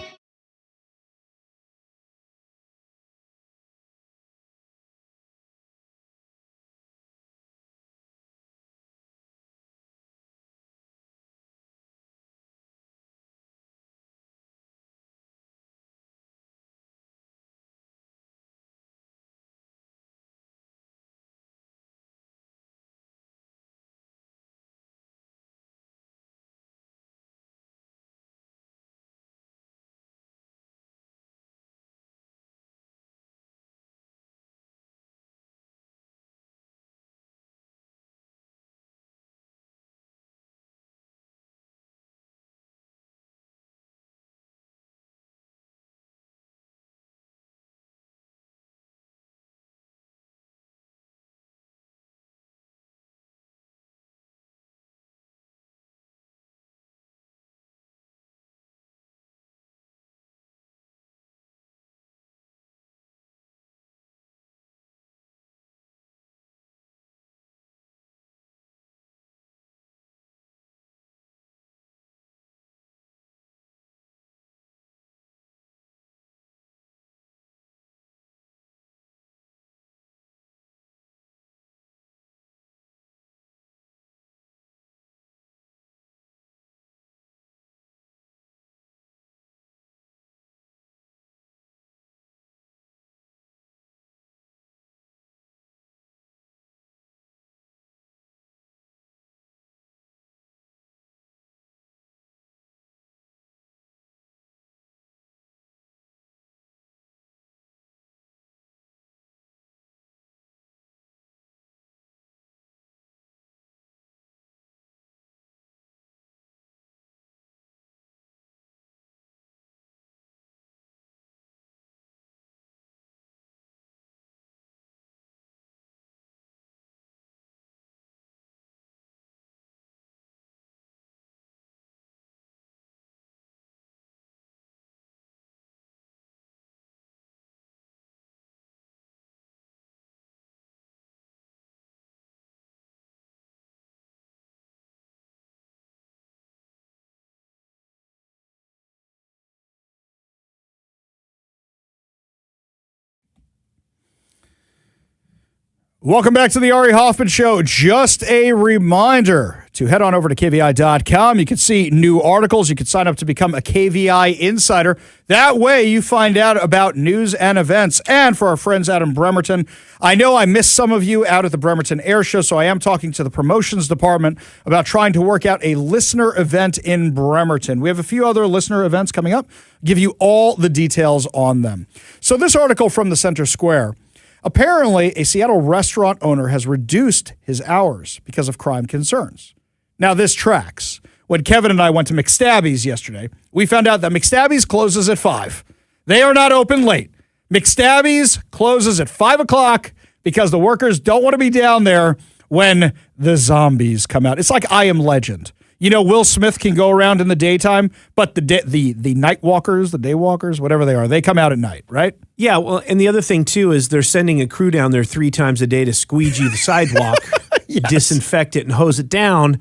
Welcome back to the Ari Hoffman Show. Just a reminder to head on over to KVI.com. You can see new articles. You can sign up to become a KVI insider. That way you find out about news and events. And for our friends out in Bremerton, I know I missed some of you out at the Bremerton Air Show, so I am talking to the promotions department about trying to work out a listener event in Bremerton. We have a few other listener events coming up. Give you all the details on them. So this article from the Center Square. Apparently, a Seattle restaurant owner has reduced his hours because of crime concerns. Now, this tracks. When Kevin and I went to McStabby's yesterday, we found out that McStabby's closes at 5. They are not open late. McStabby's closes at 5 o'clock because the workers don't want to be down there when the zombies come out. It's like I Am Legend. You know, Will Smith can go around in the daytime, but the night walkers, the day walkers, whatever they are, they come out at night, right? Yeah, well, and the other thing, too, is they're sending a crew down there 3 times a day to squeegee the sidewalk, disinfect it, and hose it down.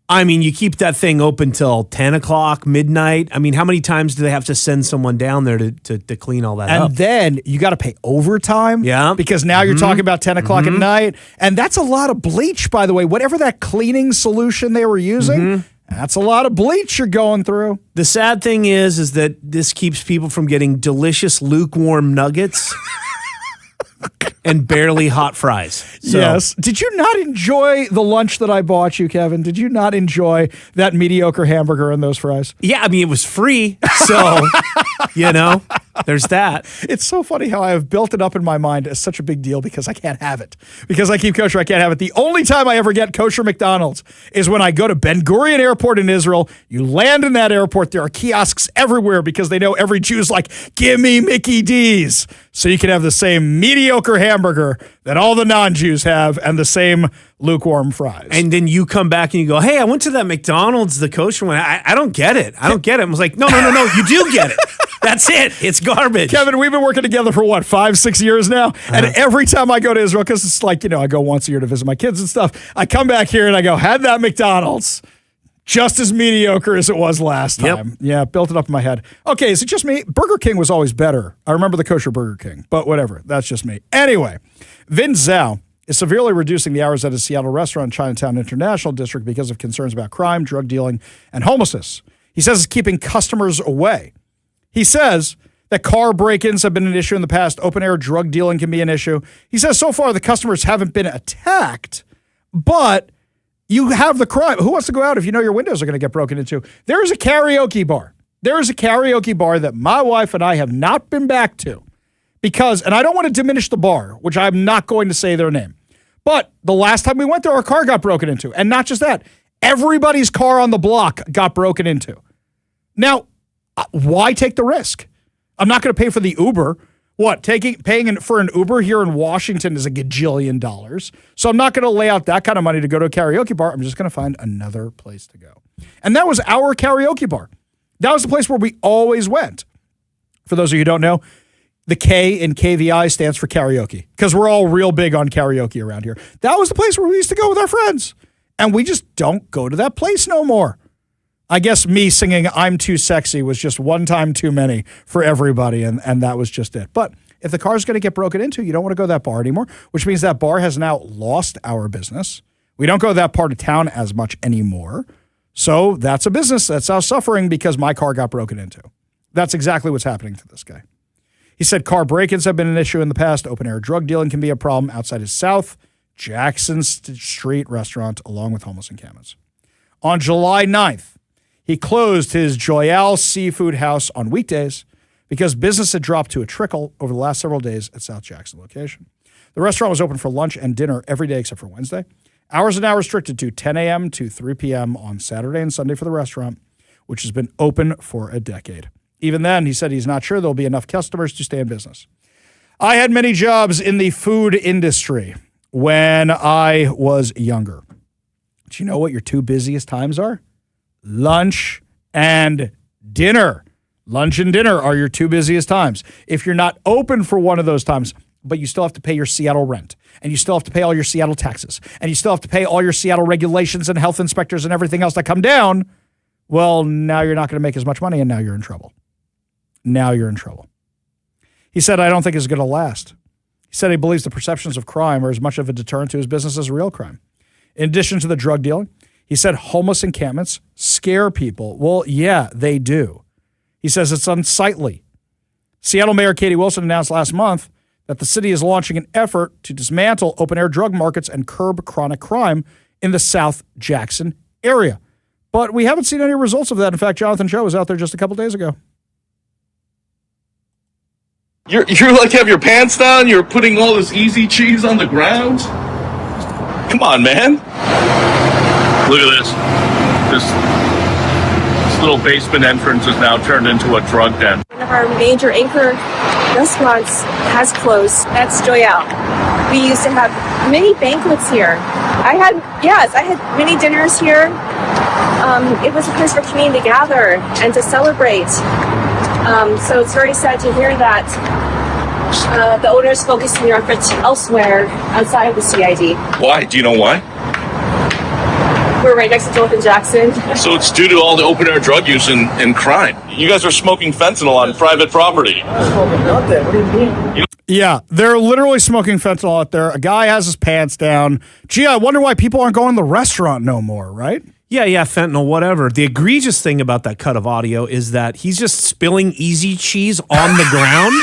I mean, you keep that thing open till 10 o'clock, midnight. I mean, how many times do they have to send someone down there to clean all that up? And then you got to pay overtime. Yeah. Because now you're talking about 10 o'clock at night. And that's a lot of bleach, by the way. Whatever that cleaning solution they were using, that's a lot of bleach you're going through. The sad thing is that this keeps people from getting delicious lukewarm nuggets and barely hot fries. So, yes. Did you not enjoy the lunch that I bought you, Kevin? Did you not enjoy that mediocre hamburger and those fries? Yeah, I mean, it was free. So, you know, there's that. It's so funny how I have built it up in my mind as such a big deal because I can't have it. Because I keep kosher, I can't have it. The only time I ever get kosher McDonald's is when I go to Ben Gurion Airport in Israel. You land in that airport. There are kiosks everywhere because they know every Jew's like, give me Mickey D's. So you can have the same mediocre hamburger that all the non-Jews have and the same lukewarm fries. And then you come back and you go, hey, I went to that McDonald's, the kosher one. I don't get it. I don't get it. I was like, no, you do get it. That's it. It's garbage. Kevin, we've been working together for what, 5-6 years now? And every time I go to Israel, because it's like, you know, I go once a year to visit my kids and stuff, I come back here and I go, had that McDonald's. Just as mediocre as it was last time. Yep. Yeah, built it up in my head. Okay, is it just me? Burger King was always better. I remember the kosher Burger King, but whatever. That's just me. Anyway, Vin Zhao is severely reducing the hours at his Seattle restaurant in Chinatown International District because of concerns about crime, drug dealing, and homelessness. He says it's keeping customers away. He says that car break-ins have been an issue in the past. Open-air drug dealing can be an issue. He says so far the customers haven't been attacked, but you have the crime. Who wants to go out if you know your windows are going to get broken into? There is a karaoke bar. There is a karaoke bar that my wife and I have not been back to because, and I don't want to diminish the bar, which I'm not going to say their name, but the last time we went there, our car got broken into. And not just that, everybody's car on the block got broken into. Now, why take the risk? I'm not going to pay for the Uber. What, paying for an Uber here in Washington is $1 gajillion. So I'm not going to lay out that kind of money to go to a karaoke bar. I'm just going to find another place to go. And that was our karaoke bar. That was the place where we always went. For those of you who don't know, the K in KVI stands for karaoke because we're all real big on karaoke around here. That was the place where we used to go with our friends. And we just don't go to that place no more. I guess me singing I'm Too Sexy was just one time too many for everybody, and that was just it. But if the car's going to get broken into, you don't want to go to that bar anymore, which means that bar has now lost our business. We don't go to that part of town as much anymore. So that's a business that's now suffering because my car got broken into. That's exactly what's happening to this guy. He said car break-ins have been an issue in the past. Open-air drug dealing can be a problem outside his South Jackson Street restaurant, along with homeless encampments. On July 9th, he closed his Jayapal seafood house on weekdays because business had dropped to a trickle over the last several days at South Jackson location. The restaurant was open for lunch and dinner every day except for Wednesday. Hours are now restricted to 10 a.m. to 3 p.m. on Saturday and Sunday for the restaurant, which has been open for a decade. Even then, he said he's not sure there'll be enough customers to stay in business. I had many jobs in the food industry when I was younger. Do you know what your 2 busiest times are? Lunch and dinner. Lunch and dinner are your 2 busiest times. If you're not open for one of those times, but you still have to pay your Seattle rent, and you still have to pay all your Seattle taxes, and you still have to pay all your Seattle regulations and health inspectors and everything else that come down, well, now you're not going to make as much money, and now you're in trouble. Now you're in trouble. He said, I don't think it's going to last. He He said he believes the perceptions of crime are as much of a deterrent to his business as real crime. In addition to the drug dealing, he said homeless encampments scare people. Well, yeah, they do. He says it's unsightly. Seattle Mayor Katie Wilson announced last month that the city is launching an effort to dismantle open-air drug markets and curb chronic crime in the South Jackson area. But we haven't seen any results of that. In fact, Jonathan Cho was out there just a couple days ago. You're like have your pants down, you're putting all this easy cheese on the ground? Come on, man. Look at this. This little basement entrance is now turned into a drug den. One of our major anchor restaurants has closed. That's Jayapal. We used to have many banquets here. I had many dinners here. It was a place for community to gather and to celebrate. So it's very sad to hear that the owners focusing their efforts elsewhere outside of the CID. Why? Do you know why? We're right next to Laken Jackson. So it's due to all the open-air drug use and crime. You guys are smoking fentanyl on private property. What do you mean? Yeah, they're literally smoking fentanyl out there. A guy has his pants down. Gee, I wonder why people aren't going to the restaurant no more, right? Yeah, fentanyl, whatever. The egregious thing about that cut of audio is that he's just spilling easy cheese on the ground.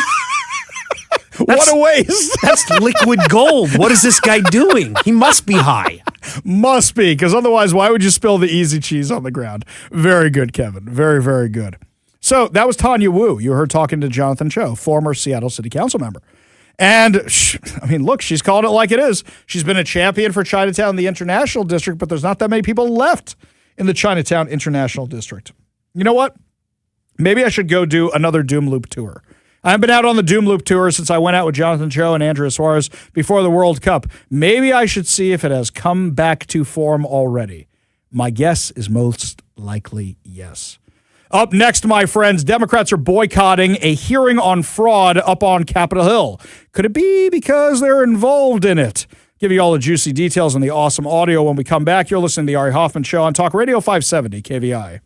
What a waste. That's liquid gold. What is this guy doing? He must be high. Must be, because otherwise, why would you spill the easy cheese on the ground? Very good, Kevin. Very, very good. So that was Tanya Wu. You heard talking to Jonathan Cho, former Seattle City Council member. And, look, she's calling it like it is. She's been a champion for Chinatown, the International District, but there's not that many people left in the Chinatown International District. You know what? Maybe I should go do another Doom Loop tour. I've been out on the Doom Loop tour since I went out with Jonathan Cho and Andrea Suarez before the World Cup. Maybe I should see if it has come back to form already. My guess is most likely yes. Up next, my friends, Democrats are boycotting a hearing on fraud up on Capitol Hill. Could it be because they're involved in it? Give you all the juicy details and the awesome audio when we come back. You're listening to the Ari Hoffman Show on Talk Radio 570 KVI.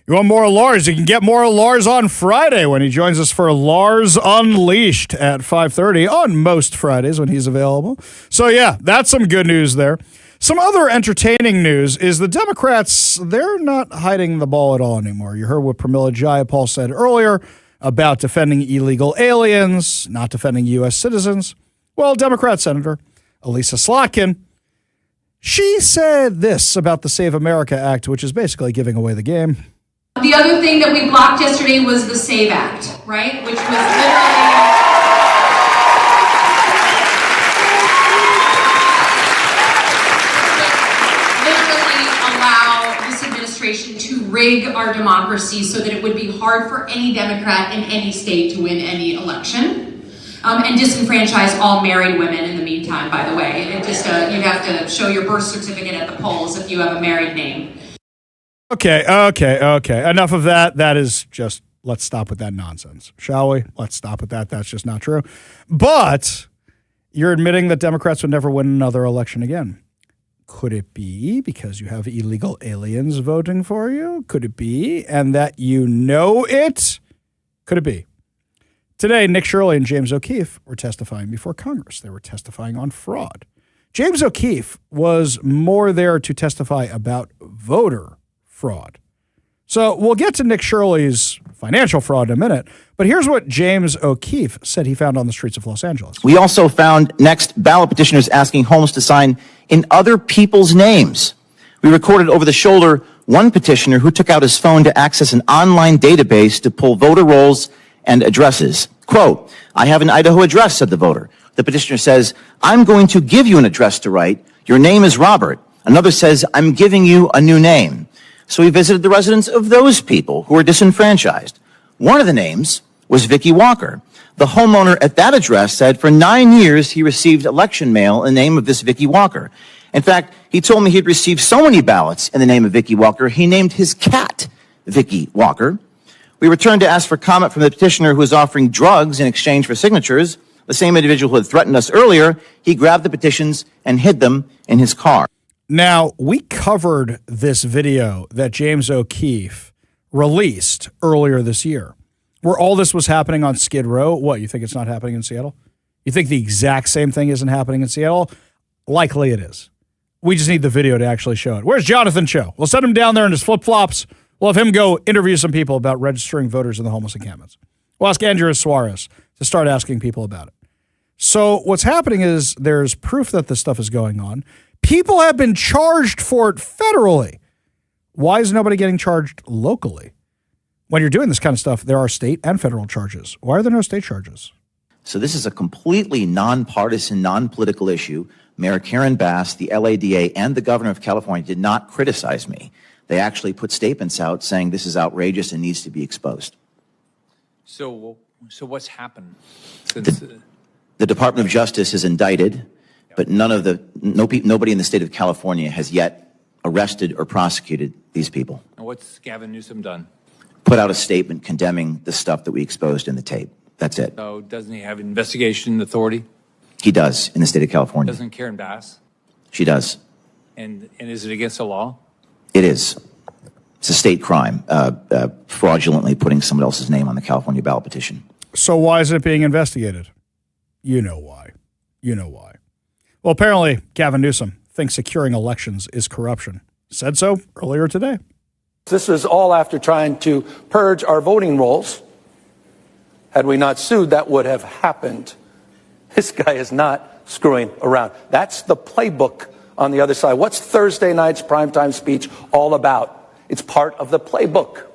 You want more of Lars? You can get more of Lars on Friday when he joins us for Lars Unleashed at 5:30 on most Fridays when he's available. So, yeah, that's some good news there. Some other entertaining news is the Democrats, they're not hiding the ball at all anymore. You heard what Pramila Jayapal said earlier about defending illegal aliens, not defending U.S. citizens. Well, Democrat Senator Elisa Slotkin, she said this about the Save America Act, which is basically giving away the game. The other thing that we blocked yesterday was the SAVE Act, right? Which was literally allow this administration to rig our democracy so that it would be hard for any Democrat in any state to win any election. And disenfranchise all married women in the meantime, by the way. It just, you'd have to show your birth certificate at the polls if you have a married name. Okay. Enough of that. That is just, let's stop with that nonsense, shall we? Let's stop with that. That's just not true. But you're admitting that Democrats would never win another election again. Could it be because you have illegal aliens voting for you? Could it be? And that you know it? Could it be? Today, Nick Shirley and James O'Keefe were testifying before Congress. They were testifying on fraud. James O'Keefe was more there to testify about voter fraud. So we'll get to Nick Shirley's financial fraud in a minute, but here's what James O'Keefe said he found on the streets of Los Angeles. We also found next ballot petitioners asking homes to sign in other people's names. We recorded over the shoulder one petitioner who took out his phone to access an online database to pull voter rolls and addresses. Quote, I have an Idaho address, said the voter. The petitioner says, I'm going to give you an address to write. Your name is Robert. Another says, I'm giving you a new name. So he visited the residence of those people who were disenfranchised. One of the names was Vicky Walker. The homeowner at that address said for 9 years he received election mail in the name of this Vicky Walker. In fact, he told me he'd received so many ballots in the name of Vicky Walker, he named his cat Vicky Walker. We returned to ask for comment from the petitioner who was offering drugs in exchange for signatures. The same individual who had threatened us earlier, he grabbed the petitions and hid them in his car. Now, we covered this video that James O'Keefe released earlier this year, where all this was happening on Skid Row. What, you think it's not happening in Seattle? You think the exact same thing isn't happening in Seattle? Likely it is. We just need the video to actually show it. Where's Jonathan Cho? We'll send him down there in his flip-flops. We'll have him go interview some people about registering voters in the homeless encampments. We'll ask Andrew Suarez to start asking people about it. So what's happening is there's proof that this stuff is going on. People have been charged for it federally. Why is nobody getting charged locally? When you're doing this kind of stuff, there are state and federal charges. Why are there no state charges? So this is a completely nonpartisan, non-political issue. Mayor Karen Bass, the LADA, and the governor of California did not criticize me. They actually put statements out saying this is outrageous and needs to be exposed. So what's happened? The Department of Justice is indicted, but nobody in the state of California has yet arrested or prosecuted these people. And what's Gavin Newsom done? Put out a statement condemning the stuff that we exposed in the tape. That's it. So doesn't he have investigation authority? He does in the state of California. Doesn't Karen Bass? She does. And is it against the law? It is. It's a state crime, fraudulently putting someone else's name on the California ballot petition. So why is it being investigated? You know why. You know why. Well, apparently, Gavin Newsom thinks securing elections is corruption. Said so earlier today. This is all after trying to purge our voting rolls. Had we not sued, that would have happened. This guy is not screwing around. That's the playbook on the other side. What's Thursday night's primetime speech all about? It's part of the playbook.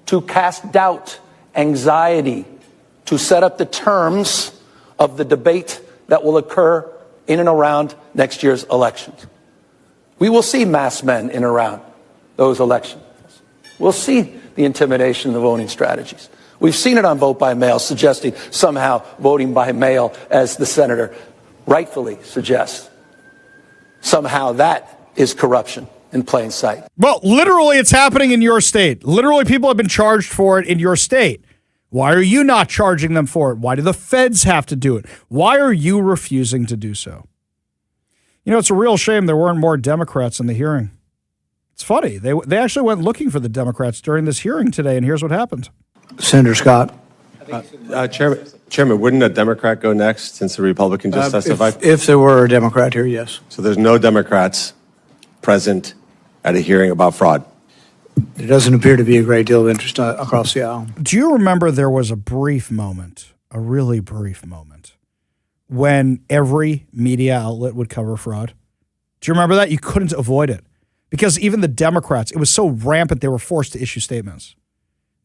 To cast doubt, anxiety, to set up the terms of the debate that will occur in and around next year's elections. We will see masked men in and around those elections. We'll see the intimidation of the voting strategies. We've seen it on vote by mail, suggesting somehow voting by mail, as the senator rightfully suggests, somehow that is corruption in plain sight. Well, literally, it's happening in your state. Literally, people have been charged for it in your state. Why are you not charging them for it? Why do the feds have to do it? Why are you refusing to do so? You know, it's a real shame there weren't more Democrats in the hearing. It's funny. They actually went looking for the Democrats during this hearing today, and here's what happened. Senator Scott. Chairman, wouldn't a Democrat go next since the Republican just testified? If there were a Democrat here, yes. So there's no Democrats present at a hearing about fraud. There doesn't appear to be a great deal of interest across the aisle. Do you remember there was a brief moment, a really brief moment, when every media outlet would cover fraud? Do you remember that? You couldn't avoid it because even the Democrats, it was so rampant they were forced to issue statements.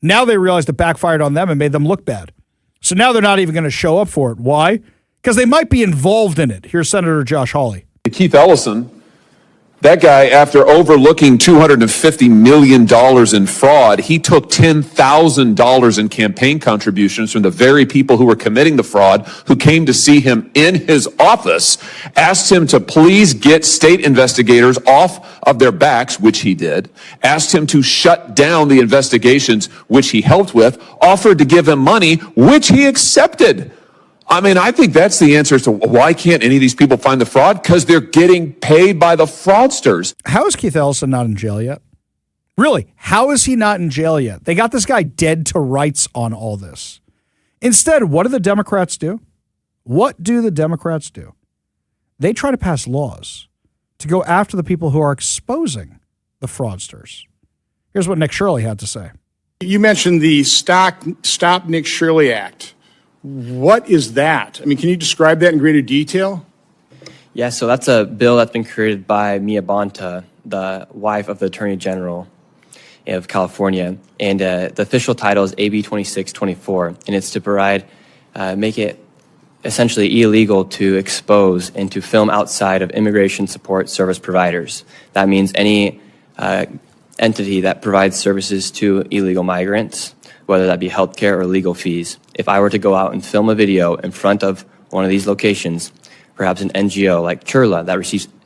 Now they realized it backfired on them and made them look bad. So now they're not even going to show up for it. Why? Because they might be involved in it. Here's Senator Josh Hawley. Keith Ellison, that guy, after overlooking $250 million in fraud, he took $10,000 in campaign contributions from the very people who were committing the fraud, who came to see him in his office, asked him to please get state investigators off of their backs, which he did, asked him to shut down the investigations, which he helped with, offered to give him money, which he accepted. I mean, I think that's the answer as to why can't any of these people find the fraud? Because they're getting paid by the fraudsters. How is Keith Ellison not in jail yet? Really, how is he not in jail yet? They got this guy dead to rights on all this. Instead, what do the Democrats do? What do the Democrats do? They try to pass laws to go after the people who are exposing the fraudsters. Here's what Nick Shirley had to say. You mentioned the Stop Nick Shirley Act. What is that? I mean, can you describe that in greater detail? Yeah, so that's a bill that's been created by Mia Bonta, the wife of the Attorney General of California. And the official title is AB 2624, and it's to provide, make it essentially illegal to expose and to film outside of immigration support service providers. That means any entity that provides services to illegal migrants, whether that be healthcare or legal fees. If I were to go out and film a video in front of one of these locations, perhaps an NGO like Churla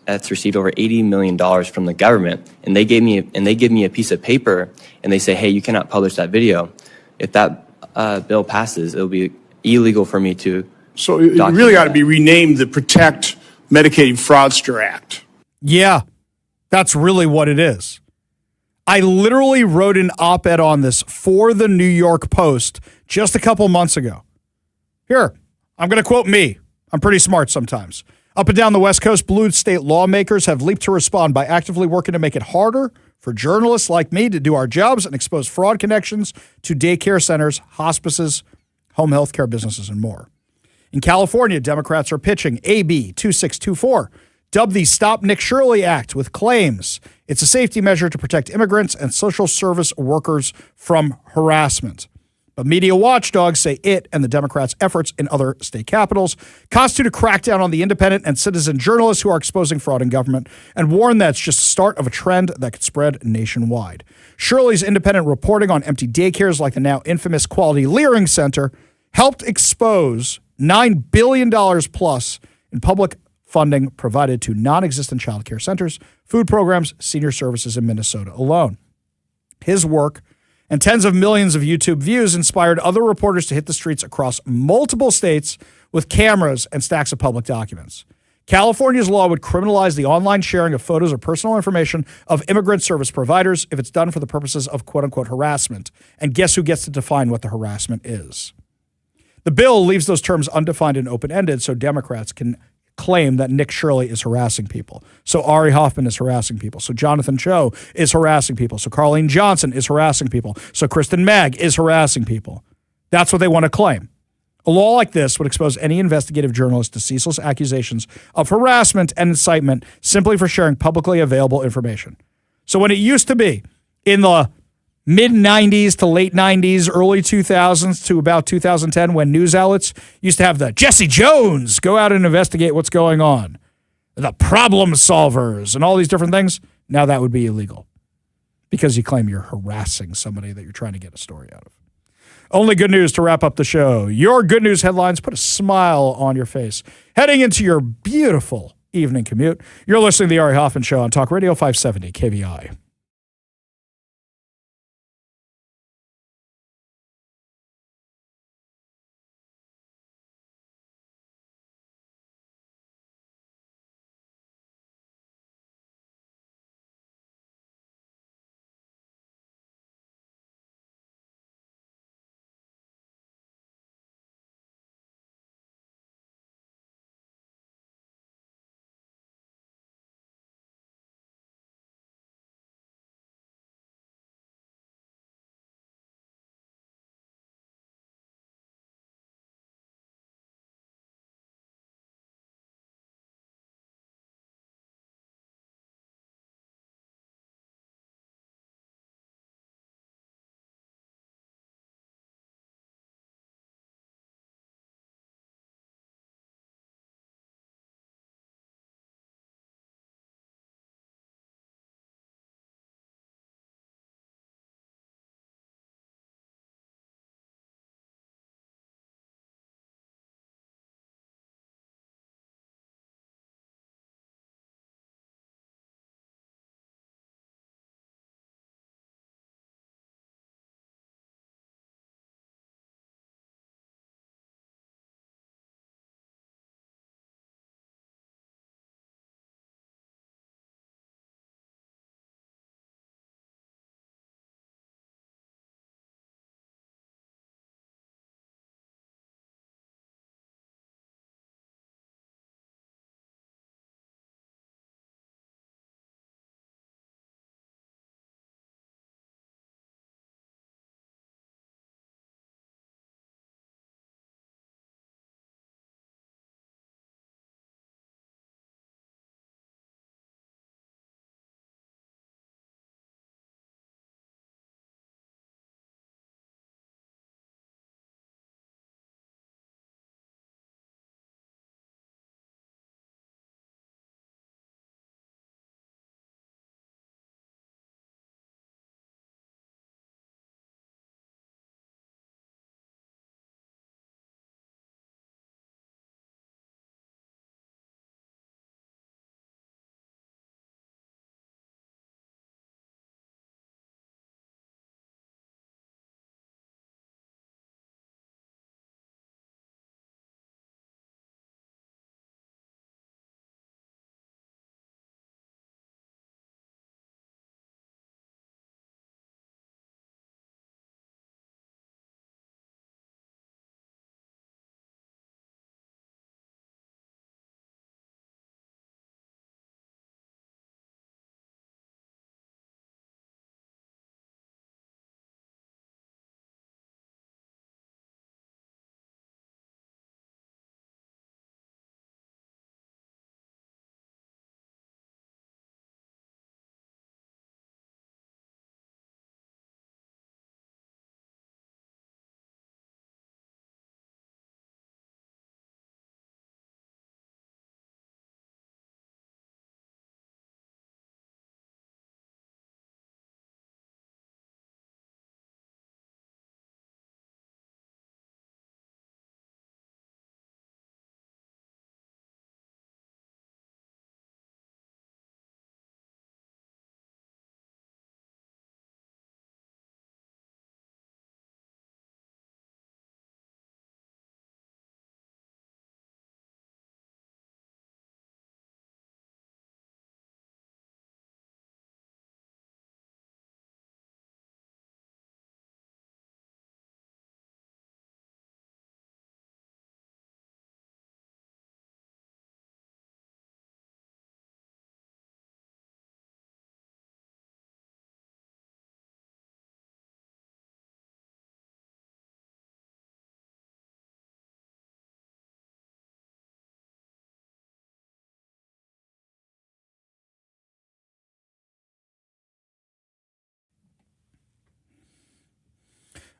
that's received over $80 million from the government, and they give me a piece of paper and they say, hey, you cannot publish that video. If that bill passes, it'll be illegal for me to. So it really ought to be renamed the Protect Medicaid Fraudster Act. Yeah, that's really what it is. I literally wrote an op-ed on this for the New York Post just a couple months ago. Here, I'm going to quote me. I'm pretty smart sometimes. Up and down the West Coast, blue state lawmakers have leaped to respond by actively working to make it harder for journalists like me to do our jobs and expose fraud connections to daycare centers, hospices, home health care businesses, and more. In California, Democrats are pitching AB 2624, dubbed the Stop Nick Shirley Act, with claims it's a safety measure to protect immigrants and social service workers from harassment. But media watchdogs say it and the Democrats' efforts in other state capitals constitute a crackdown on the independent and citizen journalists who are exposing fraud in government, and warn that's just the start of a trend that could spread nationwide. Shirley's independent reporting on empty daycares like the now infamous Quality Leering Center helped expose $9 billion plus in public funding provided to non-existent child care centers, food programs, senior services in Minnesota alone. His work and tens of millions of YouTube views inspired other reporters to hit the streets across multiple states with cameras and stacks of public documents. California's law would criminalize the online sharing of photos or personal information of immigrant service providers if it's done for the purposes of quote-unquote harassment. And guess who gets to define what the harassment is? The bill leaves those terms undefined and open-ended so Democrats can claim that Nick Shirley is harassing people. So Ari Hoffman is harassing people. So Jonathan Cho is harassing people. So Carlene Johnson is harassing people. So Kristen Magg is harassing people. That's what they want to claim. A law like this would expose any investigative journalist to ceaseless accusations of harassment and incitement simply for sharing publicly available information. So when it used to be in the mid-90s to late 90s, early 2000s to about 2010, when news outlets used to have the Jesse Jones go out and investigate what's going on, the problem solvers, and all these different things, now that would be illegal because you claim you're harassing somebody that you're trying to get a story out of. Only good news to wrap up the show. Your good news headlines put a smile on your face heading into your beautiful evening commute. You're listening to The Ari Hoffman Show on Talk Radio 570 KVI.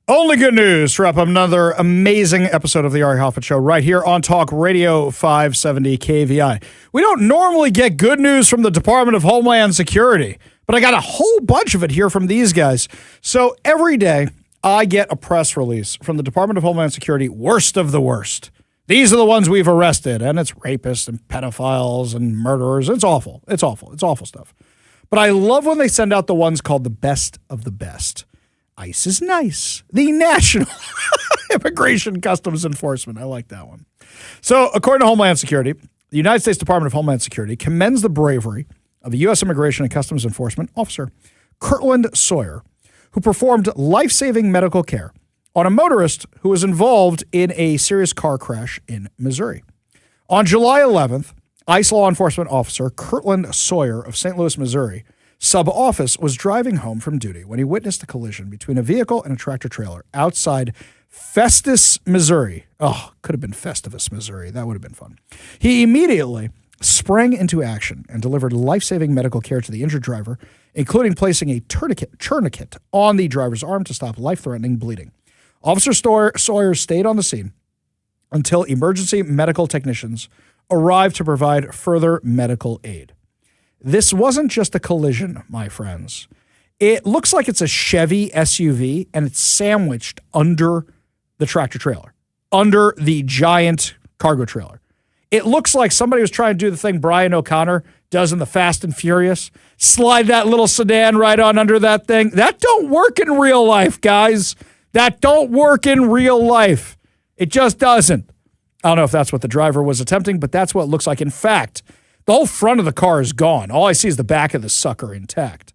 Only good news to wrap up another amazing episode of the Ari Hoffman Show right here on Talk Radio 570 KVI. We don't normally get good news from the Department of Homeland Security, but I got a whole bunch of it here from these guys. So every day I get a press release from the Department of Homeland Security, worst of the worst. These are the ones we've arrested, and it's rapists and pedophiles and murderers. It's awful. It's awful. It's awful stuff. But I love when they send out the ones called the best of the best. ICE is nice. The National Immigration Customs Enforcement. I like that one. So, according to Homeland Security, the United States Department of Homeland Security commends the bravery of the U.S. Immigration and Customs Enforcement officer, Kirtland Sawyer, who performed life-saving medical care on a motorist who was involved in a serious car crash in Missouri. On July 11th, ICE law enforcement officer Kirtland Sawyer of St. Louis, Missouri, sub-office, was driving home from duty when he witnessed a collision between a vehicle and a tractor-trailer outside Festus, Missouri. Oh, could have been Festivus, Missouri. That would have been fun. He immediately sprang into action and delivered life-saving medical care to the injured driver, including placing a tourniquet on the driver's arm to stop life-threatening bleeding. Officer Sawyer stayed on the scene until emergency medical technicians arrived to provide further medical aid. This wasn't just a collision, my friends. It looks like it's a Chevy SUV, and it's sandwiched under the tractor trailer, under the giant cargo trailer. It looks like somebody was trying to do the thing Brian O'Connor does in the Fast and Furious. Slide that little sedan right on under that thing. That don't work in real life, guys. That don't work in real life. It just doesn't. I don't know if that's what the driver was attempting, but that's what it looks like. In fact, the whole front of the car is gone. All I see is the back of the sucker intact.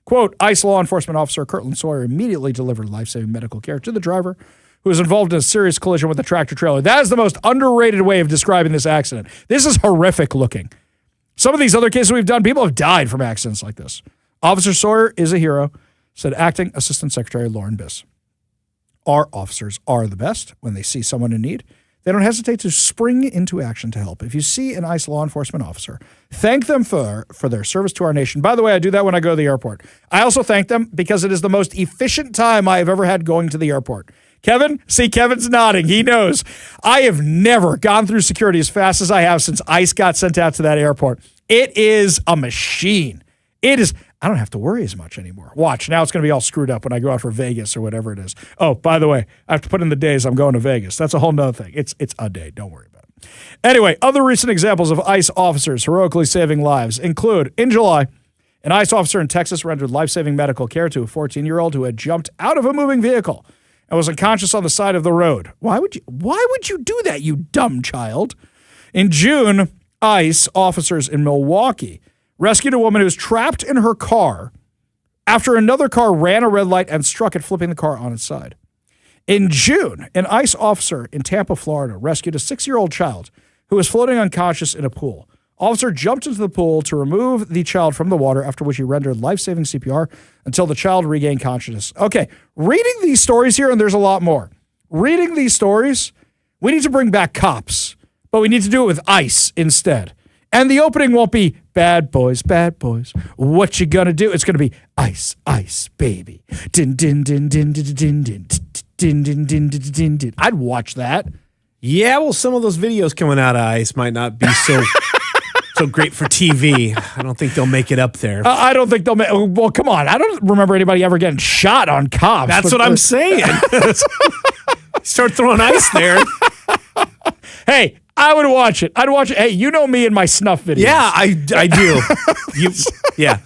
Quote, ICE law enforcement officer Kirtland Sawyer immediately delivered life-saving medical care to the driver who was involved in a serious collision with the tractor trailer. That is the most underrated way of describing this accident. This is horrific looking. Some of these other cases we've done, people have died from accidents like this. Officer Sawyer is a hero, said Acting Assistant Secretary Lauren Biss. Our officers are the best. When they see someone in need, they don't hesitate to spring into action to help. If you see an ICE law enforcement officer, thank them for their service to our nation. By the way, I do that when I go to the airport. I also thank them because it is the most efficient time I have ever had going to the airport. Kevin? See, Kevin's nodding. He knows. I have never gone through security as fast as I have since ICE got sent out to that airport. It is a machine. It is. I don't have to worry as much anymore. Watch, now it's going to be all screwed up when I go out for Vegas or whatever it is. Oh, by the way, I have to put in the days I'm going to Vegas. That's a whole nother thing. It's a day. Don't worry about it. Anyway, other recent examples of ICE officers heroically saving lives include, in July, an ICE officer in Texas rendered life-saving medical care to a 14-year-old who had jumped out of a moving vehicle and was unconscious on the side of the road. Why would you do that, you dumb child? In June, ICE officers in Milwaukee rescued a woman who was trapped in her car after another car ran a red light and struck it, flipping the car on its side. In June, an ICE officer in Tampa, Florida, rescued a 6-year-old child who was floating unconscious in a pool. Officer jumped into the pool to remove the child from the water, after which he rendered life-saving CPR until the child regained consciousness. Okay, reading these stories here, and there's a lot more. Reading these stories, we need to bring back cops, but we need to do it with ICE instead. And the opening won't be bad boys, what you gonna do? It's gonna be ice, ice, baby. Din, din, din, din, din, din, din, din, din, din, din, din, din. I'd watch that. Yeah, well, some of those videos coming out of ICE might not be so great for TV. I don't think they'll make it up there. I don't think they'll make. Well, come on. I don't remember anybody ever getting shot on cops. That's what I'm saying. Start throwing ICE there. Hey, I would watch it. I'd watch it. Hey, you know me and my snuff videos. Yeah, I do. Yeah.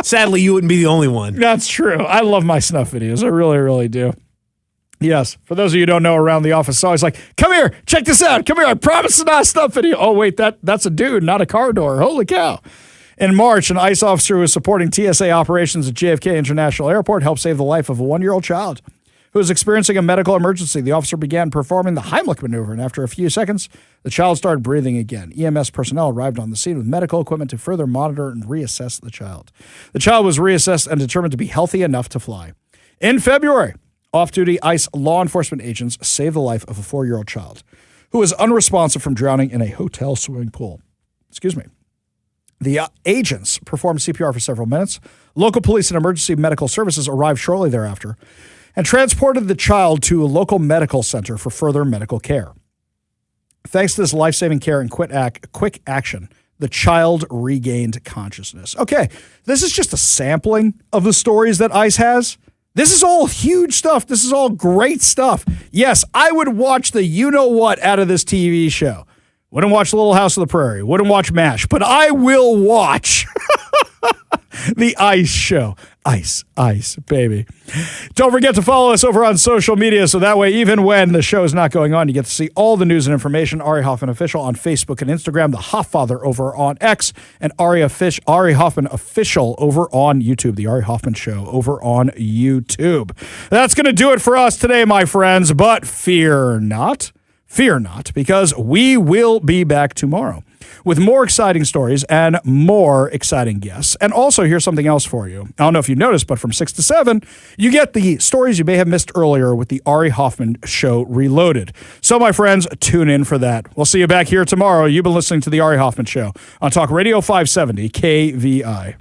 Sadly, you wouldn't be the only one. That's true. I love my snuff videos. I really, really do. Yes. For those of you who don't know, around the office, it's always like, come here, check this out. Come here. I promise it's not a snuff video. Oh, wait, that's a dude, not a car door. Holy cow. In March, an ICE officer who was supporting TSA operations at JFK International Airport helped save the life of a 1-year-old child who was experiencing a medical emergency. The officer began performing the Heimlich maneuver, and after a few seconds, the child started breathing again. EMS personnel arrived on the scene with medical equipment to further monitor and reassess the child. The child was reassessed and determined to be healthy enough to fly. In February, off-duty ICE law enforcement agents saved the life of a 4-year-old child who was unresponsive from drowning in a hotel swimming pool. Excuse me. The agents performed CPR for several minutes. Local police and emergency medical services arrived shortly thereafter. and transported the child to a local medical center for further medical care. Thanks to this life-saving care and quick action, the child regained consciousness. Okay, this is just a sampling of the stories that ICE has. This is all huge stuff. This is all great stuff. Yes, I would watch the you-know-what out of this TV show. Wouldn't watch Little House of the Prairie. Wouldn't watch MASH. But I will watch the ICE show. ICE, baby. Don't forget to follow us over on social media so that way, even when the show is not going on, you get to see all the news and information. Ari Hoffman Official on Facebook and Instagram, The Hofffather over on X, and Ari Hoffman Official over on YouTube, The Ari Hoffman Show over on YouTube. That's going to do it for us today, my friends, but fear not. Fear not, because we will be back tomorrow with more exciting stories and more exciting guests. And also, here's something else for you. I don't know if you noticed, but from 6 to 7, you get the stories you may have missed earlier with the Ari Hoffman Show Reloaded. So, my friends, tune in for that. We'll see you back here tomorrow. You've been listening to the Ari Hoffman Show on Talk Radio 570 KVI.